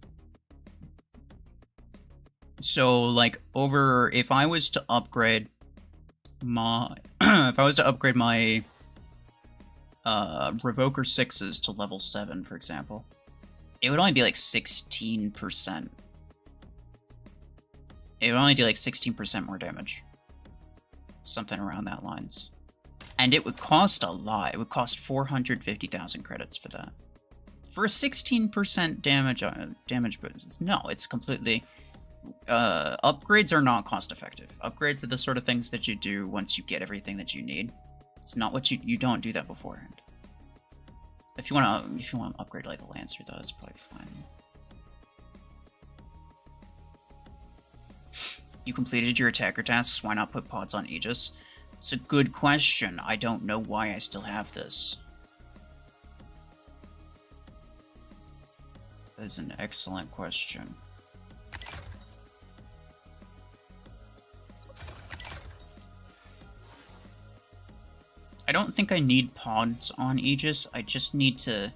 So, like, if I was to upgrade my Revoker 6s to level 7, for example, it would only be like 16%. It would only do like 16% more damage. Something around that lines. And it would cost a lot. It would cost 450,000 credits for that. For a 16% damage boost. No, it's completely... upgrades are not cost effective. Upgrades are the sort of things that you do once you get everything that you need. It's not what you don't do that beforehand. If you want to upgrade like the Lancer, though, it's probably fine. You completed your attacker tasks. Why not put pods on Aegis? It's a good question. I don't know why I still have this. That is an excellent question. I don't think I need pods on Aegis. I just need to...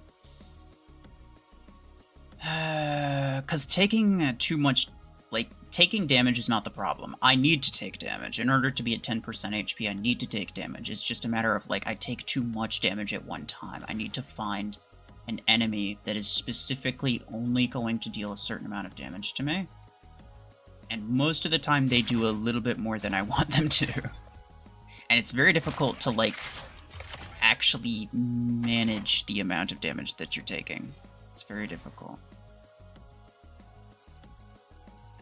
Because taking too much... Like, taking damage is not the problem. I need to take damage. In order to be at 10% HP, I need to take damage. It's just a matter of, like, I take too much damage at one time. I need to find an enemy that is specifically only going to deal a certain amount of damage to me. And most of the time, they do a little bit more than I want them to. And it's very difficult to, like, actually manage the amount of damage that you're taking. It's very difficult.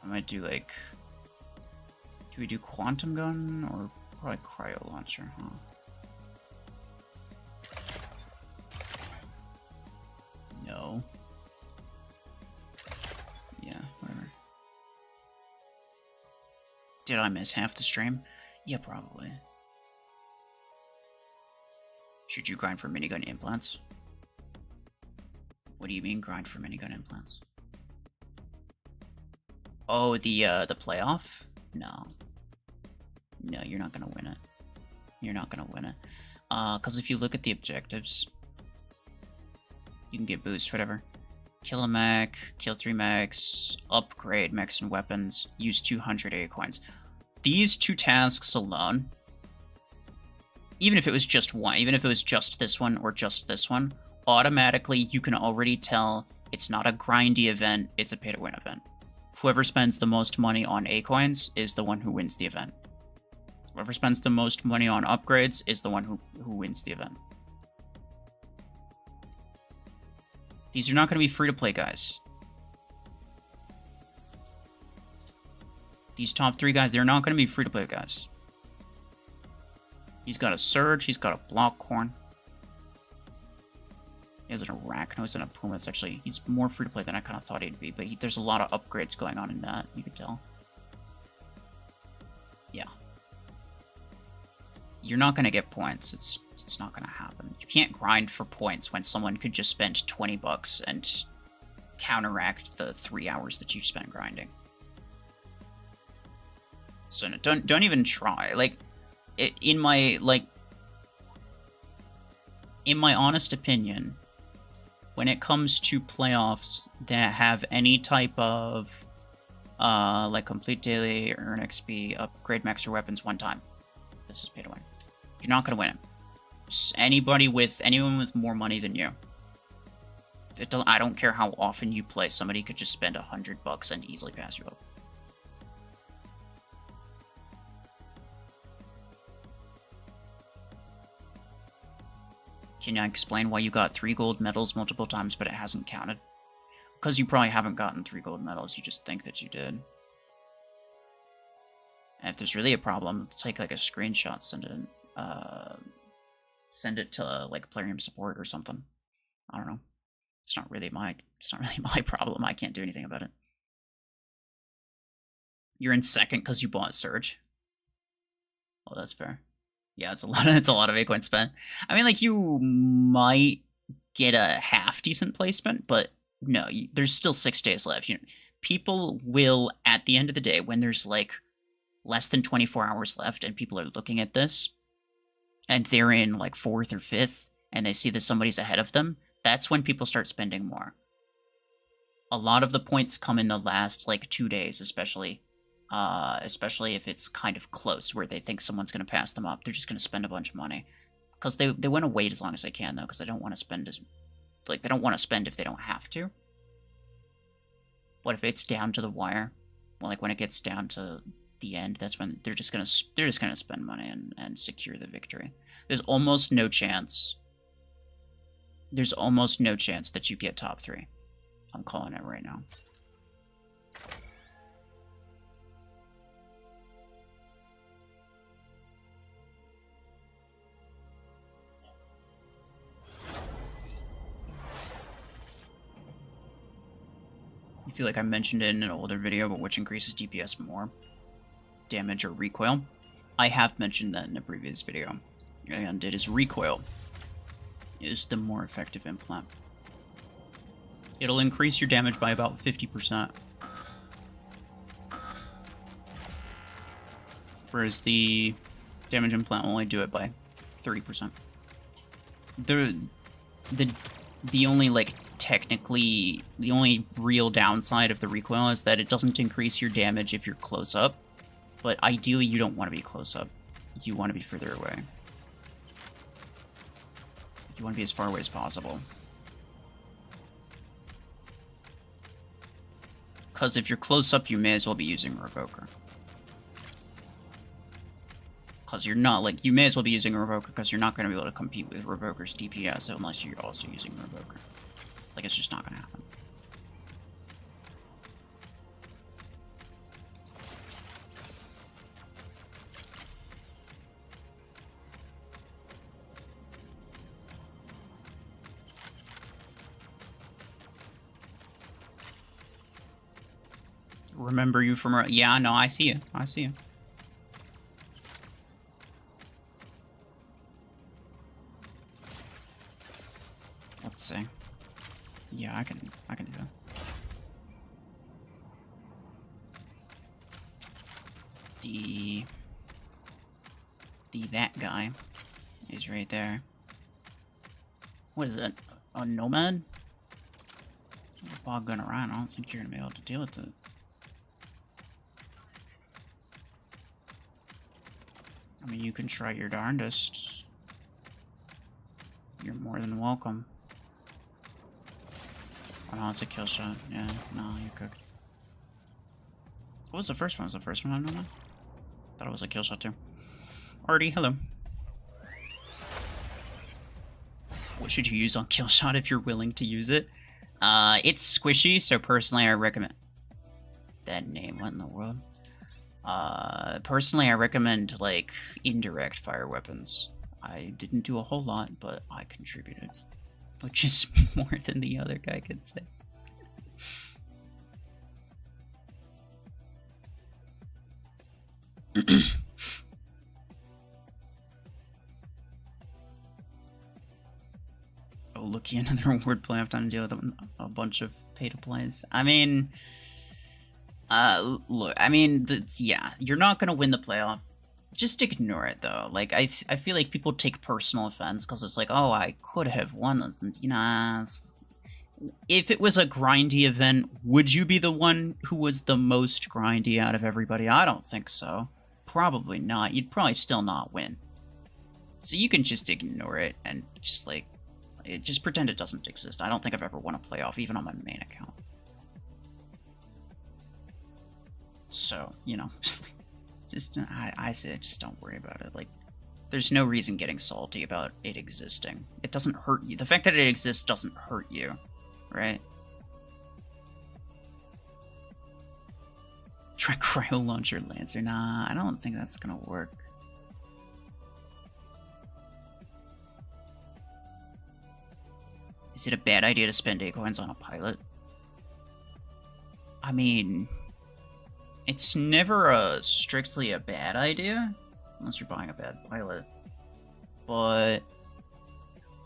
I might do like... Do we do quantum gun or probably cryo launcher, huh? No. Yeah, whatever. Did I miss half the stream? Yeah, probably. Should you grind for minigun implants? What do you mean grind for minigun implants? Oh, the playoff? No. No, you're not gonna win it. You're not gonna win it. Cause if you look at the objectives, you can get boost, whatever. Kill a mech, kill 3 mechs, upgrade mechs and weapons, use 200 A coins. These 2 tasks alone, even if it was just one, even if it was just this one or just this one, automatically you can already tell it's not a grindy event, it's a pay-to-win event. Whoever spends the most money on A coins is the one who wins the event. Whoever spends the most money on upgrades is the one who wins the event. These are not going to be free-to-play, guys. These top 3 guys, they're not going to be free-to-play, guys. He's got a Surge, he's got a Block Corn. He has an Arachnos and a Puma. It's actually, he's more free-to-play than I kind of thought he'd be, but there's a lot of upgrades going on in that, you could tell. Yeah. You're not going to get points. It's not going to happen. You can't grind for points when someone could just spend 20 bucks and counteract the 3 hours that you spent grinding. So no, don't even try. Like, in my honest opinion, when it comes to playoffs that have any type of like complete daily, earn XP, upgrade mechs or weapons one time, this is pay to win. You're not gonna win it. Just anyone with more money than you. I don't care how often you play. Somebody could just spend 100 bucks and easily pass you up. Can I explain why you got 3 gold medals multiple times, but it hasn't counted? Because you probably haven't gotten 3 gold medals, you just think that you did. And if there's really a problem, take like a screenshot, send it to like Plarium support or something. I don't know. It's not really my problem. I can't do anything about it. You're in second because you bought Surge. Oh, that's fair. Yeah, it's a lot of A-coin spent. I mean, like, you might get a half decent placement, but no, there's still 6 days left. You know, people will, at the end of the day, when there's like less than 24 hours left and people are looking at this and they're in like 4th or 5th and they see that somebody's ahead of them, that's when people start spending more. A lot of the points come in the last like 2 days, especially if it's kind of close where they think someone's going to pass them up. They're just going to spend a bunch of money because they want to wait as long as they can, though, because they don't want to spend they don't want to spend if they don't have to. But if it's down to the wire, well, like when it gets down to the end, that's when they're just gonna spend money and secure the victory. There's almost no chance. There's almost no chance that you get top 3. I'm calling it right now. I feel like I mentioned it in an older video, but which increases DPS more? Damage or recoil? I have mentioned that in a previous video. And it is recoil is the more effective implant. It'll increase your damage by about 50%. Whereas the damage implant will only do it by 30%. The only, like, technically, the only real downside of the recoil is that it doesn't increase your damage if you're close up. But ideally, you don't want to be close up. You want to be further away. You want to be as far away as possible. Because if you're close up, you may as well be using Revoker. Because you're not, like, you may as well be using a Revoker, because you're not going to be able to compete with Revoker's DPS unless you're also using Revoker. Like, it's just not going to happen. Remember you from... Yeah, no, I see you. I see you. Let's see. Yeah, I can do that. That guy is right there. What is that? A nomad? Bog gun around. I don't think you're gonna be able to deal with it. I mean, you can try your darndest. You're more than welcome. Oh no, it's a kill shot. Yeah, no, you're cooked. What was the first one? Was the first one I don't know? Thought it was a kill shot too. Artie, hello. What should you use on kill shot if you're willing to use it? It's squishy, so personally I recommend... That name, what in the world? Personally I recommend, like, indirect fire weapons. I didn't do a whole lot, but I contributed. Which is more than the other guy could say. Oh, looky, another wordplay. I have time to deal with a bunch of pay-to-plays. I mean... look, I mean, yeah, you're not gonna win the playoff. Just ignore it, though. Like, I feel like people take personal offense, because it's like, oh, I could have won this, and, you know... If it was a grindy event, would you be the one who was the most grindy out of everybody? I don't think so. Probably not. You'd probably still not win. So you can just ignore it, and just, like... just pretend it doesn't exist. I don't think I've ever won a playoff, even on my main account. So, you know, I say just don't worry about it. Like, there's no reason getting salty about it existing. It doesn't hurt you. The fact that it exists doesn't hurt you, right? Try cryo launcher Lancer. Nah, I don't think that's gonna work. Is it a bad idea to spend acorns on a pilot? I mean... It's never strictly a bad idea, unless you're buying a bad pilot. But,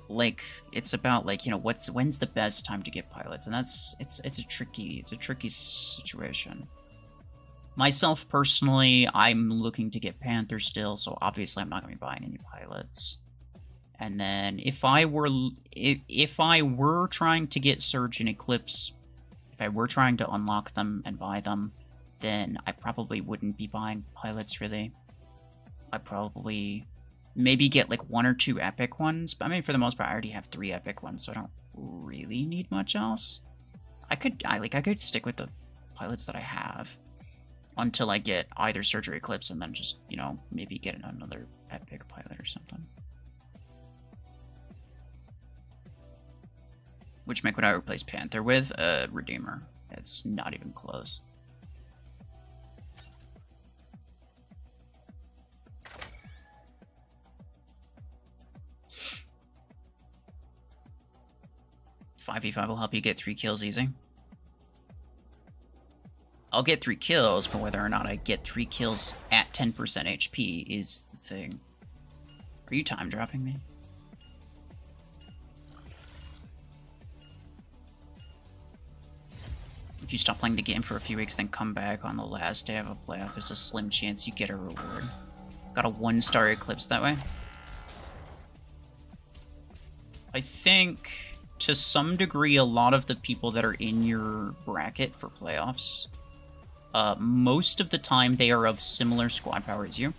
like, it's about, like, you know, when's the best time to get pilots, and it's a tricky situation. Myself personally, I'm looking to get Panther still, so obviously I'm not gonna be buying any pilots. And then if I were trying to get Surge and Eclipse, if I were trying to unlock them and buy them, then I probably wouldn't be buying pilots, really. I'd probably maybe get, like, 1 or 2 epic ones. But I mean, for the most part, I already have 3 epic ones, so I don't really need much else. I could stick with the pilots that I have until I get either Surge or Eclipse, and then just, you know, maybe get another epic pilot or something. Which mech would I replace Panther with? Redeemer. It's not even close. .5v5 will help you get 3 kills easy. I'll get 3 kills, but whether or not I get 3 kills at 10% HP is the thing. Are you time dropping me? If you stop playing the game for a few weeks, then come back on the last day of a playoff, there's a slim chance you get a reward. Got a 1-star Eclipse that way. I think... to some degree, a lot of the people that are in your bracket for playoffs, most of the time they are of similar squad power as you.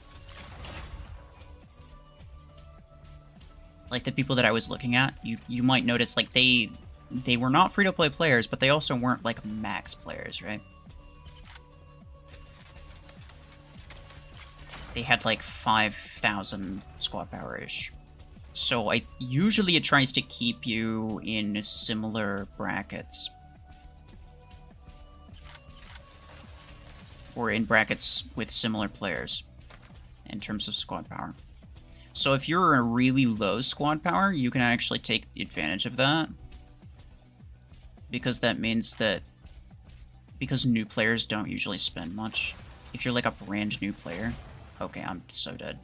Like the people that I was looking at, you might notice, like, they were not free-to-play players, but they also weren't, like, max players, right? they had like 5,000 squad power-ish. So usually it tries to keep you in similar brackets. Or in brackets with similar players in terms of squad power. So if you're a really low squad power, you can actually take advantage of that. Because that means that... Because new players don't usually spend much. If you're like a brand new player... Okay, I'm so dead.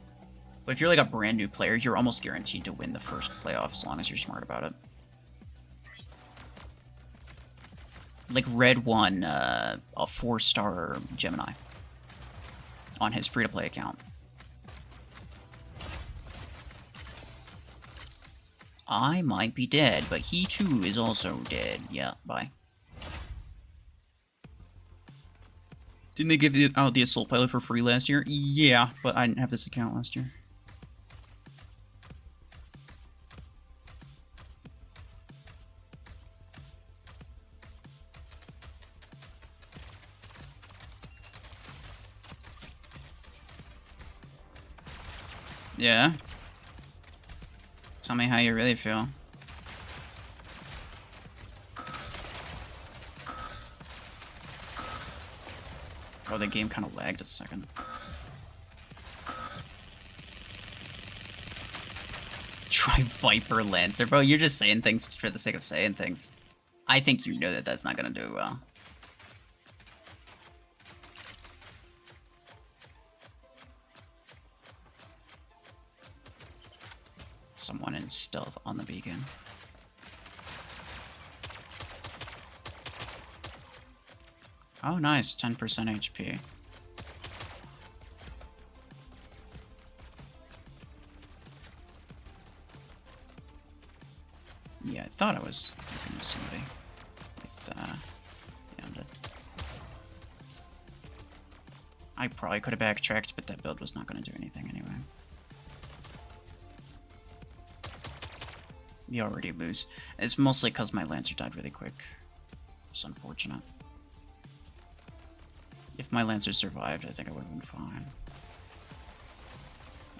But if you're like a brand new player, you're almost guaranteed to win the first playoff as long as you're smart about it. Like Red won a 4-star Gemini on his free-to-play account. I might be dead, but he too is also dead. Yeah, bye. Didn't they give out the Assault Pilot for free last year? Yeah, but I didn't have this account last year. Yeah? Tell me how you really feel. Oh, the game kind of lagged a second. Try Viper Lancer. Bro, you're just saying things for the sake of saying things. I think you know that that's not going to do well. Someone in stealth on the beacon. Oh, nice. 10% HP. Yeah, I thought I was looking at somebody with, yeah, I'm dead. I probably could have backtracked, but that build was not going to do anything anyway. You already lose. It's mostly because my Lancer died really quick. It's unfortunate. If my Lancer survived, I think I would have been fine.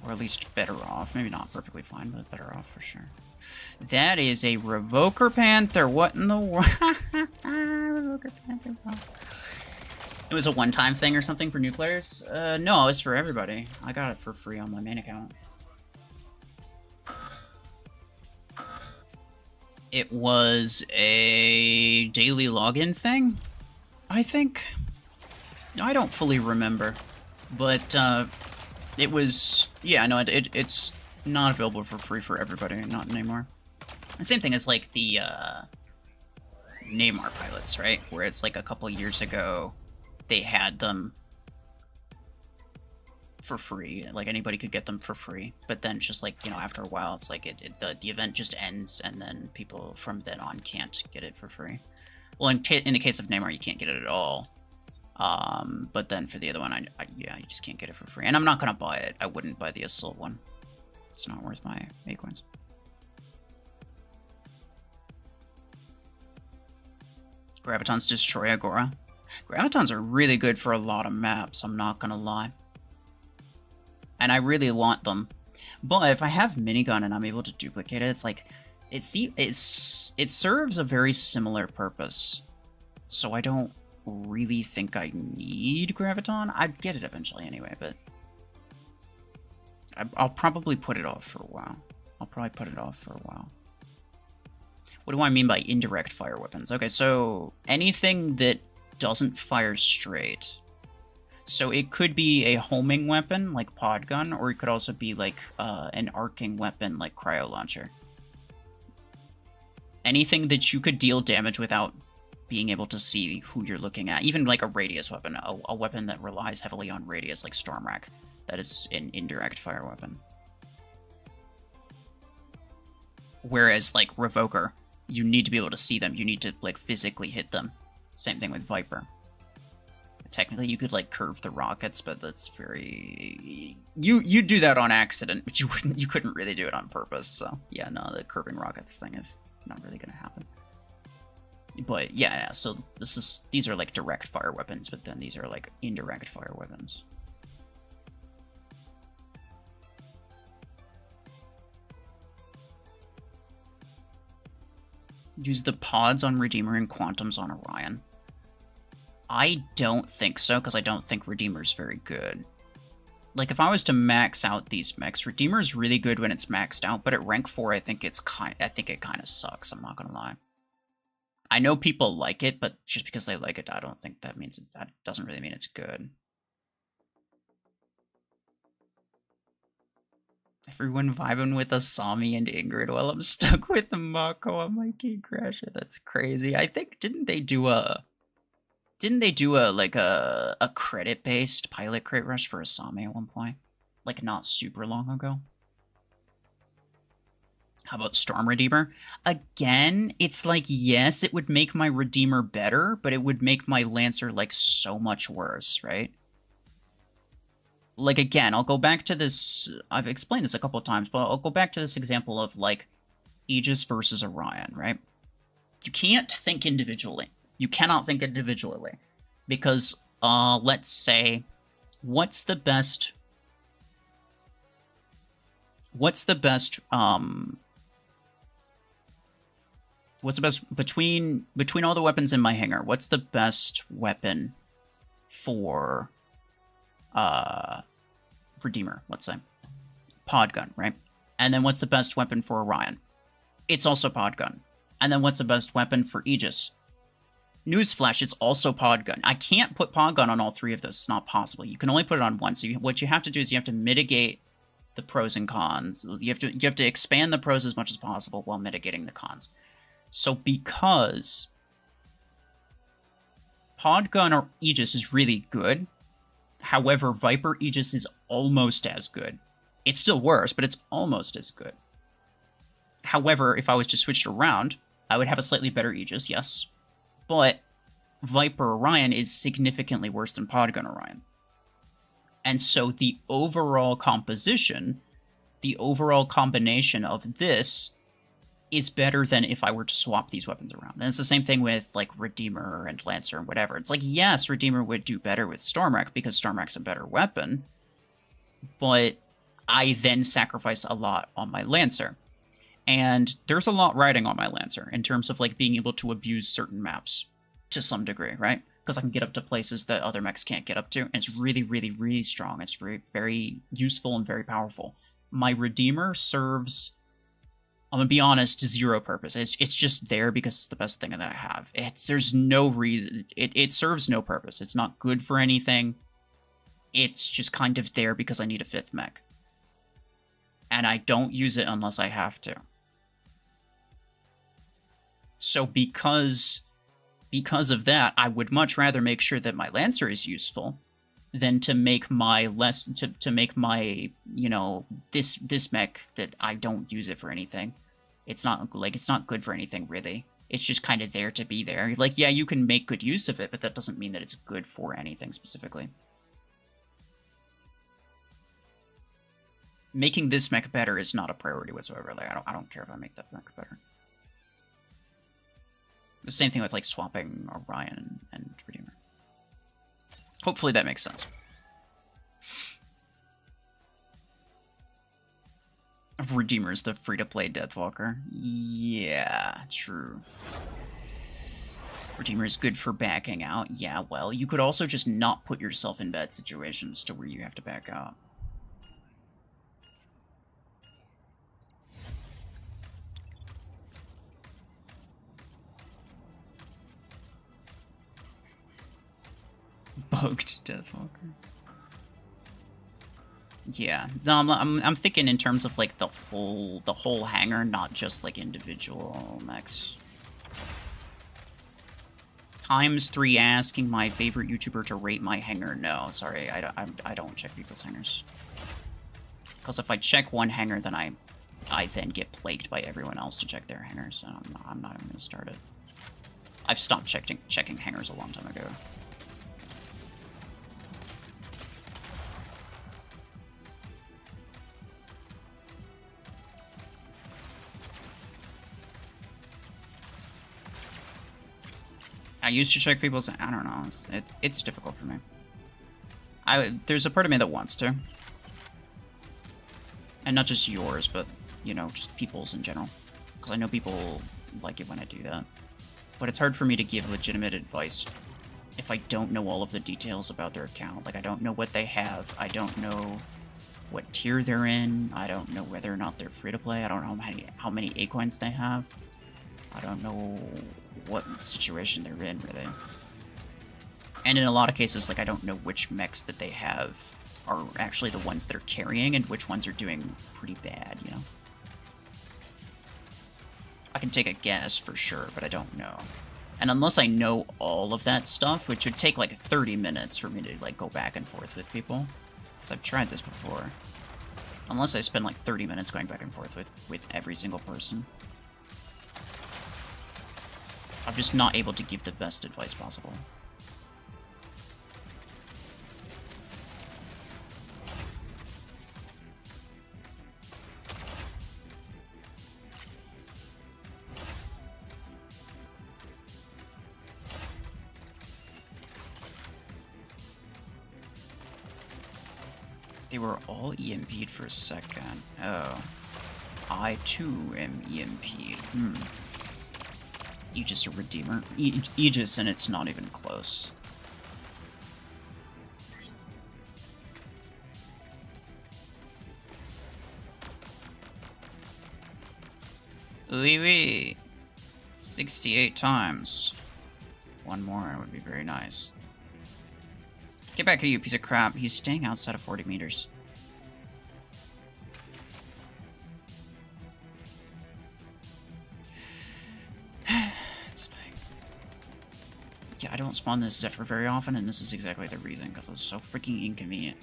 Or at least better off. Maybe not perfectly fine, but better off for sure. That is a Revoker Panther. What in the world? Revoker Panther. It was a one-time thing or something for new players? No, it's for everybody. I got it for free on my main account. It was a daily login thing, I think. I don't fully remember, but it was, yeah, no, it's not available for free for everybody, not anymore. The same thing as like the Neymar pilots, right? Where it's like a couple years ago, they had them for free, like anybody could get them for free, but then just like, you know, after a while, it's like the event just ends, and then people from then on can't get it for free. Well, in the case of Neymar, you can't get it at all. But then for the other one, yeah, you just can't get it for free. And I'm not gonna buy it. I wouldn't buy the Assault one. It's not worth my 8 coins. Gravitons destroy Agora. Gravitons are really good for a lot of maps, I'm not gonna lie. And I really want them. But if I have minigun and I'm able to duplicate it, it's like, it serves a very similar purpose. So I don't really think I need Graviton. I'd get it eventually anyway, but I'll probably put it off for a while. What do I mean by indirect fire weapons? Okay, so anything that doesn't fire straight. So it could be a homing weapon, like pod gun, or it could also be like an arcing weapon, like cryo launcher. Anything that you could deal damage without being able to see who you're looking at. Even like a radius weapon, a weapon that relies heavily on radius, like Stormrack. That is an indirect fire weapon. Whereas like Revoker, you need to be able to see them. You need to like physically hit them. Same thing with Viper. Technically, you could like curve the rockets, but that's very... You do that on accident, but you couldn't really do it on purpose. So yeah, no, the curving rockets thing is not really gonna happen. But yeah, so these are like direct fire weapons, but then these are like indirect fire weapons. Use the pods on Redeemer and Quantums on Orion. I don't think so, because I don't think Redeemer's very good. Like, if I was to max out these mechs, Redeemer's really good when it's maxed out, but at rank 4, I think it kind of sucks, I'm not gonna lie. I know people like it, but just because they like it, I don't think that means that doesn't really mean it's good. Everyone vibing with Asami and Ingrid while I'm stuck with Mako on my Key Crasher. That's crazy. I think didn't they do a like a credit-based pilot crate rush for Asami at one point? Like not super long ago. How about Storm Redeemer? Again, it's like, yes, it would make my Redeemer better, but it would make my Lancer, like, so much worse, right? Like, again, I'll go back to this... I've explained this a couple of times, but I'll go back to this example of, like, Aegis versus Orion, right? You can't think individually. You cannot think individually. Because, let's say, what's the best between all the weapons in my hangar? What's the best weapon for Redeemer? Let's say pod gun, right? And then what's the best weapon for Orion? It's also pod gun. And then what's the best weapon for Aegis? Newsflash, it's also pod gun. I can't put pod gun on all three of those. It's not possible. You can only put it on one. So what you have to do is you have to mitigate the pros and cons. You have to expand the pros as much as possible while mitigating the cons. So because Podgun or Aegis is really good, however, Viper Aegis is almost as good. It's still worse, but it's almost as good. However, if I was to switch it around, I would have a slightly better Aegis, yes. But Viper Orion is significantly worse than Podgun Orion. And so the overall composition, the overall combination of this is better than if I were to swap these weapons around. And it's the same thing with, like, Redeemer and Lancer and whatever. It's like, yes, Redeemer would do better with Stormwreck because Stormwreck's a better weapon, but I then sacrifice a lot on my Lancer. And there's a lot riding on my Lancer in terms of, like, being able to abuse certain maps to some degree, right? Because I can get up to places that other mechs can't get up to, and it's really, really, really strong. It's very, very useful and very powerful. My Redeemer serves... I'm gonna be honest, zero purpose. It's just there because it's the best thing that I have. There's no reason. It serves no purpose. It's not good for anything. It's just kind of there because I need a 5th mech. And I don't use it unless I have to. So because of that, I would much rather make sure that my Lancer is useful than to make my you know, this mech that I don't use it for anything. It's not good for anything really. It's just kind of there to be there. Like, yeah, you can make good use of it, but that doesn't mean that it's good for anything specifically. Making this mech better is not a priority whatsoever. Like, I don't care if I make that mech better. The same thing with, like, swapping Orion and Redeemer. Hopefully that makes sense. Redeemer's the free-to-play Deathwalker. Yeah, true. Redeemer is good for backing out. Yeah, well, you could also just not put yourself in bad situations to where you have to back out. Bugged Deathwalker. Yeah, no, I'm thinking in terms of, like, the whole hangar, not just, like, individual mechs. Times3 asking my favorite YouTuber to rate my hangar. No, sorry, I don't check people's hangars. Because if I check one hangar, then I then get plagued by everyone else to check their hangars, so I'm not even gonna start it. I've stopped checking hangars a long time ago. I used to check people's... I don't know. It's difficult for me. There's a part of me that wants to. And not just yours, but, you know, just people's in general. Because I know people like it when I do that. But it's hard for me to give legitimate advice if I don't know all of the details about their account. Like, I don't know what they have. I don't know what tier they're in. I don't know whether or not they're free-to-play. I don't know how many A-coins they have. I don't know what situation they're in, really. And in a lot of cases, like, I don't know which mechs that they have are actually the ones they're carrying and which ones are doing pretty bad, you know? I can take a guess for sure, but I don't know. And unless I know all of that stuff, which would take like 30 minutes for me to like go back and forth with people, because I've tried this before. Unless I spend like 30 minutes going back and forth with every single person, I'm just not able to give the best advice possible. They were all EMP'd for a second. Oh. I too am EMP'd. Aegis or Redeemer? Aegis, and it's not even close. Wee 68 times. One more would be very nice. Get back here, you piece of crap. He's staying outside of 40 meters. It's annoying. Yeah, I don't spawn this Zephyr very often, and this is exactly the reason, because it's so freaking inconvenient.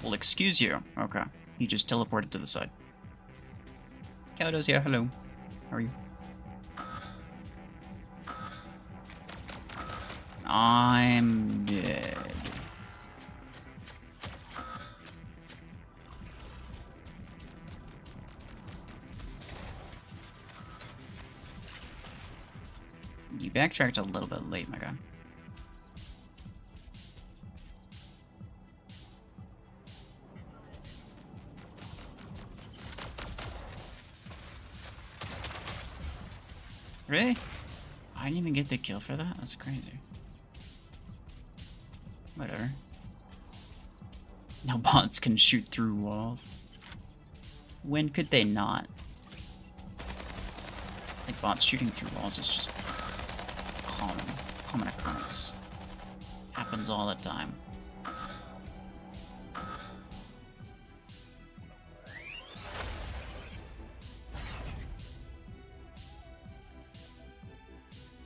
Well, excuse you. Okay. He just teleported to the side. Caladosia, hello. How are you? I'm dead. You backtracked a little bit late, my guy. Really? I didn't even get the kill for that? That's crazy. Whatever. Now bots can shoot through walls. When could they not? Like, bots shooting through walls is just common occurrence. Happens all the time.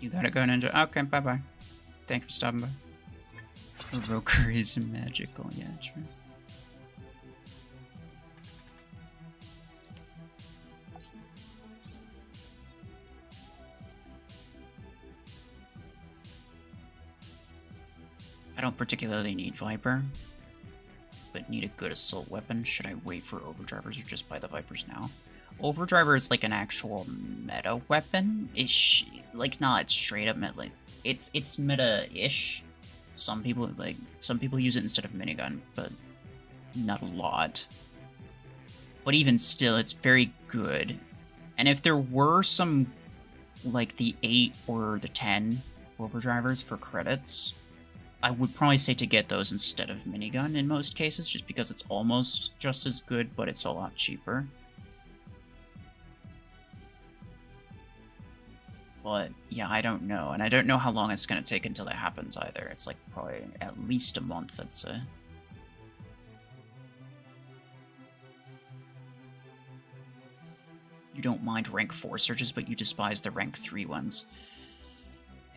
You gotta go ninja. Okay, bye-bye. Thank you for stopping by. Evoker is magical, yeah, true. I don't particularly need Viper, but need a good assault weapon. Should I wait for Overdrivers or just buy the Vipers now? Overdriver is like an actual meta weapon. Ish, like not straight up meta. Like, it's meta-ish. Some people use it instead of minigun, but not a lot. But even still, it's very good. And if there were some, like the 8 or the 10 Overdrivers for credits, I would probably say to get those instead of minigun in most cases, just because it's almost just as good, but it's a lot cheaper. But yeah, I don't know, and I don't know how long it's going to take until that happens either. It's like probably at least a month, I'd say. You don't mind rank 4 searches, but you despise the rank 3 ones.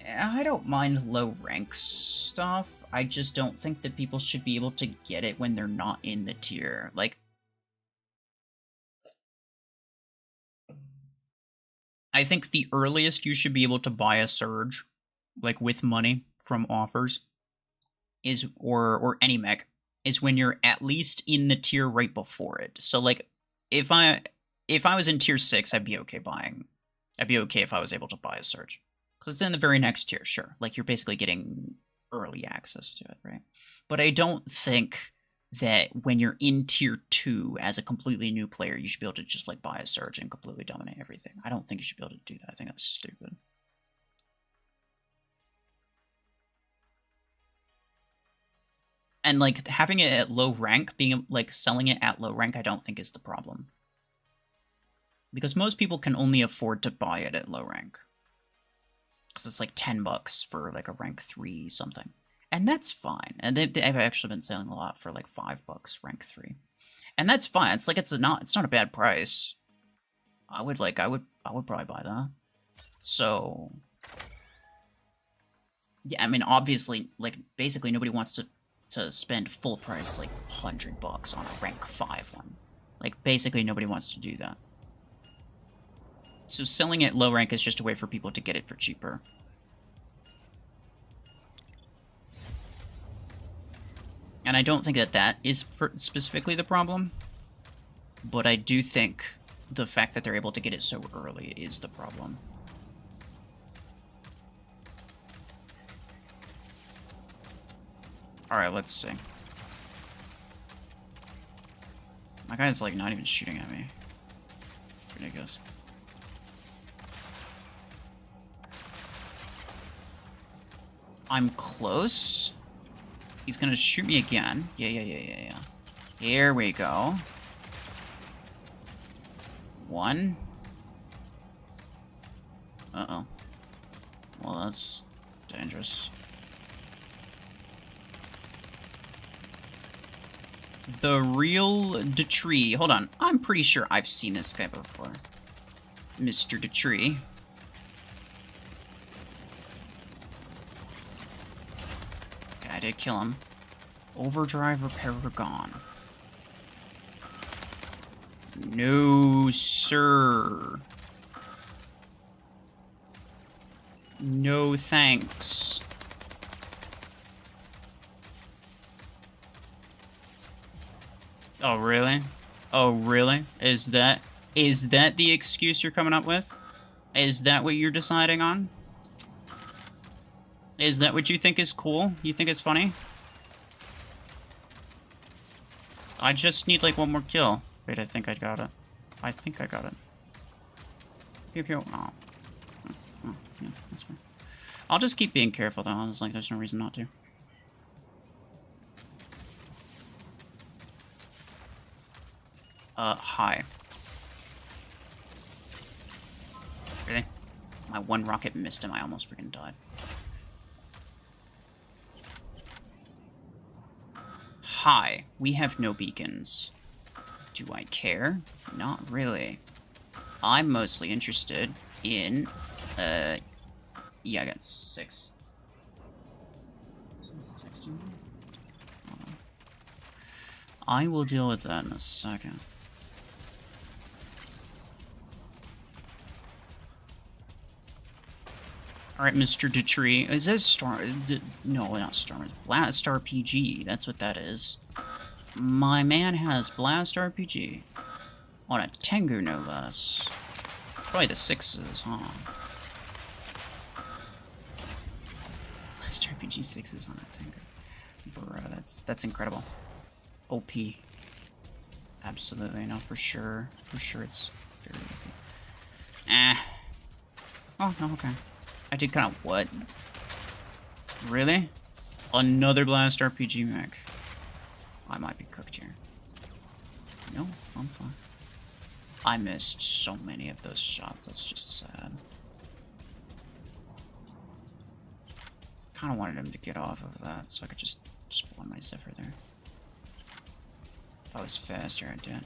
I don't mind low rank stuff. I just don't think that people should be able to get it when they're not in the tier. Like, I think the earliest you should be able to buy a surge, like with money from offers, is or any mech, is when you're at least in the tier right before it. So like, if I was in tier 6, I'd be okay if I was able to buy a surge. Because it's in the very next tier, sure. Like, you're basically getting early access to it, right? But I don't think that when you're in tier 2 as a completely new player, you should be able to just like buy a surge and completely dominate everything. I don't think you should be able to do that. I think that's stupid. And like having it at low rank, being like selling it at low rank, I don't think is the problem. Because most people can only afford to buy it at low rank. Because it's like $10 for like a rank 3 something. And that's fine. And they've actually been selling a lot for like $5 rank 3. And that's fine. It's like it's not a bad price. I would probably buy that. So yeah, I mean obviously like basically nobody wants to spend full price like $100 on a rank 5 one. Like basically nobody wants to do that. So selling it low rank is just a way for people to get it for cheaper. And I don't think that is specifically the problem. But I do think the fact that they're able to get it so early is the problem. Alright, let's see. My guy's like not even shooting at me. Ridiculous. I'm close. He's gonna shoot me again. Yeah. Here we go. 1. Uh-oh. Well, that's dangerous. The real Detree. Hold on. I'm pretty sure I've seen this guy before. Mr. Detree. Okay, I did kill him. Overdrive repair gone. No, sir. No thanks. Oh, really? Oh, really? Is that the excuse you're coming up with? Is that what you're deciding on? Is that what you think is cool? You think it's funny? I just need, like, one more kill. Wait, I think I got it. I think I got it. Pew pew. Oh. Oh, yeah, that's fine. I'll just keep being careful, though. It's like, there's no reason not to. Hi. Really? My one rocket missed him. I almost freaking died. Hi. We have no beacons. Do I care? Not really. I'm mostly interested in, yeah, I got 6. I will deal with that in a second. Alright, Mr. Detree. Is this Storm... No, not Storm. It's Blast RPG. That's what that is. My man has Blast RPG. On a Tengu, no less. Probably the 6s, huh? Blast RPG 6s on a Tengu. Bruh, that's incredible. OP. Absolutely, no, for sure. For sure it's very OP. Oh, no, okay. I did kind of what? Really? Another Blast RPG mech. I might be cooked here. No, I'm fine. I missed so many of those shots, that's just sad. Kinda wanted him to get off of that so I could just spawn my Zephyr there. If I was faster, I'd do it.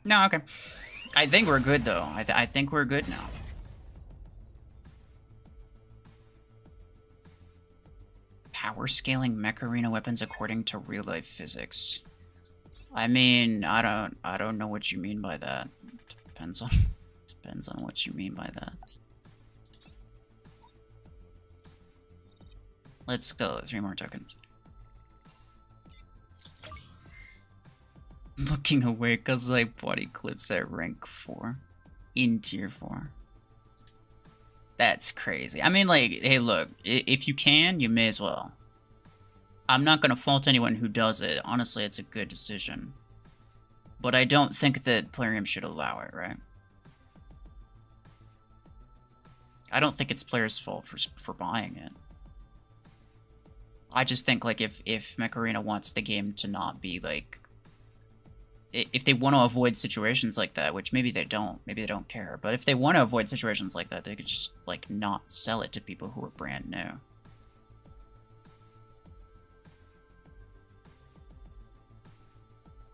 No, okay. I think we're good, though. I think we're good now. Power scaling mech arena weapons according to real-life physics. I mean, I don't know what you mean by that. Depends on what you mean by that. Let's go. 3 more tokens. I'm looking away because I body clips at rank 4. In tier 4. That's crazy. I mean, like, hey, look, if you can, you may as well. I'm not gonna fault anyone who does it. Honestly, it's a good decision. But I don't think that Plarium should allow it, right? I don't think it's players' fault for buying it. I just think, like, if Mech Arena wants the game to not be, like... If they want to avoid situations like that, which maybe they don't care, but if they want to avoid situations like that, they could just, like, not sell it to people who are brand new.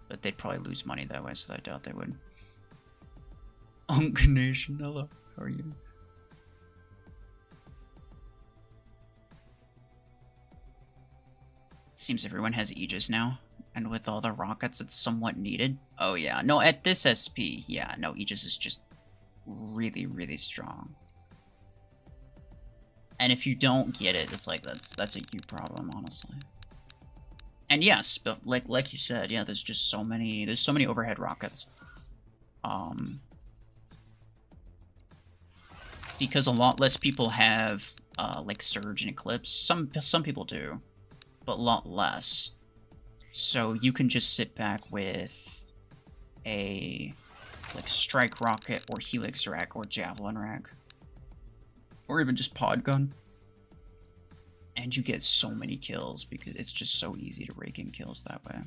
But they'd probably lose money that way, so I doubt they would. Nation, hello, how are you? It seems everyone has Aegis now. And with all the rockets, it's somewhat needed. Oh yeah, no, at this SP, yeah, no, Aegis is just really, really strong. And if you don't get it, it's like, that's a you problem, honestly. And yes, but like you said, yeah, there's so many overhead rockets. Because a lot less people have, like, Surge and Eclipse. Some people do, but a lot less. So you can just sit back with a, like, Strike Rocket or Helix Rack or Javelin Rack. Or even just Pod Gun. And you get so many kills because it's just so easy to rake in kills that way.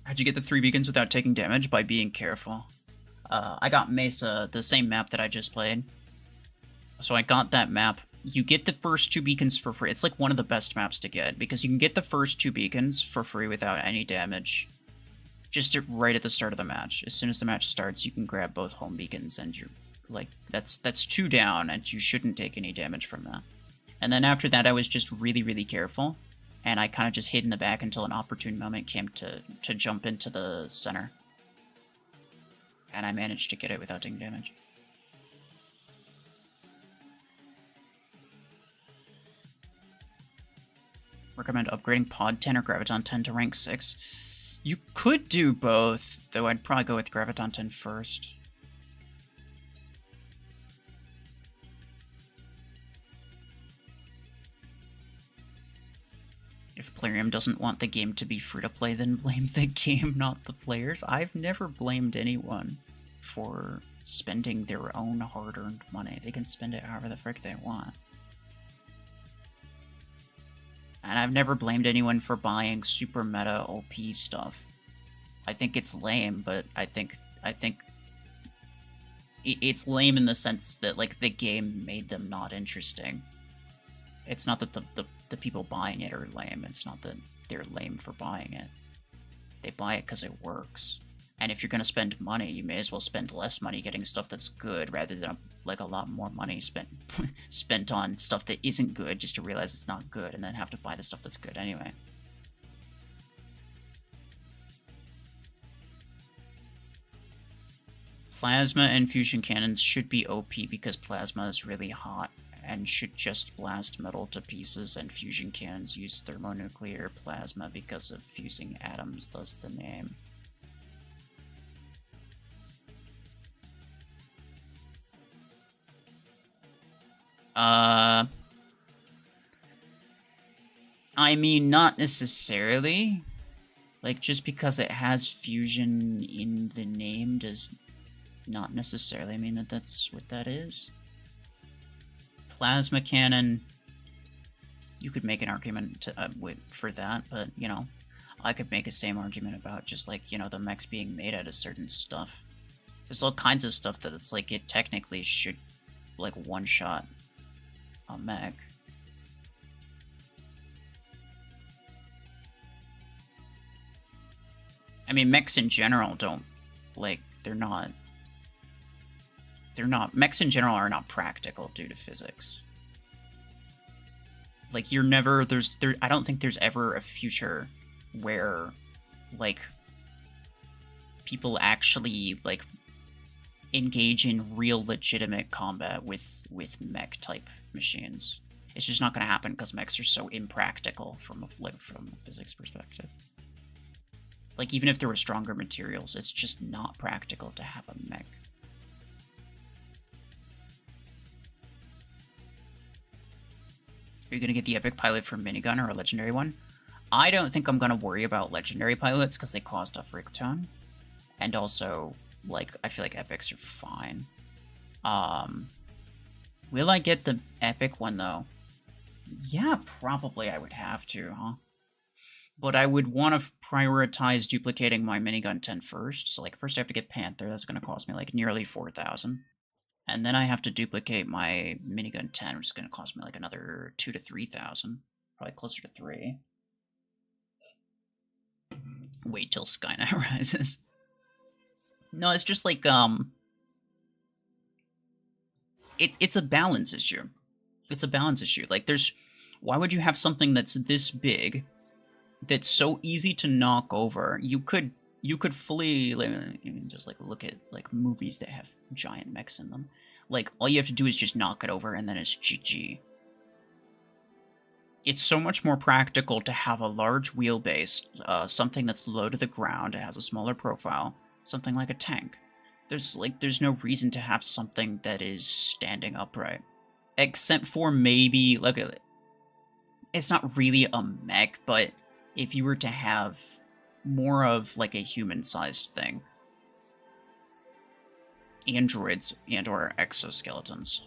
How'd you get the 3 beacons without taking damage? By being careful. I got Mesa, the same map that I just played. So I got that map. You get the first 2 beacons for free. It's like one of the best maps to get because you can get the first 2 beacons for free without any damage. Just right at the start of the match. As soon as the match starts, you can grab both home beacons and you're like, that's 2 down and you shouldn't take any damage from that. And then after that, I was just really, really careful. And I kind of just hid in the back until an opportune moment came to jump into the center. And I managed to get it without taking damage. Recommend upgrading Pod 10 or Graviton 10 to rank 6. You could do both, though I'd probably go with Graviton 10 first. If Plarium doesn't want the game to be free-to-play, then blame the game, not the players. I've never blamed anyone for spending their own hard-earned money. They can spend it however the frick they want. And I've never blamed anyone for buying super meta OP stuff. I think it's lame, but I think it's lame in the sense that, like, the game made them not interesting. It's not that the people buying it are lame. It's not that they're lame for buying it. They buy it because it works. And if you're going to spend money, you may as well spend less money getting stuff that's good rather than, like, a lot more money spent on stuff that isn't good just to realize it's not good and then have to buy the stuff that's good anyway. Plasma and fusion cannons should be OP because plasma is really hot and should just blast metal to pieces, and fusion cannons use thermonuclear plasma because of fusing atoms, thus the name. I mean, not necessarily. Like, just because it has fusion in the name does not necessarily mean that that's what that is. Plasma cannon, you could make an argument to, for that, but, you know, I could make the same argument about just, like, you know, the mechs being made out of certain stuff. There's all kinds of stuff that it's like, it technically should, like, one-shot a mech. I mean, mechs in general don't, like, mechs in general are not practical due to physics. Like, I don't think there's ever a future where, like, people actually, like, engage in real legitimate combat with mech-type machines. It's just not going to happen because mechs are so impractical from a physics perspective. Like, even if there were stronger materials, it's just not practical to have a mech. Are you gonna get the epic pilot for minigun or a legendary one? I don't think I'm gonna worry about legendary pilots because they cost a frick ton. And also, like, I feel like epics are fine. Will I get the epic one, though? Yeah, probably I would have to, huh? But I would want to prioritize duplicating my minigun 10 first. So, like, first I have to get Panther. That's going to cost me, like, nearly 4,000. And then I have to duplicate my minigun 10, which is going to cost me, like, another 2,000 to 3,000. Probably closer to 3. Wait till Skynet rises. No, it's just like, it's a balance issue. It's a balance issue. Like, why would you have something that's this big, that's so easy to knock over? You could fully, like, just, like, look at, like, movies that have giant mechs in them. Like, all you have to do is just knock it over, and then it's GG. It's so much more practical to have a large wheelbase, something that's low to the ground, it has a smaller profile, something like a tank. There's no reason to have something that is standing upright. Except for maybe, look at it. It's not really a mech, but if you were to have more of, like, a human-sized thing. Androids and/or exoskeletons.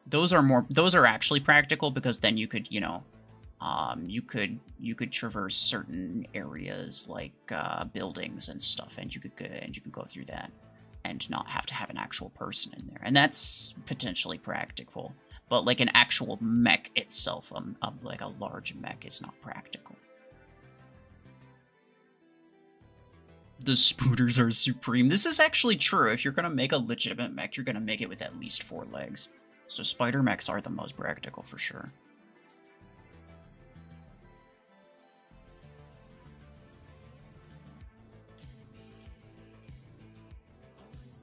Those are actually practical because then you could, you know, you could traverse certain areas like buildings and stuff, and you could go through that and not have to have an actual person in there, and that's potentially practical. But like an actual mech itself, like a large mech, is not practical. The spooters are supreme. This is actually true. If you're gonna make a legitimate mech, you're gonna make it with at least 4 legs. So spider mechs are the most practical for sure.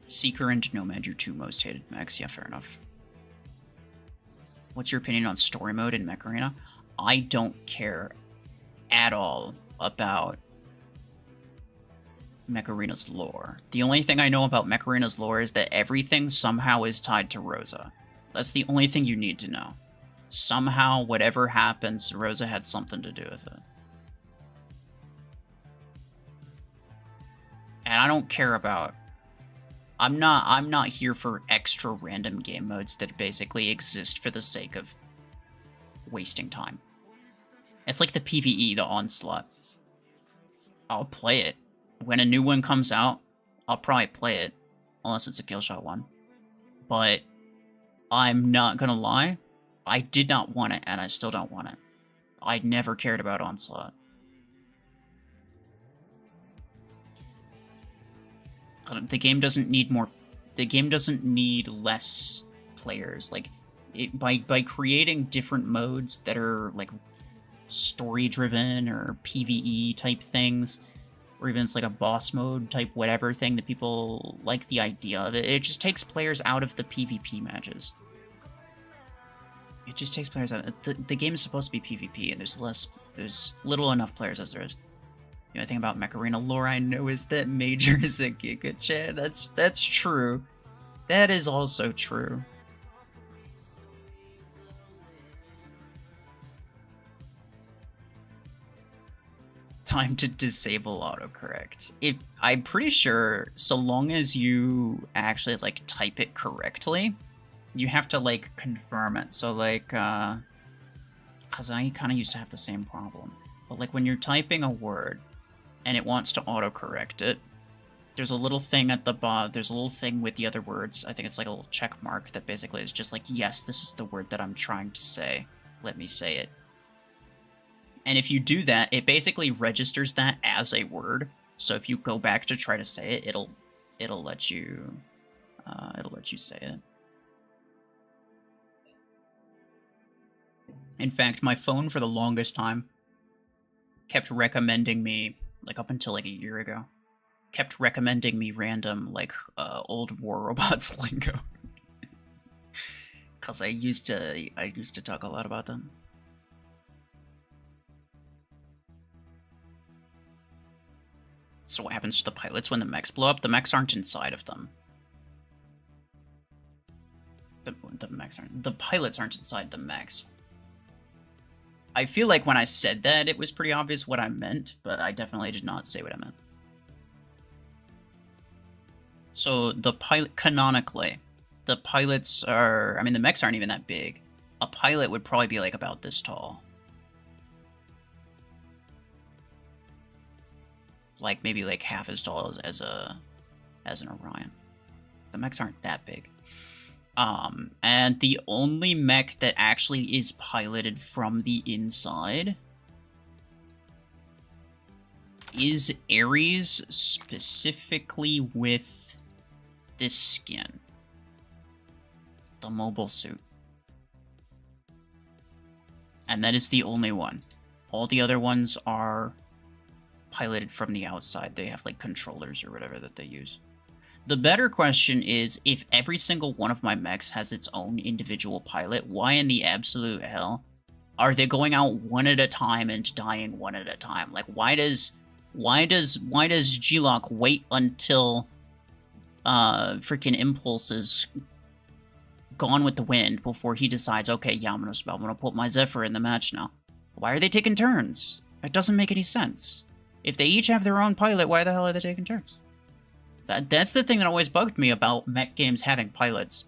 Seeker and Nomad, your 2 most hated mechs. Yeah, fair enough. What's your opinion on story mode in Mech Arena? I don't care at all about Mech Arena's lore. The only thing I know about Mech Arena's lore is that everything somehow is tied to Rosa. That's the only thing you need to know. Somehow, whatever happens, Rosa had something to do with it. And I don't care about... I'm not here for extra random game modes that basically exist for the sake of wasting time. It's like the PvE, the Onslaught. I'll play it. When a new one comes out, I'll probably play it. Unless it's a Killshot one. But I'm not gonna lie, I did not want it, and I still don't want it. I never cared about Onslaught. The game doesn't need more... The game doesn't need less players. Like, by creating different modes that are, like, story-driven or PvE type things, or even it's like a boss mode type whatever thing that people like the idea of it, it just takes players out of the PvP matches. It just takes players out. The game is supposed to be PvP, and there's little enough players as there is. The only thing about Mech Arena lore I know is that Major is a Giga Chad. That's true. That is also true. Time to disable autocorrect. I'm pretty sure so long as you actually like type it correctly, you have to like confirm it. So like cause I kinda used to have the same problem. But like when you're typing a word and it wants to autocorrect it, there's a little thing at the bottom, there's a little thing with the other words. I think it's like a little check mark that basically is just like, yes, this is the word that I'm trying to say. Let me say it. And if you do that, it basically registers that as a word. So if you go back to try to say it, it'll let you say it. In fact, my phone for the longest time kept recommending me, like up until like a year ago, kept recommending me random like old War Robots lingo. Cause I used to talk a lot about them. So what happens to the pilots when the mechs blow up? The mechs aren't inside of them. the mechs aren't. The pilots aren't inside the mechs. I feel like when I said that, it was pretty obvious what I meant, but I definitely did not say what I meant. So the pilot, canonically, the pilots are, I mean, the mechs aren't even that big. A pilot would probably be like about this tall. Like maybe like half as tall as an Orion. The mechs aren't that big. And the only mech that actually is piloted from the inside is Ares, specifically with this skin. The mobile suit. And that is the only one. All the other ones are piloted from the outside. They have like controllers or whatever that they use. The better question is, if every single one of my mechs has its own individual pilot, why in the absolute hell are they going out one at a time and dying one at a time? Like, why does G-Lock wait until freaking Impulse is gone with the wind before he decides, okay, yeah, I'm gonna put my Zephyr in the match now? Why are they taking turns? It doesn't make any sense. If they each have their own pilot, why the hell are they taking turns? That's the thing that always bugged me about mech games having pilots.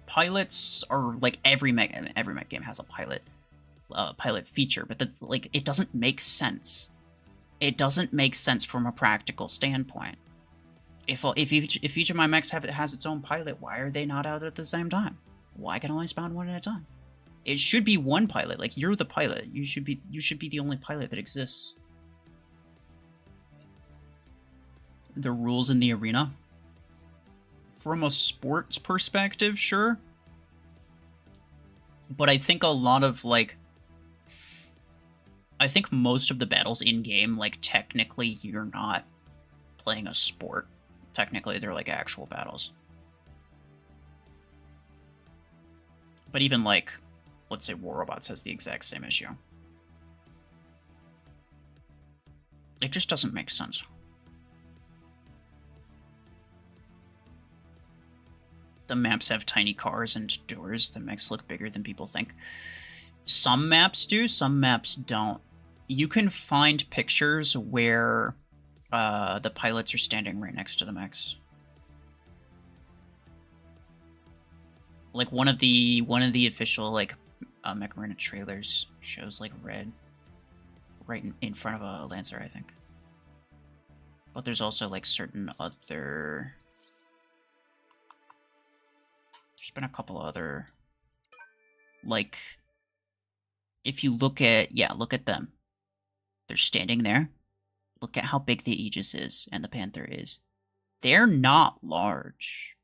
Pilots are like every mech game has a pilot feature, but that's like, it doesn't make sense. It doesn't make sense from a practical standpoint. If each of my mechs has its own pilot, why are they not out at the same time? Why can I only spawn one at a time? It should be one pilot. Like, you're the pilot. You should be the only pilot that exists. The rules in the arena. From a sports perspective, sure. But I think a lot of, like... I think most of the battles in-game, like, technically you're not playing a sport. Technically, they're, like, actual battles. But even, like, let's say War Robots has the exact same issue. It just doesn't make sense. The maps have tiny cars and doors. The mechs look bigger than people think. Some maps do, some maps don't. You can find pictures where the pilots are standing right next to the mechs. Like one of the official like Mech Arena trailers shows like red right in front of a Lancer, I think. But there's also like certain other. There's been a couple other, like, if you look at, look at them. They're standing there. Look at how big the Aegis is and the Panther is. They're not large.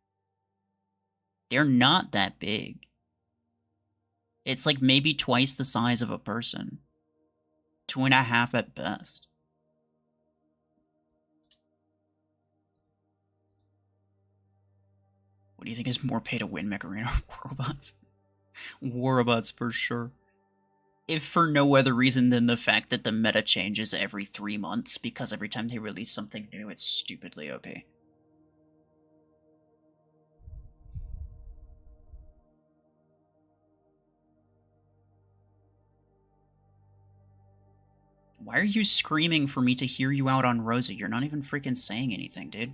They're not that big. It's like maybe twice the size of a person. 2.5 at best. What do you think is more pay to win, Mech Arena or War Robots? War Robots for sure. If for no other reason than the fact that the meta changes every 3 months, because every time they release something new, it's stupidly OP. Why are you screaming for me to hear you out on Rosa? You're not even freaking saying anything, dude.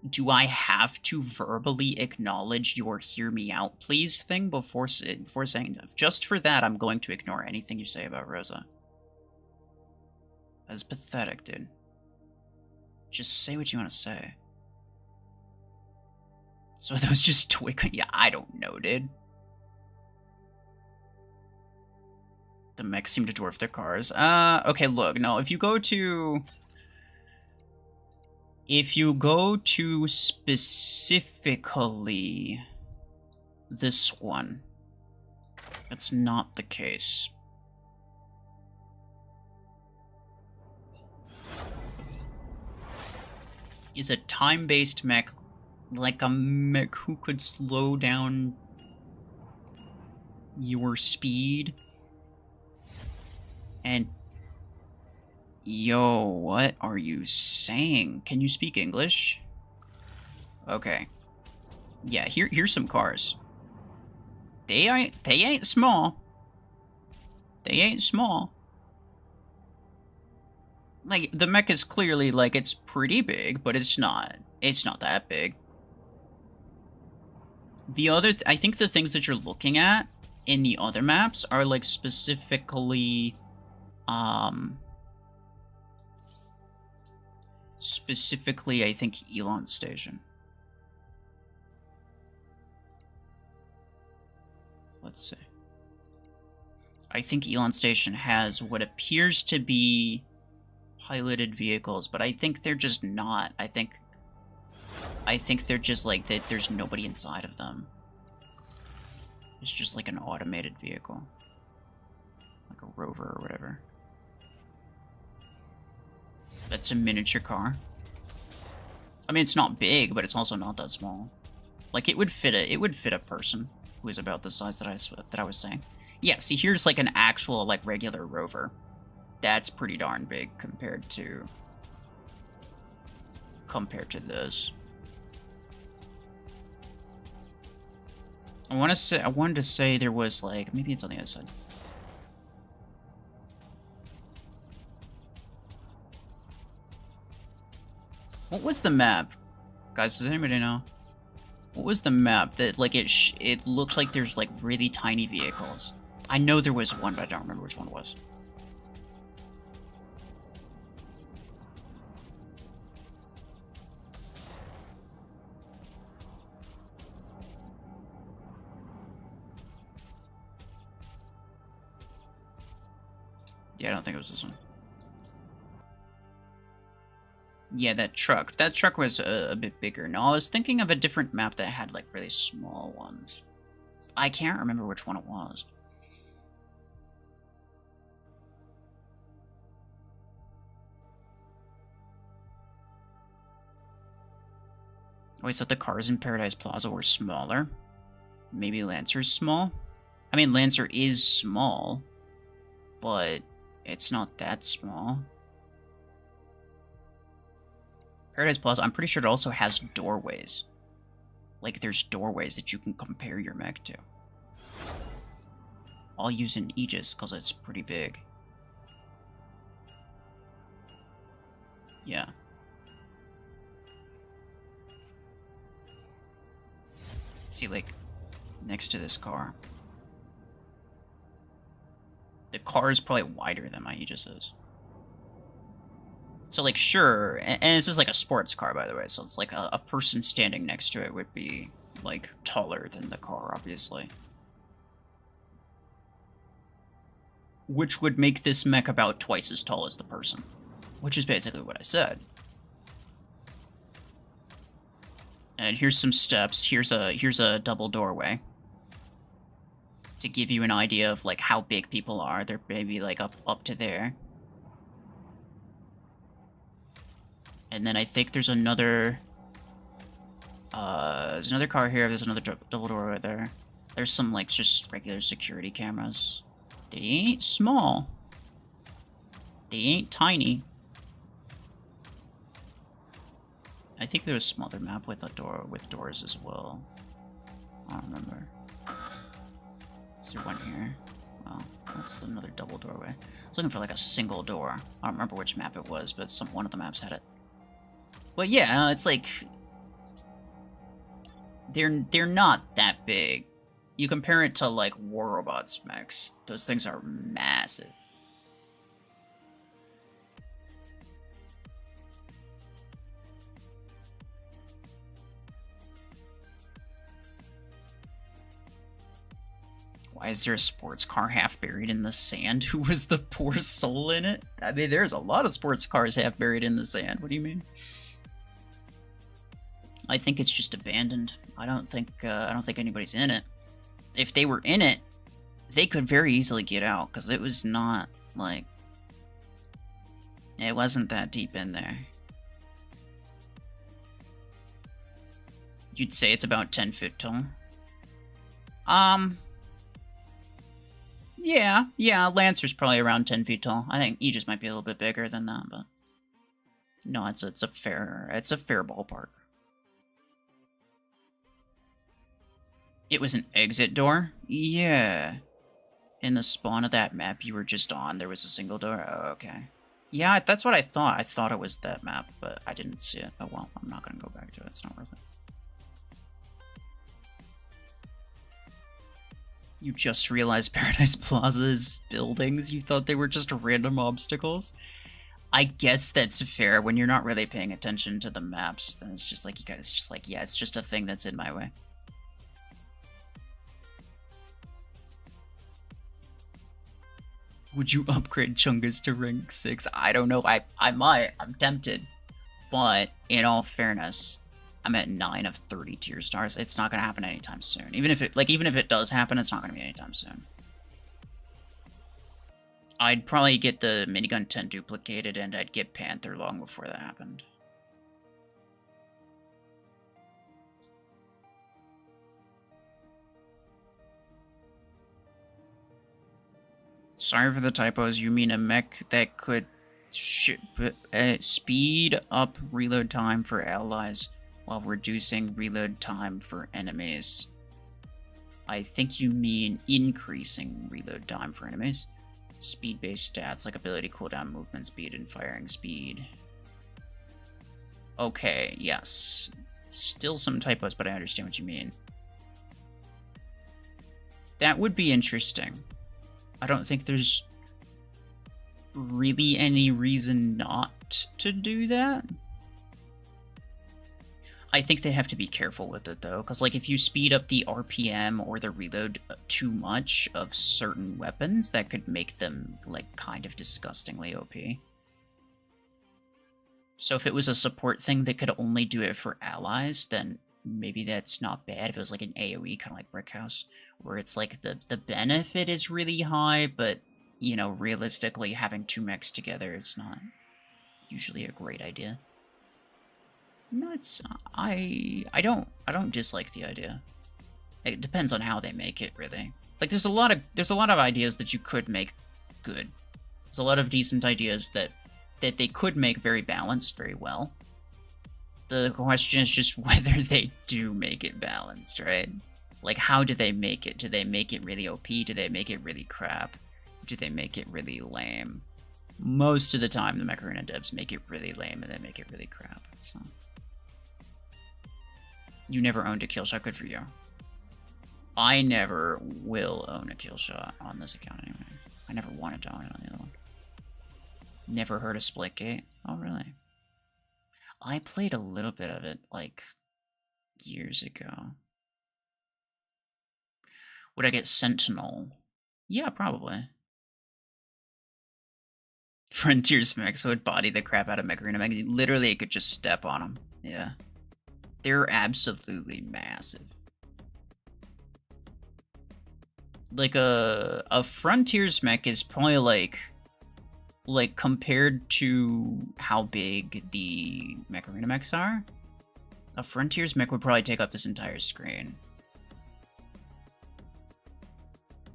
Do I have to verbally acknowledge your hear me out please thing before saying, just for that, I'm going to ignore anything you say about Rosa? That's pathetic, dude. Just say what you want to say. So those just twig? Yeah, I don't know, dude. The mechs seem to dwarf their cars. Okay, look, no, if you go to specifically this one, that's not the case. Is a time-based mech like a mech who could slow down your speed? And yo, what are you saying? Can you speak English? Okay. Yeah, here's some cars. They ain't small. They ain't small. Like, the mech is clearly, like, it's pretty big, but it's not that big. The other, I think the things that you're looking at in the other maps are, like, specifically, I think, Elon Station. Let's see. I think Elon Station has what appears to be piloted vehicles, but I think they're just not. I think they're just like that. There's nobody inside of them. It's just like an automated vehicle, like a rover or whatever. That's a miniature car. I mean, it's not big, but it's also not that small. Like, it would fit a person who is about the size that I was saying. Yeah, see, here's like an actual, like, regular rover. That's pretty darn big compared to this. I wanted to say there was, like, maybe it's on the other side. What was the map? Guys, does anybody know? What was the map that, like, it looks like there's, like, really tiny vehicles? I know there was one, but I don't remember which one it was. Yeah, I don't think it was this one. Yeah, that truck. That truck was a bit bigger. No, I was thinking of a different map that had, like, really small ones. I can't remember which one it was. Wait, so the cars in Paradise Plaza were smaller? Maybe Lancer's small? I mean, Lancer is small, but it's not that small. Paradise Plaza, I'm pretty sure it also has doorways. Like, there's doorways that you can compare your mech to. I'll use an Aegis, because it's pretty big. Yeah. See, like, next to this car. The car is probably wider than my Aegis is. So, like, sure, and this is like a sports car, by the way, so it's like a person standing next to it would be, like, taller than the car, obviously. Which would make this mech about twice as tall as the person. Which is basically what I said. And here's some steps. Here's a double doorway. To give you an idea of, like, how big people are. They're maybe, like, up to there. And then I think there's another car here. There's another double door right there. There's some, like, just regular security cameras. They ain't small. They ain't tiny. I think there was some other map with doors as well. I don't remember. Is there one here? Oh, that's another double doorway. I was looking for, like, a single door. I don't remember which map it was, but one of the maps had it. But yeah, it's like they're not that big. You compare it to, like, War Robots mechs. Those things are massive. Why is there a sports car half buried in the sand? Who was the poor soul in it? I mean, there's a lot of sports cars half buried in the sand. What do you mean? I think it's just abandoned. I don't think anybody's in it. If they were in it, they could very easily get out, because it was not, like... It wasn't that deep in there. You'd say it's about 10 feet tall? Yeah, Lancer's probably around 10 feet tall. I think Aegis might be a little bit bigger than that, but... No, it's a fair ballpark. It was an exit door? Yeah. In the spawn of that map you were just on, there was a single door? Oh, okay. Yeah, that's what I thought. I thought it was that map, but I didn't see it. Oh well, I'm not gonna go back to it. It's not worth it. You just realized Paradise Plaza's buildings? You thought they were just random obstacles? I guess that's fair. When you're not really paying attention to the maps, then it's just like, you guys, it's just like, yeah, it's just a thing that's in my way. Would you upgrade Chungus to rank 6? I don't know. I might. I'm tempted. But in all fairness, I'm at 9 of 30 tier stars. It's not gonna happen anytime soon. Even if it does happen, it's not gonna be anytime soon. I'd probably get the minigun 10 duplicated, and I'd get Panther long before that happened. Sorry for the typos. You mean a mech that could speed up reload time for allies while reducing reload time for enemies. I think you mean increasing reload time for enemies. Speed-based stats like ability cooldown, movement speed, and firing speed. Okay, yes. Still some typos, but I understand what you mean. That would be interesting. I don't think there's really any reason not to do that. I think they have to be careful with it, though, because, like, if you speed up the RPM or the reload too much of certain weapons, that could make them, like, kind of disgustingly OP. So if it was a support thing that could only do it for allies, then maybe that's not bad. If it was, like, an AoE, kind of like Brick House, where it's, like, the benefit is really high, but, you know, realistically, having two mechs together is not usually a great idea. No, it's I don't dislike the idea. It depends on how they make it, really. Like there's a lot of ideas that you could make good. There's a lot of decent ideas that they could make very balanced very well. The question is just whether they do make it balanced, right? Like how do they make it? Do they make it really OP? Do they make it really crap? Do they make it really lame? Most of the time the Mech Arena devs make it really lame and they make it really crap, so. You never owned a kill shot, good for you. I never will own a kill shot on this account anyway. I never wanted to own it on the other one. Never heard of Splitgate? Oh, really? I played a little bit of it, like, years ago. Would I get Sentinel? Yeah, probably. Frontiers mechs would body the crap out of Mech Arena mechs. Literally, it could just step on them. Yeah. They're absolutely massive. Like a Frontiers mech is probably like compared to how big the Mech Arena mechs are, a Frontiers mech would probably take up this entire screen.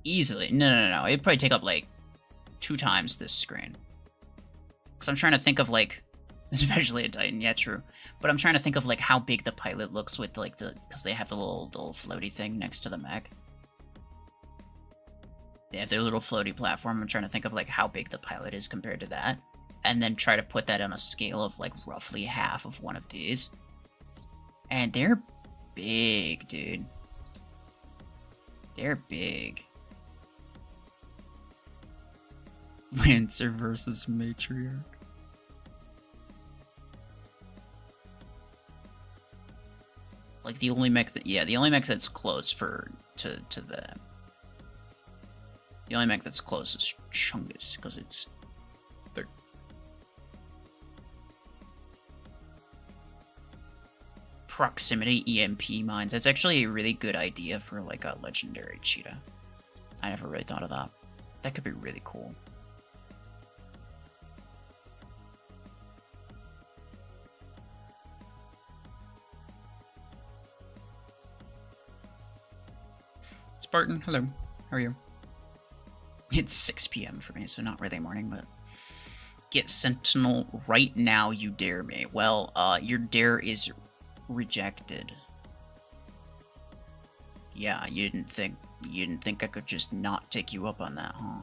Easily. No. It'd probably take up like 2 times this screen. Because I'm trying to think of like, especially a Titan, yeah, true. But I'm trying to think of like how big the pilot looks with like because they have the little floaty thing next to the mech. They have their little floaty platform. I'm trying to think of like how big the pilot is compared to that. And then try to put that on a scale of like roughly half of one of these. And they're big, dude. They're big. Lancer versus Matriarch. Like the only mech that, yeah, the only mech that's close to that. The only mech that's close is Chungus, because it's third. Proximity EMP mines. That's actually a really good idea for like a legendary cheetah. I never really thought of that. That could be really cool. Spartan, hello. How are you? It's 6 p.m. for me, so not really morning, but... Get Sentinel right now, you dare me. Well, your dare is rejected. Yeah, you didn't think I could just not take you up on that, huh?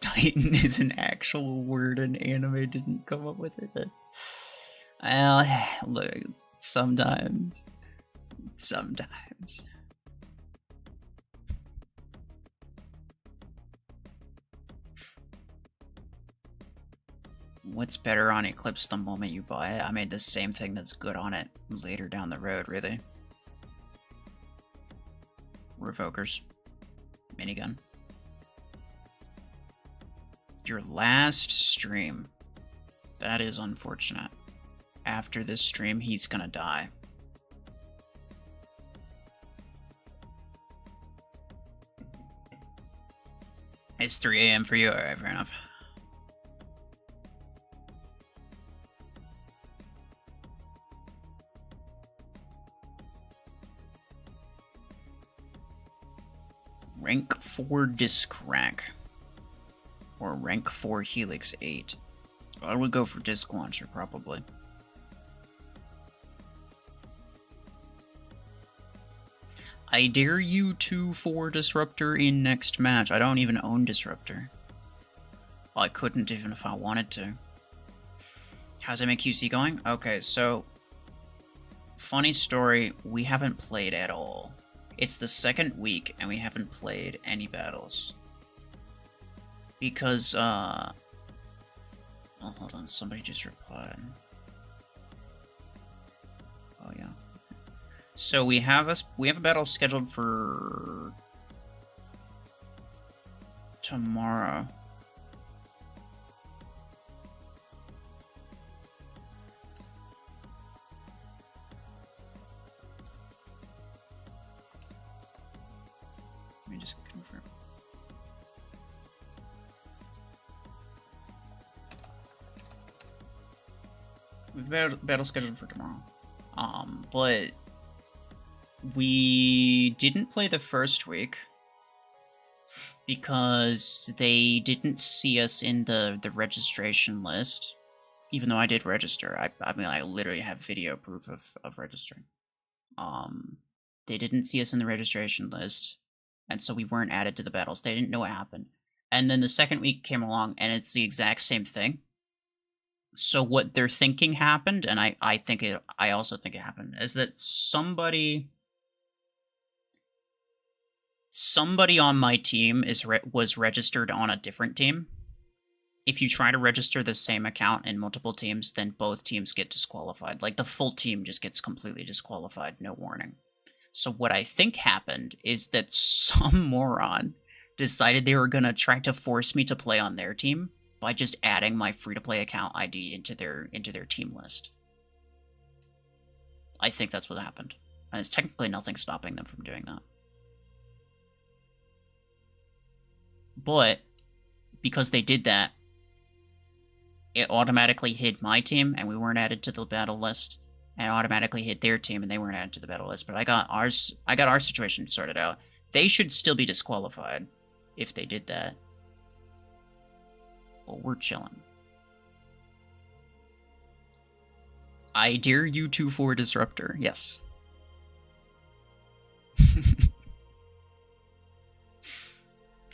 Titan is an actual word, and anime didn't come up with it. That's well, look, sometimes. What's better on Eclipse the moment you buy it? I made the same thing that's good on it later down the road, really. Revokers. Minigun. Your last stream. That is unfortunate. After this stream, he's gonna die. It's 3 a.m. for you? Alright, fair enough. Rank 4 Disc Rack. Or Rank 4 Helix 8. I would go for Disc Launcher, probably. I dare you to for Disruptor in next match. I don't even own Disruptor. Well, I couldn't even if I wanted to. How's MAQC going? Okay, so... Funny story, we haven't played at all. It's the second week, and we haven't played any battles. Because, oh, hold on, somebody just replied. Oh, yeah. So we have a battle scheduled for... tomorrow. Let me just confirm. We've got battle scheduled for tomorrow. But we didn't play the first week because they didn't see us in the registration list. Even though I did register. I mean, I literally have video proof of registering. They didn't see us in the registration list, and so we weren't added to the battles. They didn't know what happened. And then the second week came along, and it's the exact same thing. So what they're thinking happened, and I also think it happened, is that somebody on my team was registered on a different team. If you try to register the same account in multiple teams, then both teams get disqualified. Like, the full team just gets completely disqualified, no warning. So what I think happened is that some moron decided they were gonna try to force me to play on their team by just adding my free-to-play account ID into their team list. I think that's what happened. And there's technically nothing stopping them from doing that. But because they did that, it automatically hid my team, and we weren't added to the battle list, and automatically hid their team, and they weren't added to the battle list. But I got our situation sorted out. They should still be disqualified if they did that. Well, we're chilling. I dare you to for Disruptor, yes.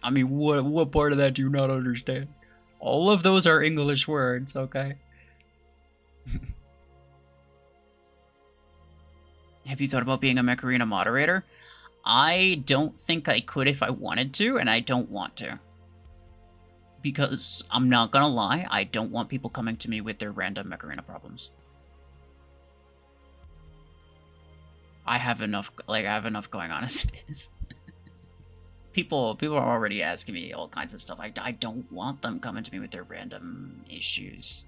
I mean, what part of that do you not understand? All of those are English words, okay? Have you thought about being a Mech Arena moderator? I don't think I could if I wanted to, and I don't want to. Because, I'm not gonna lie, I don't want people coming to me with their random Mech Arena problems. I have enough going on as it is. People are already asking me all kinds of stuff. I don't want them coming to me with their random issues,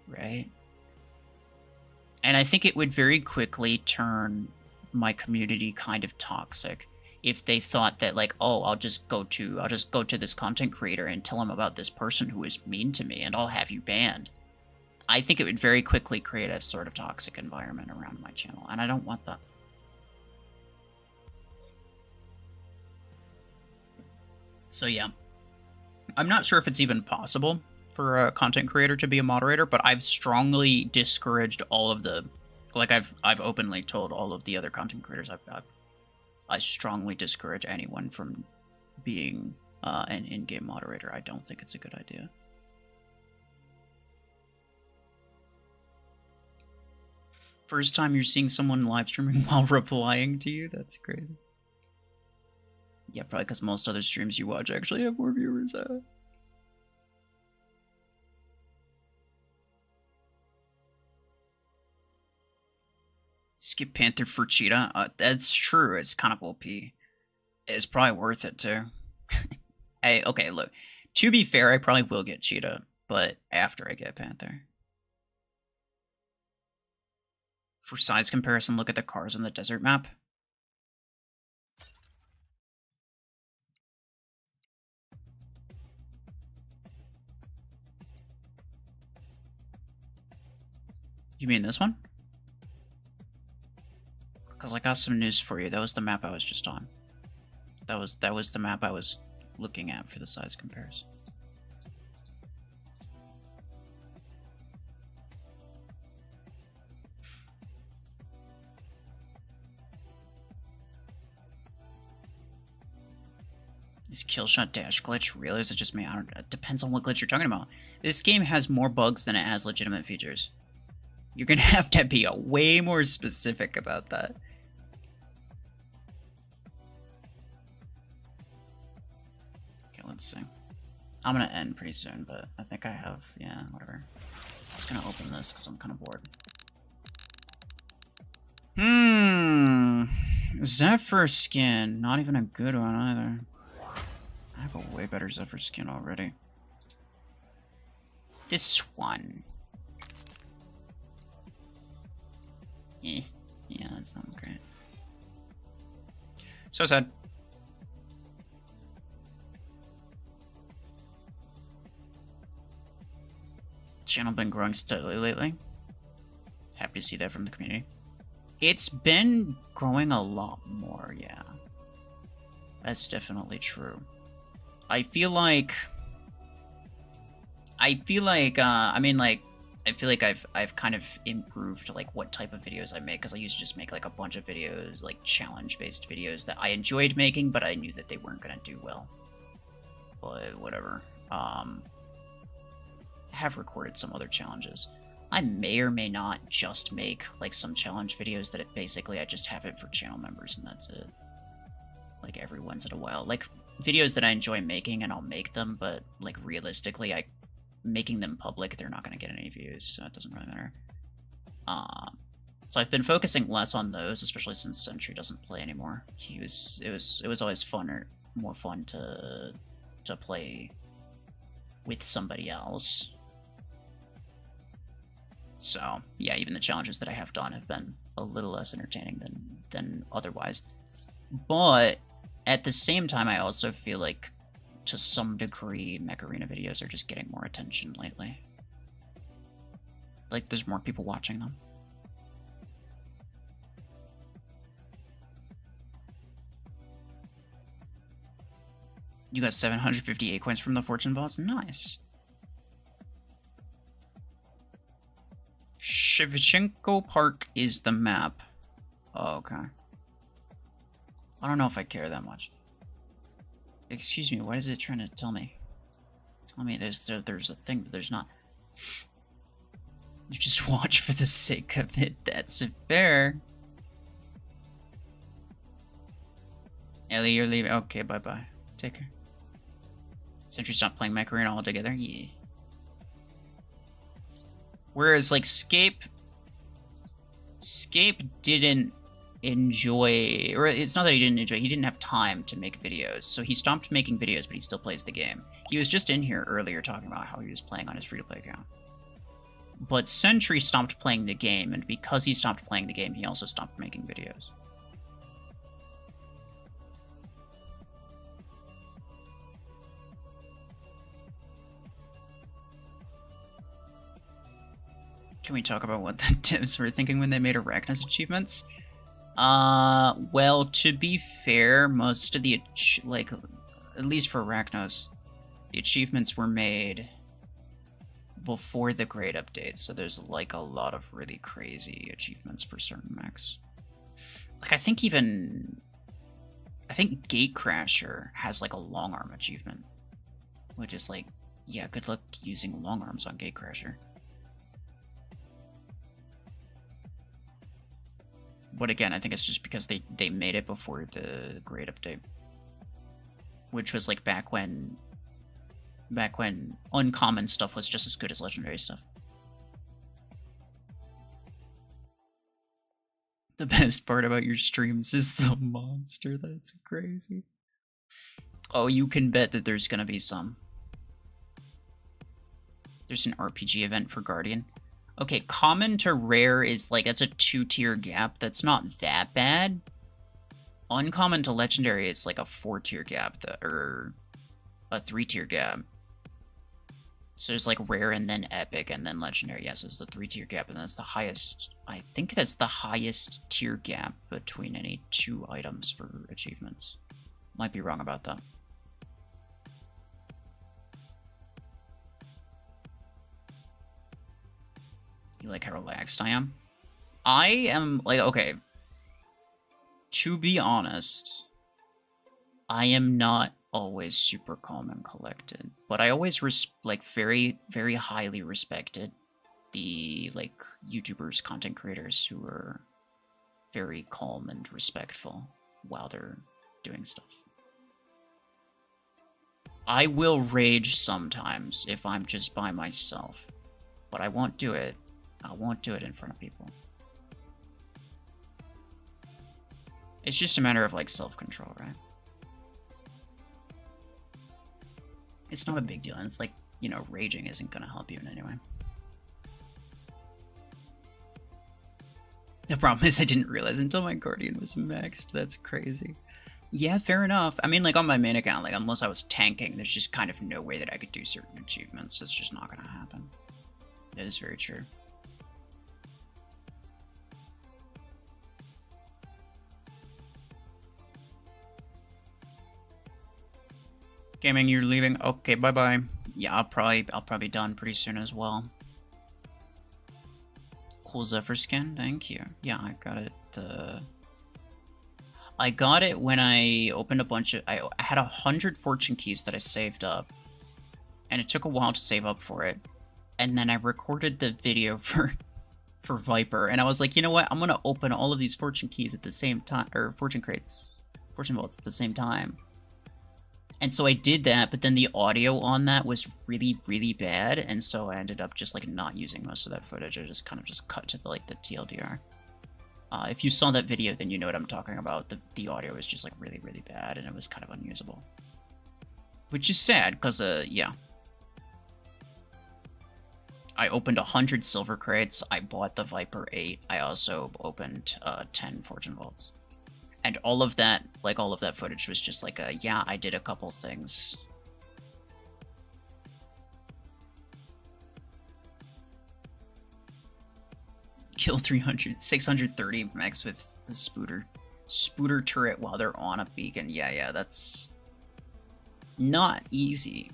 right? And I think it would very quickly turn my community kind of toxic if they thought that, like, oh, I'll just go to this content creator and tell him about this person who is mean to me, and I'll have you banned. I think it would very quickly create a sort of toxic environment around my channel, and I don't want that. So yeah, I'm not sure if it's even possible for a content creator to be a moderator, but I've strongly discouraged all of the, like I've openly told all of the other content creators I strongly discourage anyone from being an in-game moderator. I don't think it's a good idea. First time you're seeing someone live streaming while replying to you? That's crazy. Yeah, probably because most other streams you watch actually have more viewers. Skip Panther for Cheetah? That's true. It's kind of OP. It's probably worth it, too. Okay, look. To be fair, I probably will get Cheetah, but after I get Panther. For size comparison, look at the cars on the desert map. You mean this one? Because I got some news for you. That was the map I was just on. That was the map I was looking at for the size comparison. Is Killshot dash glitch real, or is it just me? I don't know. It depends on what glitch you're talking about. This game has more bugs than it has legitimate features. You're gonna have to be way more specific about that. Okay, let's see. I'm gonna end pretty soon, but I think I have, yeah, whatever. I'm just gonna open this because I'm kind of bored. Zephyr skin. Not even a good one either. I have a way better Zephyr skin already. This one. Yeah, that's not great. So sad. Channel been growing steadily lately. Happy to see that from the community. It's been growing a lot more, yeah. That's definitely true. I feel like I've kind of improved like what type of videos I make, because I used to just make like a bunch of videos, like challenge-based videos that I enjoyed making, but I knew that they weren't gonna do well. But whatever. I have recorded some other challenges. I may or may not just make like some challenge videos that I just have it for channel members and that's it. Like every once in a while. Like videos that I enjoy making and I'll make them, but like realistically making them public, they're not gonna get any views, so it doesn't really matter. So I've been focusing less on those, especially since Sentry doesn't play anymore. It was always more fun to play with somebody else. So, yeah, even the challenges that I have done have been a little less entertaining than otherwise. But at the same time, I also feel like, to some degree, Mech Arena videos are just getting more attention lately. Like, there's more people watching them. You got 758 coins from the Fortune Vaults? Nice. Shevchenko Park is the map. Oh, okay. I don't know if I care that much. Excuse me, what is it trying to tell me? Tell me there's a thing, but there's not. You just watch for the sake of it. That's fair. Ellie, you're leaving. Okay, bye-bye. Take care. Sentry stopped playing Mech Arena altogether? Yeah. Whereas, like, Scape didn't enjoy, or it's not that he didn't enjoy, he didn't have time to make videos, so he stopped making videos, but he still plays the game. He was just in here earlier talking about how he was playing on his free-to-play account. But Sentry stopped playing the game, and because he stopped playing the game, he also stopped making videos. Can we talk about what the devs were thinking when they made Arachnos achievements? Well, to be fair, most of the, like, at least for Arachnos, the achievements were made before the grade update, so there's like a lot of really crazy achievements for certain mechs. Like I think Gatecrasher has like a long arm achievement, which is like, yeah, good luck using long arms on Gatecrasher. But again, I think it's just because they made it before the grade update, which was like back when uncommon stuff was just as good as legendary stuff. The best part about your streams is the monster. That's crazy. Oh, you can bet that there's gonna be some. There's an RPG event for Guardian. Okay, common to rare is like, that's a 2-tier gap. That's not that bad. Uncommon to legendary is like a 4-tier gap, or a 3-tier gap. So there's like rare and then epic and then legendary. Yes, yeah, so it's the 3-tier gap, and that's the highest. I think that's the highest tier gap between any 2 items for achievements. Might be wrong about that. You like how relaxed I am? I am, like, okay. To be honest, I am not always super calm and collected, but I always very, very highly respected the like YouTubers, content creators who are very calm and respectful while they're doing stuff. I will rage sometimes if I'm just by myself, but I won't do it. I won't do it in front of people. It's just a matter of like self-control, right? It's not a big deal, and it's like, you know, raging isn't gonna help you in any way. The problem is I didn't realize until my Guardian was maxed. That's crazy. Yeah, fair enough. I mean, like, on my main account, like, unless I was tanking, there's just kind of no way that I could do certain achievements. It's just not gonna happen. That is very true. Gaming, you're leaving? Okay, bye-bye. Yeah, I'll probably be done pretty soon as well. Cool Zephyr skin, thank you. Yeah, I got it. I got it when I opened a bunch of... I had 100 fortune keys that I saved up, and it took a while to save up for it. And then I recorded the video for Viper, and I was like, you know what? I'm gonna open all of these fortune keys at the same time, or fortune vaults at the same time. And so I did that, but then the audio on that was really, really bad, and so I ended up just like not using most of that footage. I just kind of just cut to the TLDR. If you saw that video, then you know what I'm talking about. The audio was just like really, really bad, and it was kind of unusable. Which is sad, because yeah. I opened 100 silver crates, I bought the Viper 8, I also opened 10 fortune vaults. And all of that footage was just like yeah, I did a couple things. Kill 630 mechs with the Spooter turret while they're on a beacon. Yeah, that's not easy.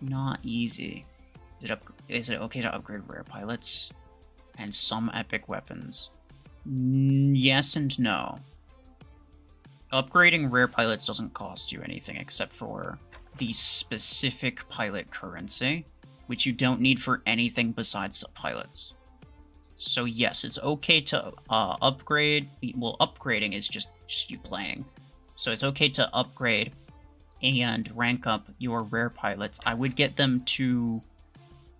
Not easy. Is it okay to upgrade rare pilots and some epic weapons? Yes and no. Upgrading rare pilots doesn't cost you anything except for the specific pilot currency, which you don't need for anything besides the pilots. So yes, it's okay to upgrade. Well, upgrading is just you playing. So it's okay to upgrade and rank up your rare pilots. I would get them to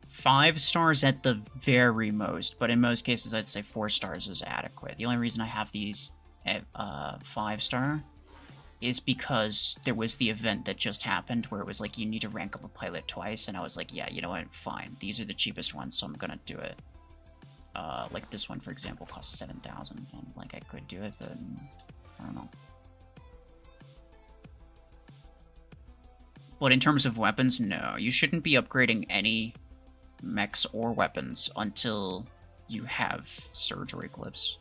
5 stars at the very most, but in most cases I'd say 4 stars is adequate. The only reason I have these at 5-star is because there was the event that just happened where it was like you need to rank up a pilot twice, and I was like, yeah, you know what, fine, these are the cheapest ones, so I'm gonna do it. Like this one, for example, costs 7,000, and like I could do it, but I don't know. But in terms of weapons, no, you shouldn't be upgrading any mechs or weapons until you have surgery glyphs.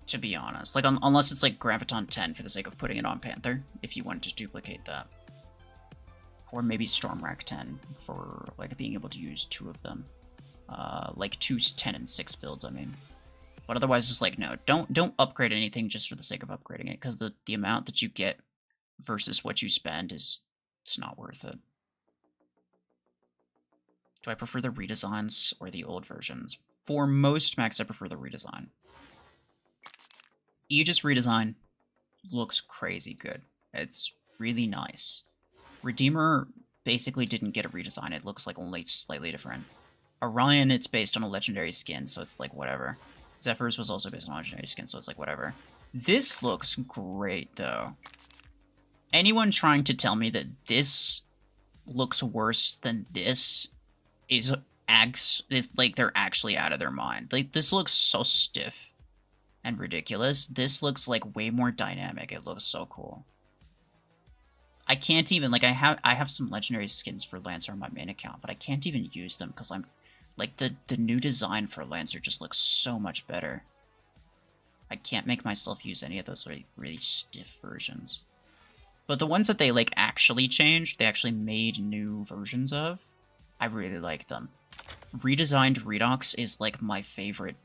To be honest, like unless it's like Graviton 10 for the sake of putting it on Panther, if you wanted to duplicate that. Or maybe Stormwrack 10 for like being able to use 2 of them. Like 2 10 and 6 builds, I mean. But otherwise, just like, no, don't upgrade anything just for the sake of upgrading it, because the amount that you get versus what you spend it's not worth it. Do I prefer the redesigns or the old versions? For most mechs, I prefer the redesign. Aegis redesign looks crazy good. It's really nice. Redeemer basically didn't get a redesign. It looks like only slightly different. Orion, it's based on a legendary skin, so it's like whatever. Zephyrus was also based on a legendary skin, so it's like whatever. This looks great, though. Anyone trying to tell me that this looks worse than this is like they're actually out of their mind. Like, this looks so stiff and ridiculous. This looks like way more dynamic. It looks so cool. I can't even, like, I have some legendary skins for Lancer on my main account, but I can't even use them because I'm, like, the new design for Lancer just looks so much better. I can't make myself use any of those really stiff versions. But the ones that they, like, actually changed, they actually made new versions of, I really like them. Redesigned Redox is, like, my favorite.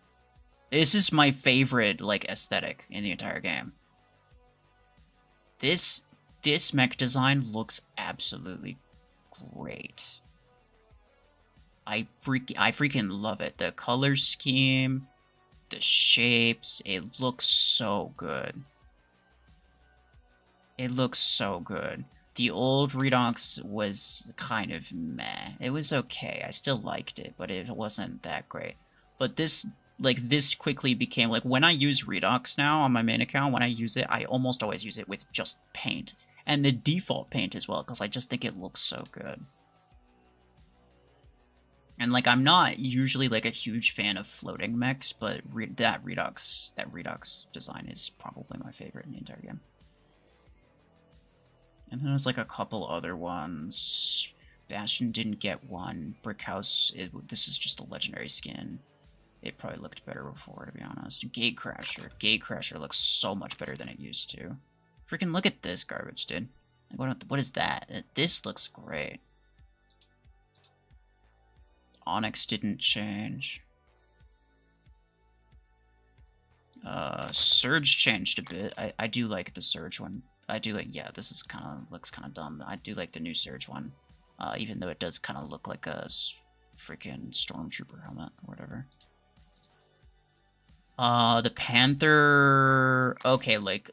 This is my favorite, like, aesthetic in the entire game. This mech design looks absolutely great. I freaking love it. The color scheme, the shapes, it looks so good. It looks so good. The old Redox was kind of meh. It was okay. I still liked it, but it wasn't that great. But this, like, this quickly became, like, when I use Redox now on my main account, when I use it, I almost always use it with just paint. And the default paint as well, because I just think it looks so good. And, like, I'm not usually, like, a huge fan of floating mechs, but that Redox design is probably my favorite in the entire game. And then there's, like, a couple other ones. Bastion didn't get one. Brickhouse, this is just a legendary skin. It probably looked better before, to be honest. Gatecrasher. Gatecrasher looks so much better than it used to. Freaking look at this garbage, dude. Like, what is that? This looks great. Onyx didn't change. Surge changed a bit. I do like the Surge one. I do like, yeah, this is looks kind of dumb. I do like the new Surge one. Even though it does kind of look like a freaking Stormtrooper helmet or whatever. The Panther, okay, like,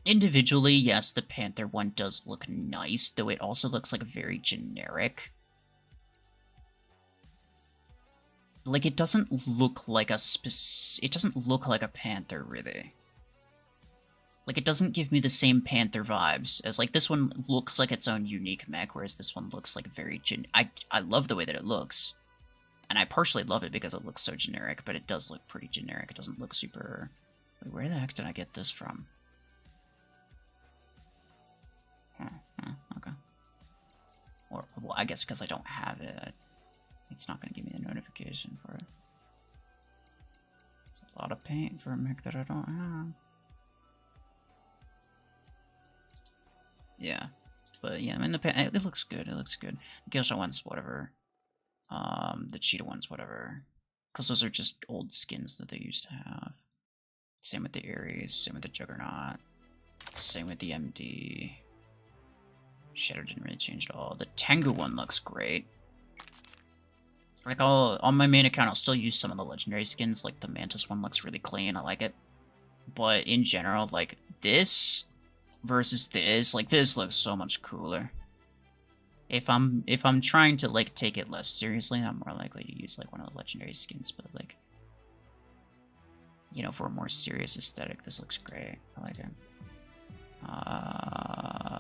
individually, yes, the Panther one does look nice, though it also looks, like, very generic. Like, it doesn't look like it doesn't look like a Panther, really. Like, it doesn't give me the same Panther vibes, as, like, this one looks like its own unique mech, whereas this one looks like very I love the way that it looks. And I partially love it because it looks so generic, but it does look pretty generic. It doesn't look super... Wait, where the heck did I get this from? Okay. Or, well, I guess because I don't have it, it's not going to give me the notification for it. It's a lot of paint for a mech that I don't have. Yeah. But yeah, I mean, it looks good. It looks good. The Gilsha one's whatever. The Cheetah ones, whatever. Because those are just old skins that they used to have. Same with the Ares, same with the Juggernaut. Same with the MD. Shadow didn't really change at all. The Tengu one looks great. Like, on my main account, I'll still use some of the legendary skins. Like, the Mantis one looks really clean. I like it. But in general, like, this versus this, like, this looks so much cooler. If I'm trying to, like, take it less seriously, I'm more likely to use, like, one of the legendary skins. But, like, you know, for a more serious aesthetic, this looks great. I like it.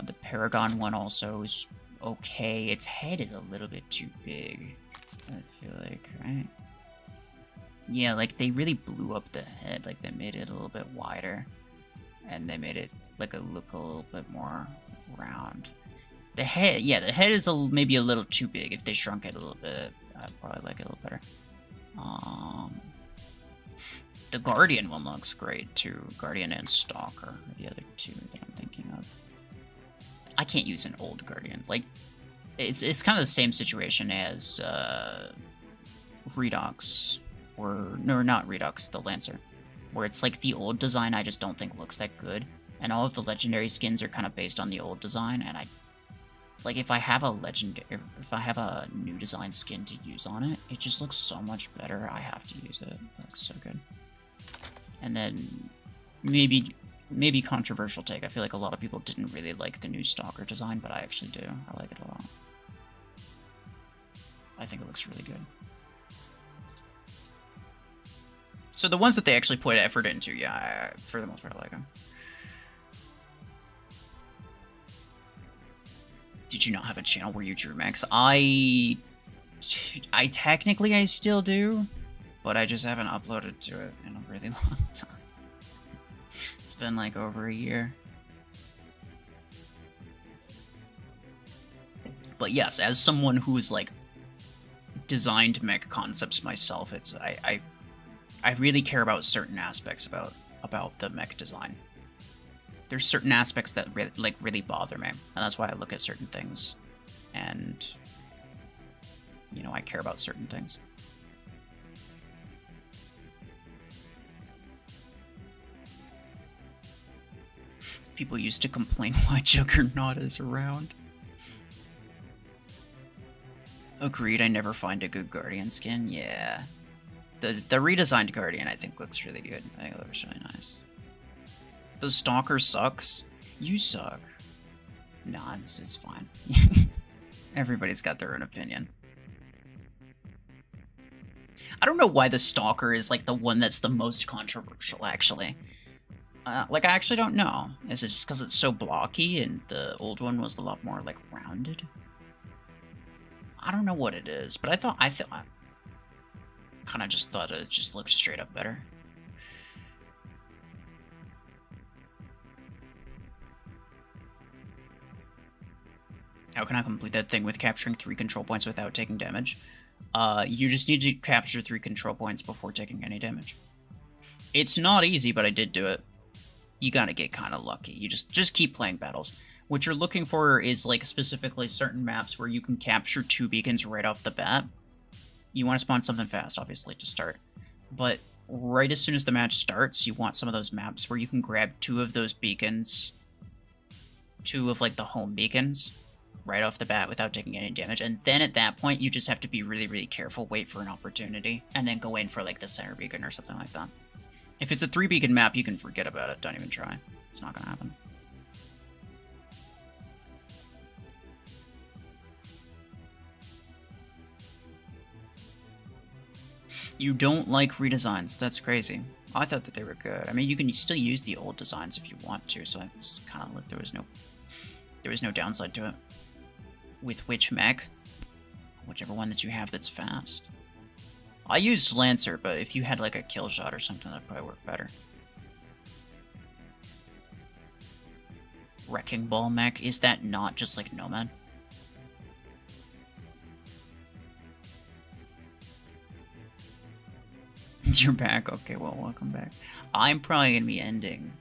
The Paragon one also is okay. Its head is a little bit too big, I feel like, right? Yeah, like, they really blew up the head. Like, they made it a little bit wider. And they made it, like, look a little bit more round. The head, yeah, the head is maybe a little too big. If they shrunk it a little bit, I'd probably like it a little better. The Guardian one looks great, too. Guardian and Stalker are the other two that I'm thinking of. I can't use an old Guardian. Like, it's kind of the same situation as Redux, or no, not Redux, the Lancer, where it's like the old design I just don't think looks that good, and all of the legendary skins are kind of based on the old design, and like if I have a new design skin to use on it, it just looks so much better. I have to use it. It looks so good. And then maybe controversial take. I feel like a lot of people didn't really like the new Stalker design, but I actually do. I like it a lot. I think it looks really good. So the ones that they actually put effort into, yeah, for the most part, I like them. Did you not have a channel where you drew mechs? I technically I still do, but I just haven't uploaded to it in a really long time. It's been like over a year. But yes, as someone who's like designed mech concepts myself, it's I really care about certain aspects about the mech design. There's certain aspects that really bother me, and that's why I look at certain things, and you know, I care about certain things. People used to complain why Juggernaut is around. Agreed, I never find a good Guardian skin. Yeah. The redesigned Guardian, I think, looks really good. I think it looks really nice. The Stalker sucks. You suck. Nah, it's fine. Everybody's got their own opinion. I don't know why the Stalker is, like, the one that's the most controversial, actually. Like, I actually don't know. Is it just because it's so blocky and the old one was a lot more, like, rounded? I don't know what it is, but I kind of just thought it just looked straight up better. How can I complete that thing with capturing 3 control points without taking damage? You just need to capture 3 control points before taking any damage. It's not easy, but I did do it. You gotta get kind of lucky. You just keep playing battles. What you're looking for is, like, specifically certain maps where you can capture 2 beacons right off the bat. You want to spawn something fast, obviously, to start. But right as soon as the match starts, you want some of those maps where you can grab 2 of those beacons, 2 of, like, the home beacons, right off the bat without taking any damage. And then at that point, you just have to be really, really careful, wait for an opportunity, and then go in for, like, the center beacon or something like that. If it's a 3 beacon map, you can forget about it. Don't even try. It's not gonna happen. You don't like redesigns. That's crazy. I thought that they were good. I mean, you can still use the old designs if you want to, so it's kind of like there was no downside to it. With which mech? Whichever one that you have that's fast. I used Lancer, but if you had like a kill shot or something, that'd probably work better. Wrecking Ball mech? Is that not just like Nomad? You're back? Okay, well, welcome back. I'm probably gonna be ending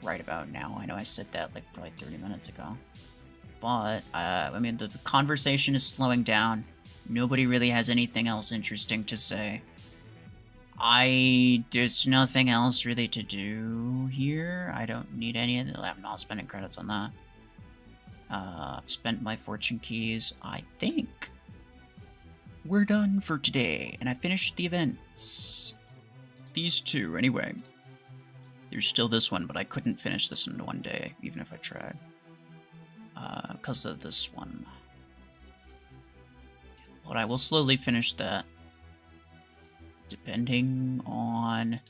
right about now. I know I said that like probably 30 minutes ago. But, I mean, the conversation is slowing down. Nobody really has anything else interesting to say. There's nothing else really to do here. I don't need any of it. I'm not spending credits on that. I've spent my fortune keys. I think we're done for today, and I finished the events. These 2, anyway. There's still this one, but I couldn't finish this in one day, even if I tried. Because of this one. But I will slowly finish that. Depending on...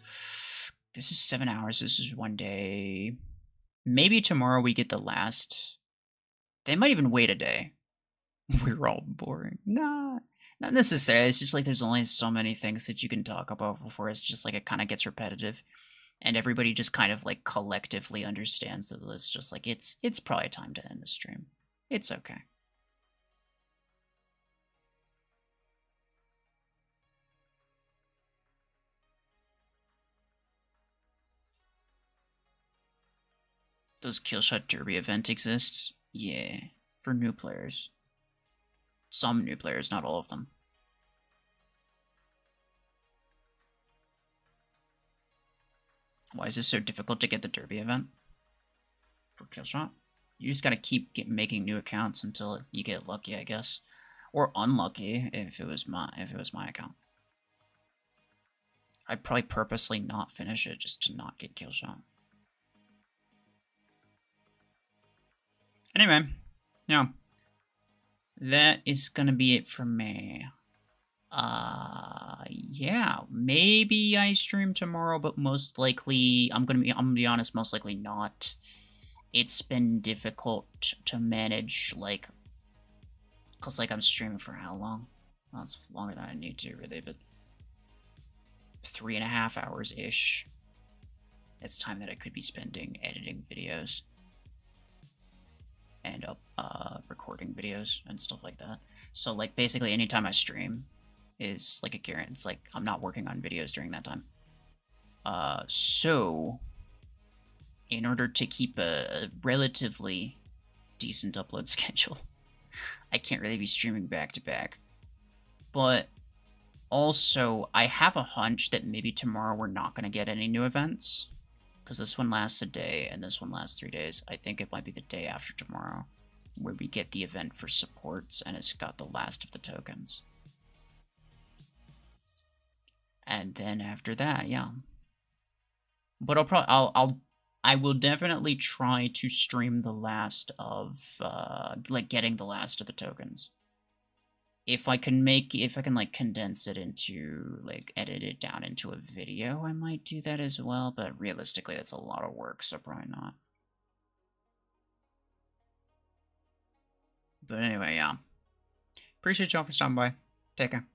This is 7 hours, this is 1 day. Maybe tomorrow we get the last... They might even wait a day. We're all boring. Nah, not necessarily. It's just like there's only so many things that you can talk about before it's just like it kind of gets repetitive. And everybody just kind of like collectively understands that it's just like it's probably time to end the stream. It's okay. Does Killshot Derby event exist? Yeah, for new players. Some new players, not all of them. Why is this so difficult to get the Derby event? For Killshot? You just gotta keep making new accounts until you get lucky, I guess. Or unlucky if it was my account. I'd probably purposely not finish it just to not get Killshot. Anyway, yeah. That is gonna be it for me. Yeah, maybe I stream tomorrow, but most likely, I'm gonna be honest, most likely not. It's been difficult to manage, like, cause like I'm streaming for how long? Well, it's longer than I need to, really, but 3.5 hours-ish. It's time that I could be spending editing videos and recording videos and stuff like that. So, like, basically anytime I stream is like a guarantee. It's like I'm not working on videos during that time. So in order to keep a relatively decent upload schedule, I can't really be streaming back to back. But also, I have a hunch that maybe tomorrow we're not going to get any new events, because this one lasts a day and this one lasts 3 days. I think it might be the day after tomorrow where we get the event for supports, and it's got the last of the tokens. And then after that, yeah. But I will definitely try to stream the last of, like, getting the last of the tokens. If I can like condense it into, like, edit it down into a video, I might do that as well, but realistically that's a lot of work, so probably not. But anyway, yeah. Appreciate y'all for stopping by. Take care.